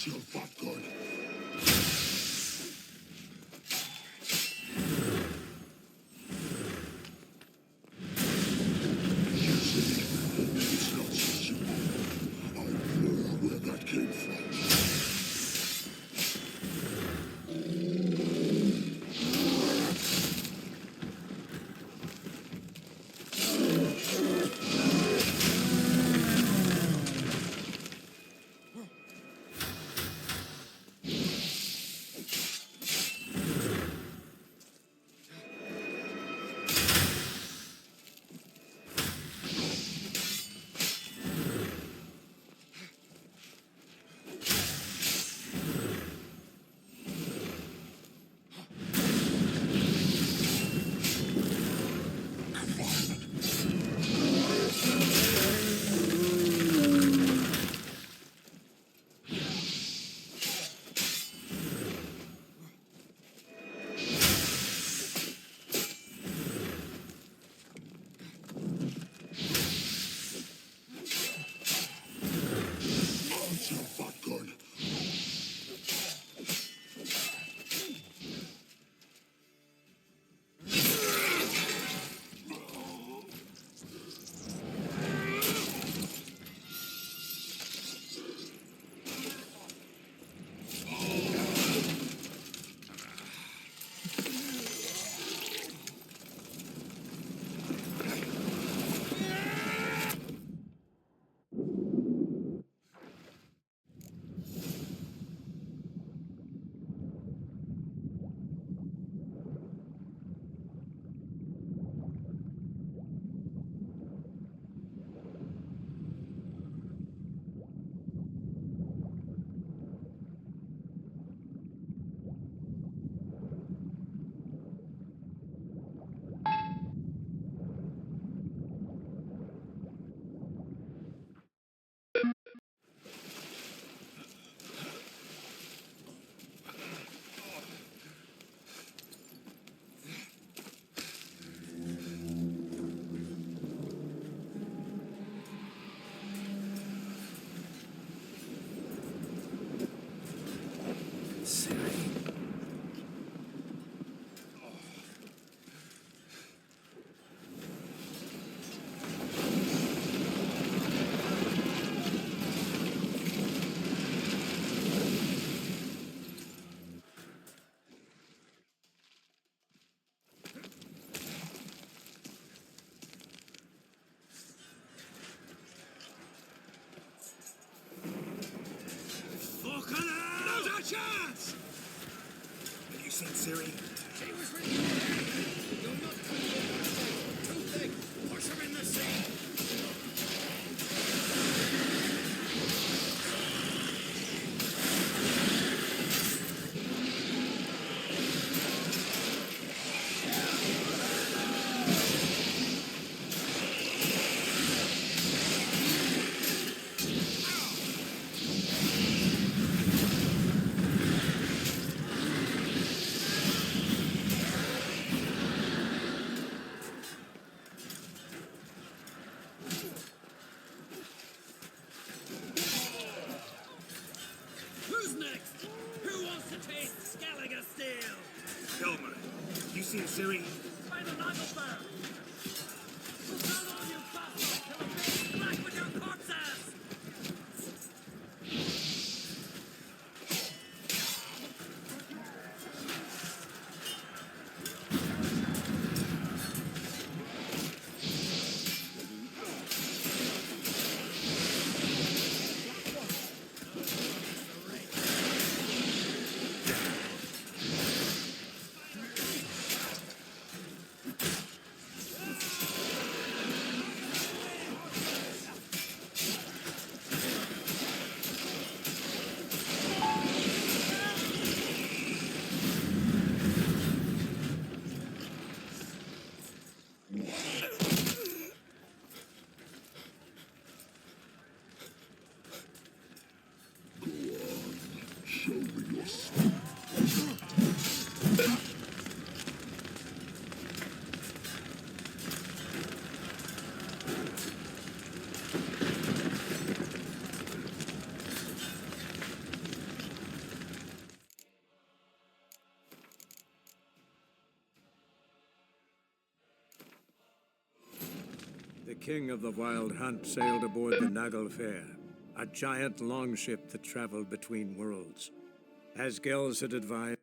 Your fuck good. It's not so simple. I wonder where that came from. chance! Have you seen Siri? She was ready. You're not too big. Push her in the sea. next? Who wants to taste Skellige steel? Elmer, you seen Siri? By the Nagelfire! Hold on, you bastards, till I'm made black with your corpses! The king of the Wild Hunt sailed aboard the Nagelfare, a giant longship that traveled between worlds. As Gels had advised,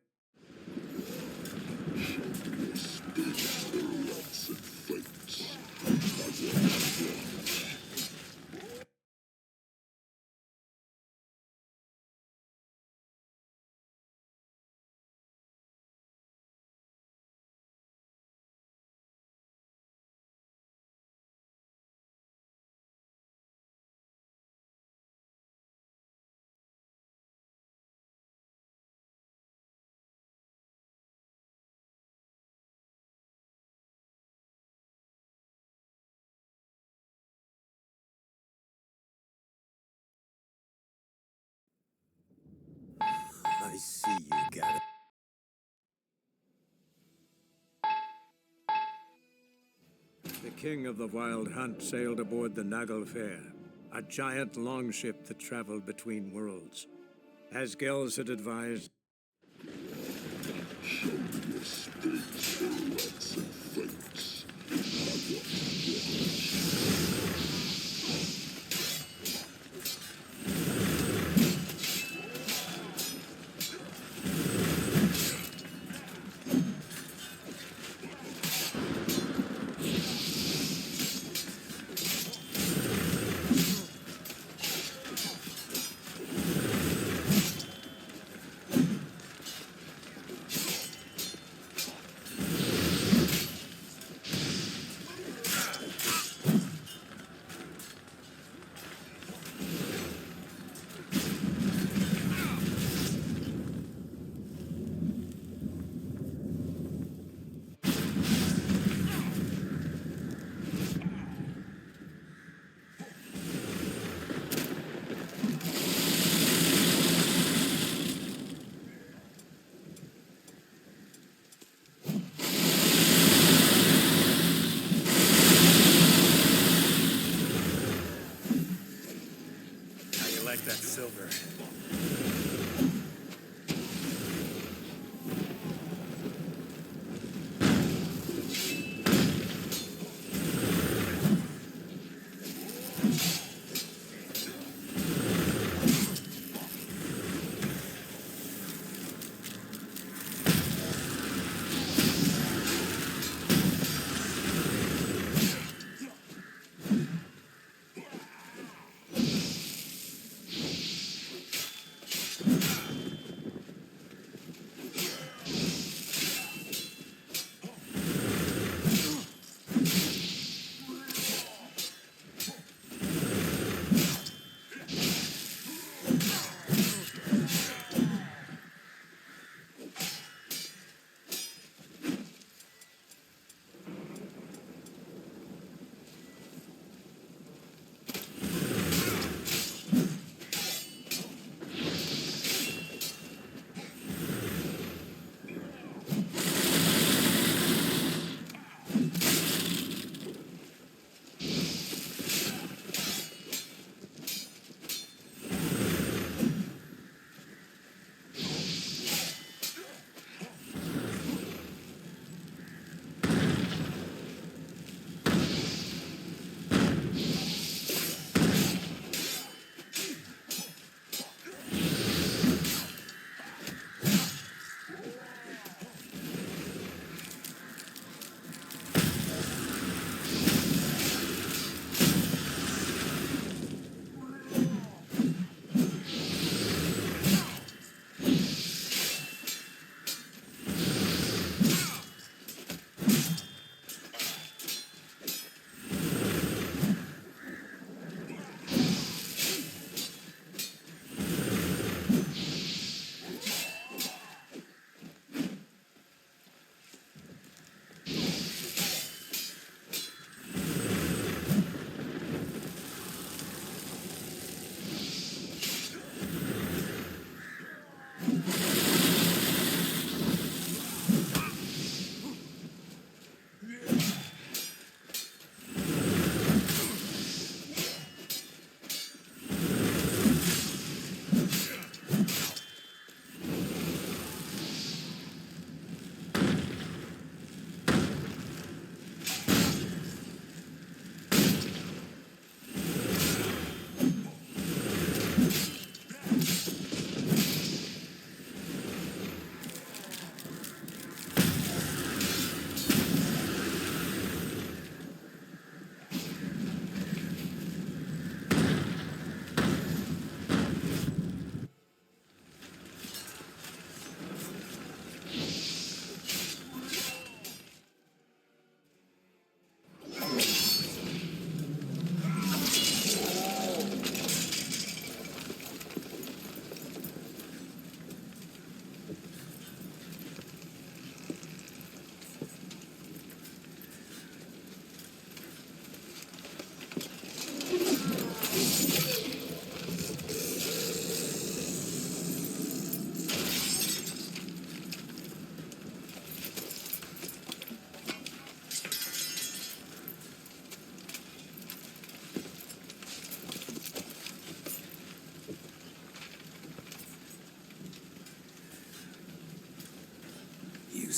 I see you got it. the king of the Wild Hunt sailed aboard the Nagelfare, a giant longship that traveled between worlds. As Gels had advised, How you like that silver?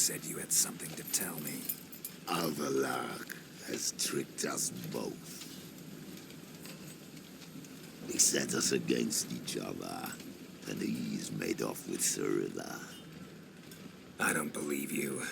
said you had something to tell me. Alvalark has tricked us both. He set us against each other, and he's made off with Cyrilla. I don't believe you.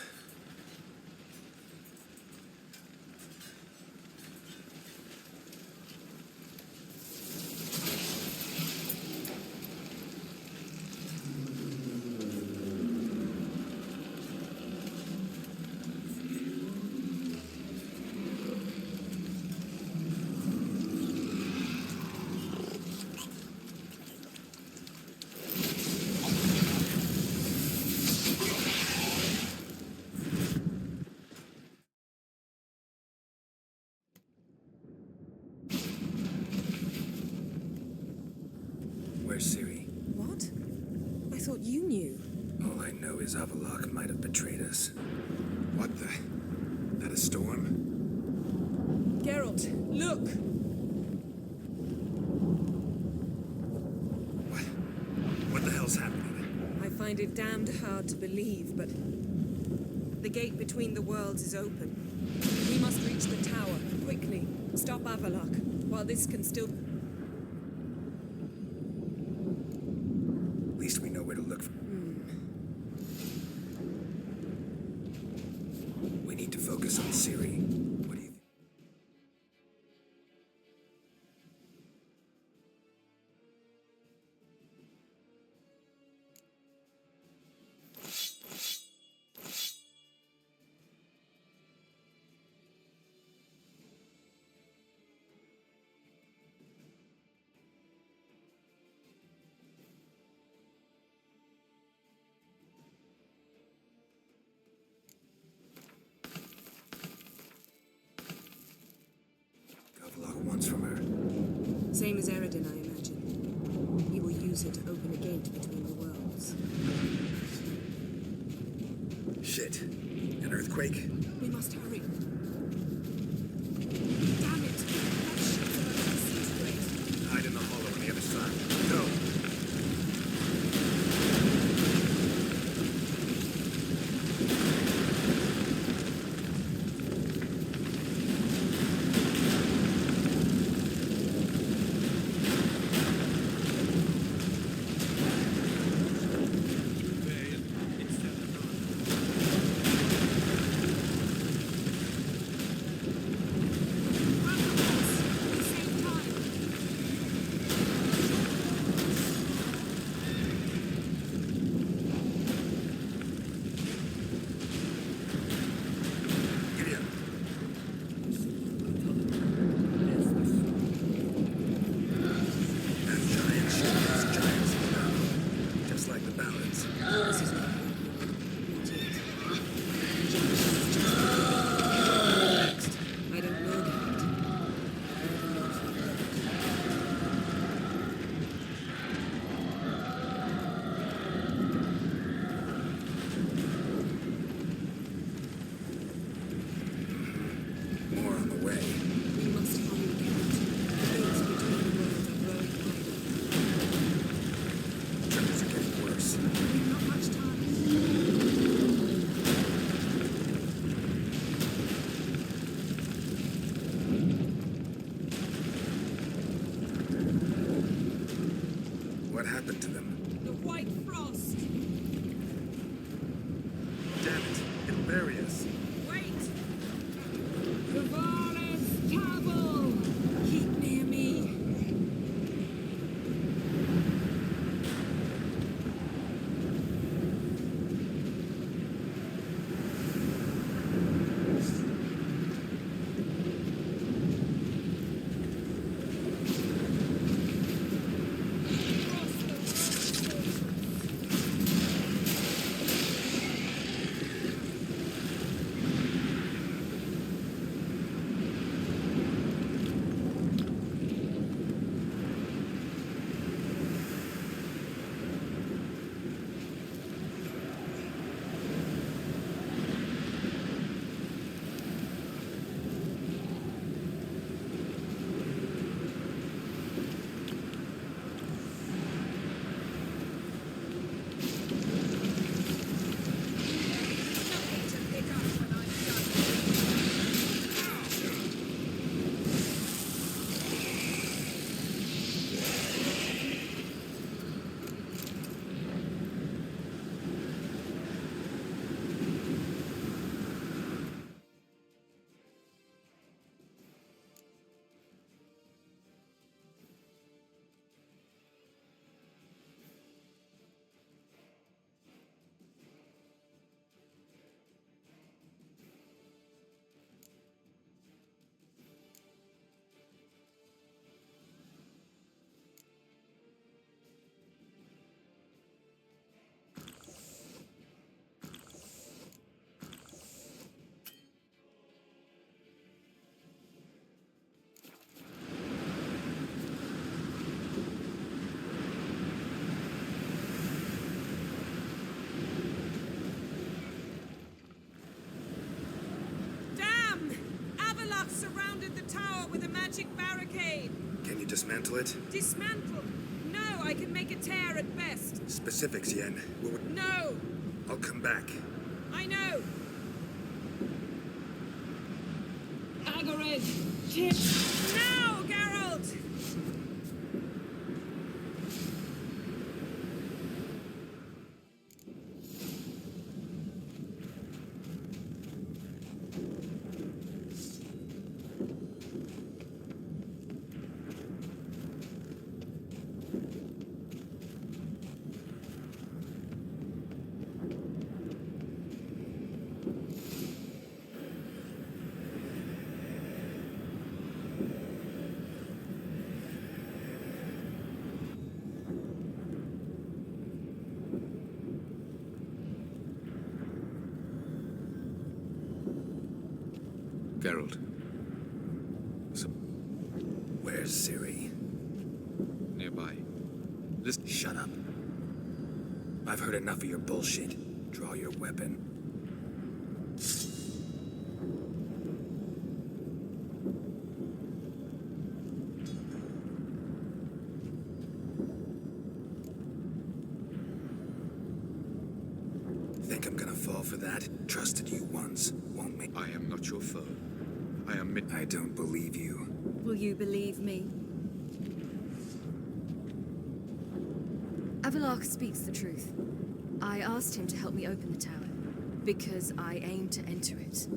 Where's Ciri? What? I thought you knew. All I know is Avallac'h might have betrayed us. What the? That a storm? Geralt, look! What the hell's happening? I find it damned hard to believe, but the gate between the worlds is open. We must reach the tower, quickly. Stop Avallac'h, while this can still... At least we know where to look for. We need to focus on Ciri. What do you think? From her. Same as Eredin, I imagine. He will use it to open a gate between the worlds. Shit. An earthquake? We must hurry. Damn it! That ship's about to disintegrate. Hide in the hollow on the other side. Go! What happened to them? The White Frost! Damn it. It'll bury us. Wait! Kavara's Tabel! Keep near me. dismantle it? Dismantle? No, I can make a tear at best. Specifics, Yen. No! I'll come back. I know! Hagrid! Now, Geralt! Geralt. So, where's Ciri? Nearby. Listen. Shut up. I've heard enough of your bullshit. Draw your weapon. Think I'm gonna fall for that? Trusted you once, won't me? I am not your foe. I don't believe you. Will you believe me? Avalok speaks the truth. I asked him to help me open the tower, because I aim to enter it.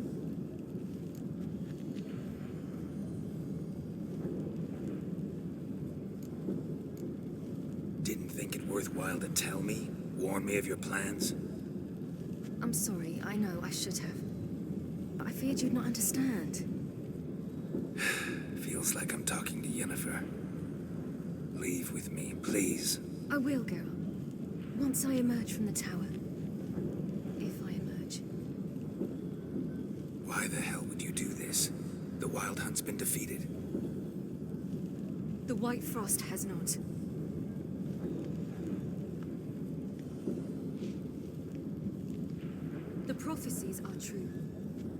Didn't think it worthwhile to tell me? Warn me of your plans? I'm sorry, I know I should have. But I feared you'd not understand. Feels like I'm talking to Yennefer. Leave with me, please. I will, Geralt. Once I emerge from the tower. If I emerge. Why the hell would you do this? The Wild Hunt's been defeated. The White Frost has not. The prophecies are true.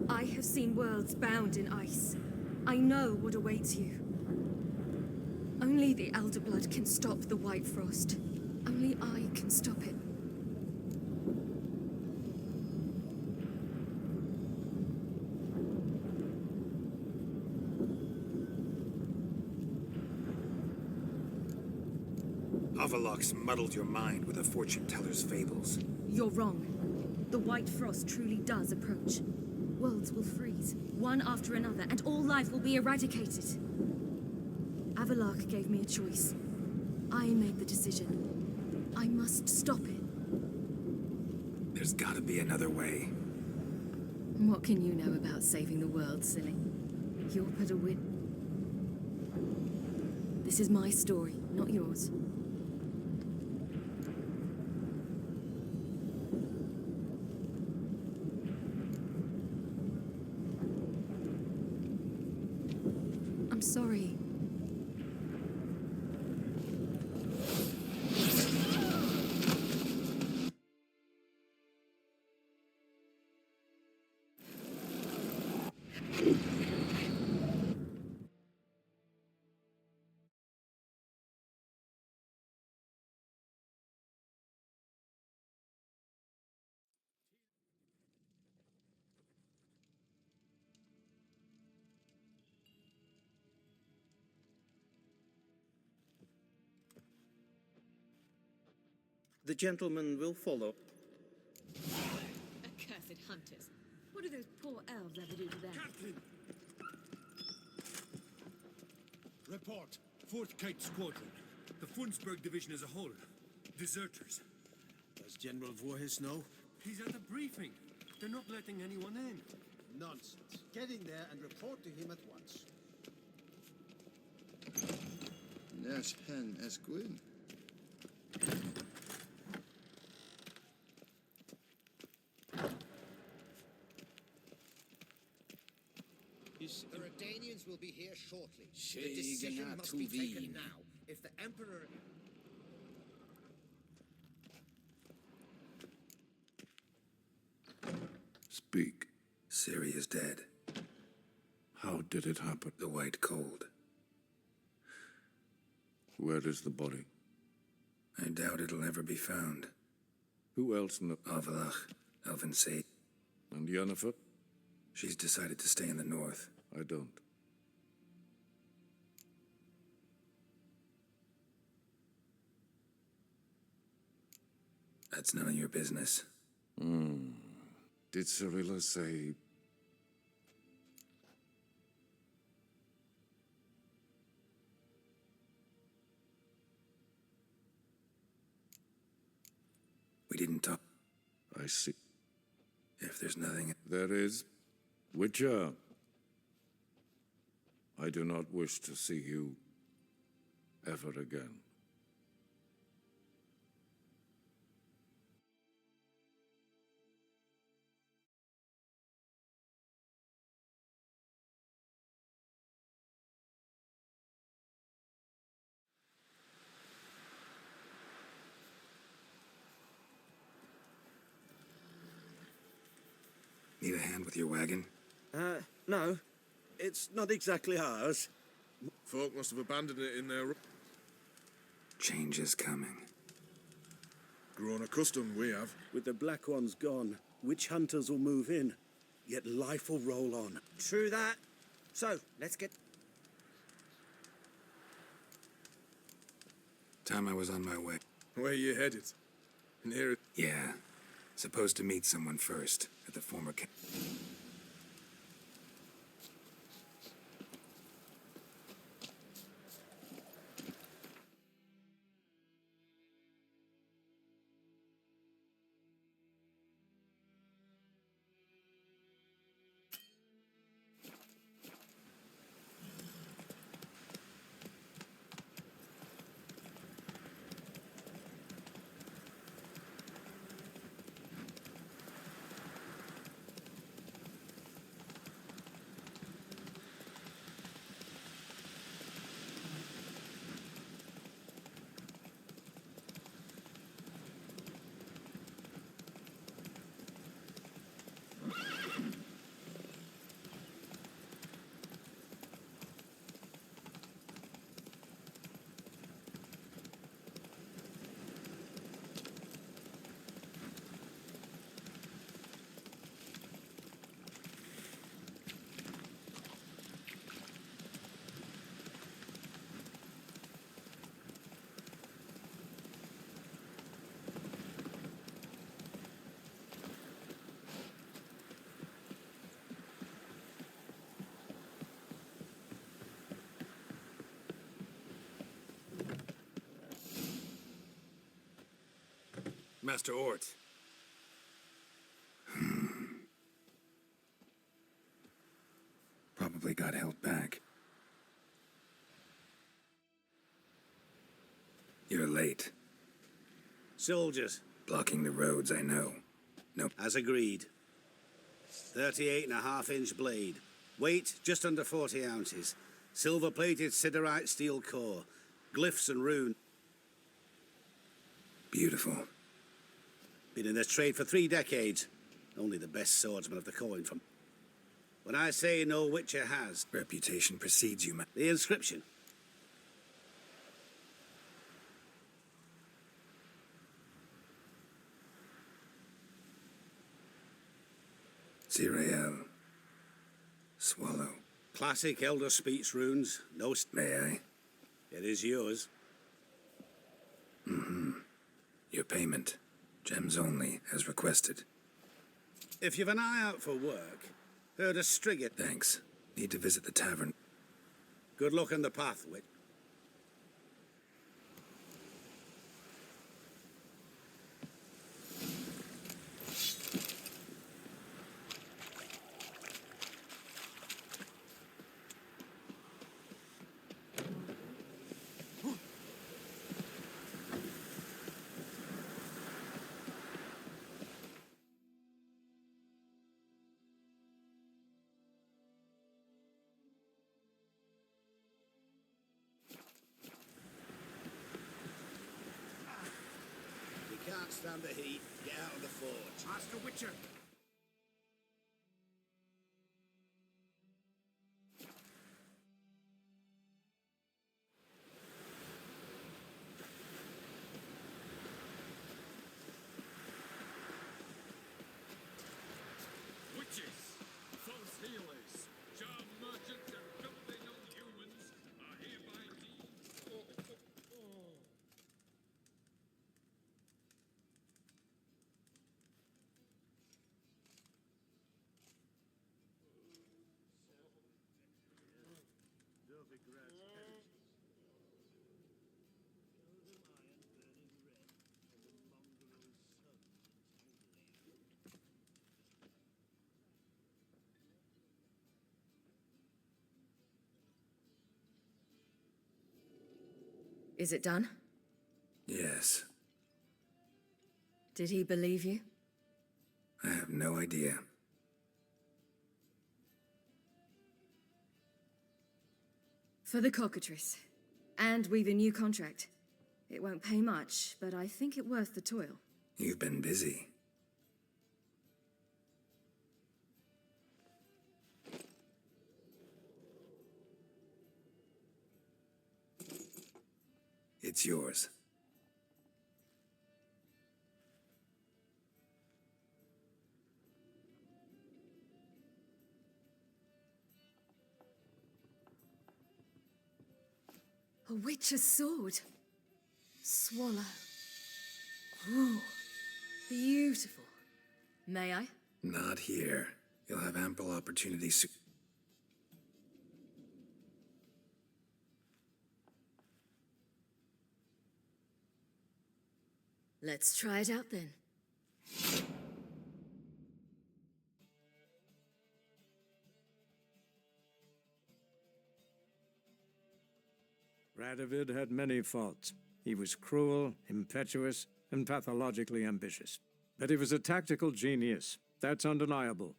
I have seen worlds bound in ice. I know what awaits you. Only the Elder Blood can stop the White Frost. Only I can stop it. Avalok's muddled your mind with a fortune teller's fables. You're wrong. The White Frost truly does approach. Worlds will freeze, one after another, and all life will be eradicated. Avalok gave me a choice. I made the decision. I must stop it. There's gotta be another way. What can you know about saving the world, silly? You're but a wit. This is my story, not yours. I'm sorry. The gentleman will follow. Accursed hunters. What do those poor elves ever do to them? Captain! Report. 4th Kite Squadron. The Funsberg Division as a whole. Deserters. Does General Voorhis know? He's at a briefing. They're not letting anyone in. Nonsense. Get in there and report to him at once. Nash Hen Esquin. The Redanians will be here shortly. The Shegen decision must be taken Atuvin. now. If the Emperor... Speak. Ciri is dead. How did it happen? The White Cold. Where is the body? I doubt it'll ever be found. Who else Avalach, Elven Sage. And Yennefer? She's decided to stay in the north. I don't. That's none of your business. Did Cirilla say... We didn't talk. I see. If there's nothing... There is. Witcher. I do not wish to see you ever again. Need a hand with your wagon? No. It's not exactly ours. Folk must have abandoned it in their... Change is coming. Grown accustomed, we have. With the Black Ones gone, witch hunters will move in. Yet life will roll on. True that. So, let's get... Time I was on my way. Where you headed? Near it? Yeah. Supposed to meet someone first, at the former camp. Master Ort. Probably got held back. You're late. Soldiers. Blocking the roads, I know. No. As agreed. 38.5-inch blade. Weight just under 40 ounces. Silver-plated siderite steel core. Glyphs and runes. Beautiful. Been in this trade for 3 decades. Only the best swordsman of the coin from... When I say no witcher has... Reputation precedes you, man. The inscription. Zirael. Swallow. Classic Elder Speech runes. No... May I? It is yours. Your payment. Gems only, as requested. If you've an eye out for work, heard a Striggett. Thanks. Need to visit the tavern. Good luck on the path, Wit. Can't stand the heat. Get out of the forge. Master Witcher. Is it done? Yes. Did he believe you? I have no idea. For the cockatrice. And we've a new contract. It won't pay much, but I think it worth the toil. You've been busy. It's yours. A witch's sword. Swallow. Ooh, beautiful. May I? Not here. You'll have ample opportunity soon. Let's try it out then. Radovid had many faults. He was cruel, impetuous, and pathologically ambitious. But he was a tactical genius. That's undeniable.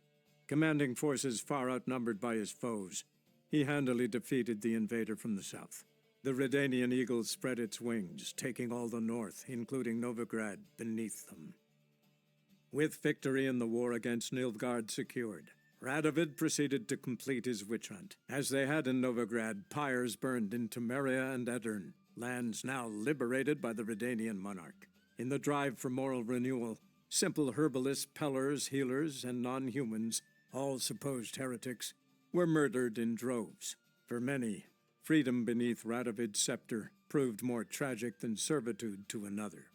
Commanding forces far outnumbered by his foes, he handily defeated the invader from the south. The Redanian eagle spread its wings, taking all the north, including Novigrad, beneath them. With victory in the war against Nilfgaard secured, Radovid proceeded to complete his witch hunt. As they had in Novigrad, pyres burned in Temeria and Edirn, lands now liberated by the Redanian monarch. In the drive for moral renewal, simple herbalists, pellers, healers, and non-humans, all supposed heretics, were murdered in droves. For many, freedom beneath Radovid's scepter proved more tragic than servitude to another.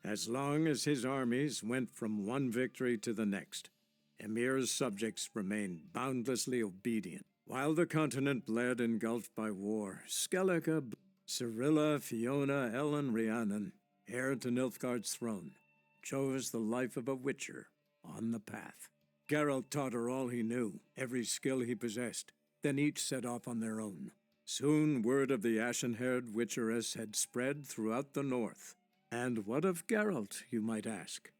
As long as his armies went from one victory to the next, Emir's subjects remained boundlessly obedient. While the continent bled engulfed by war, Skellige, Cyrilla, Fiona, Ellen, Rhiannon, heir to Nilfgaard's throne, chose the life of a witcher on the path. Geralt taught her all he knew, every skill he possessed. Then each set off on their own. Soon word of the ashen-haired witcheress had spread throughout the north. And what of Geralt, you might ask?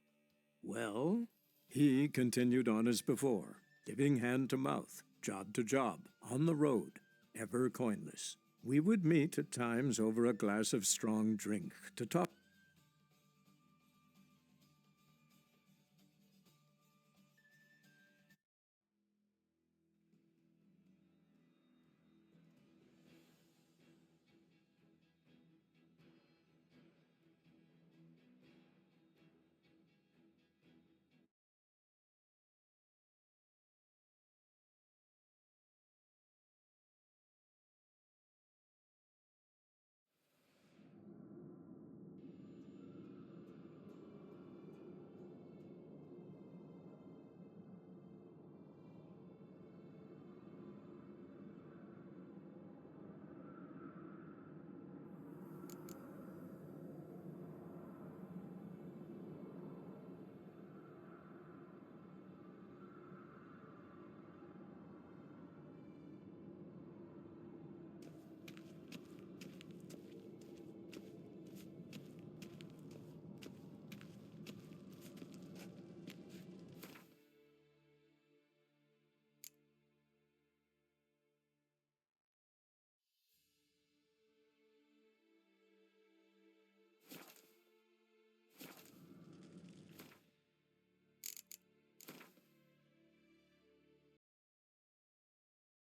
Well, he continued on as before, living hand to mouth, job to job, on the road, ever coinless. We would meet at times over a glass of strong drink to talk.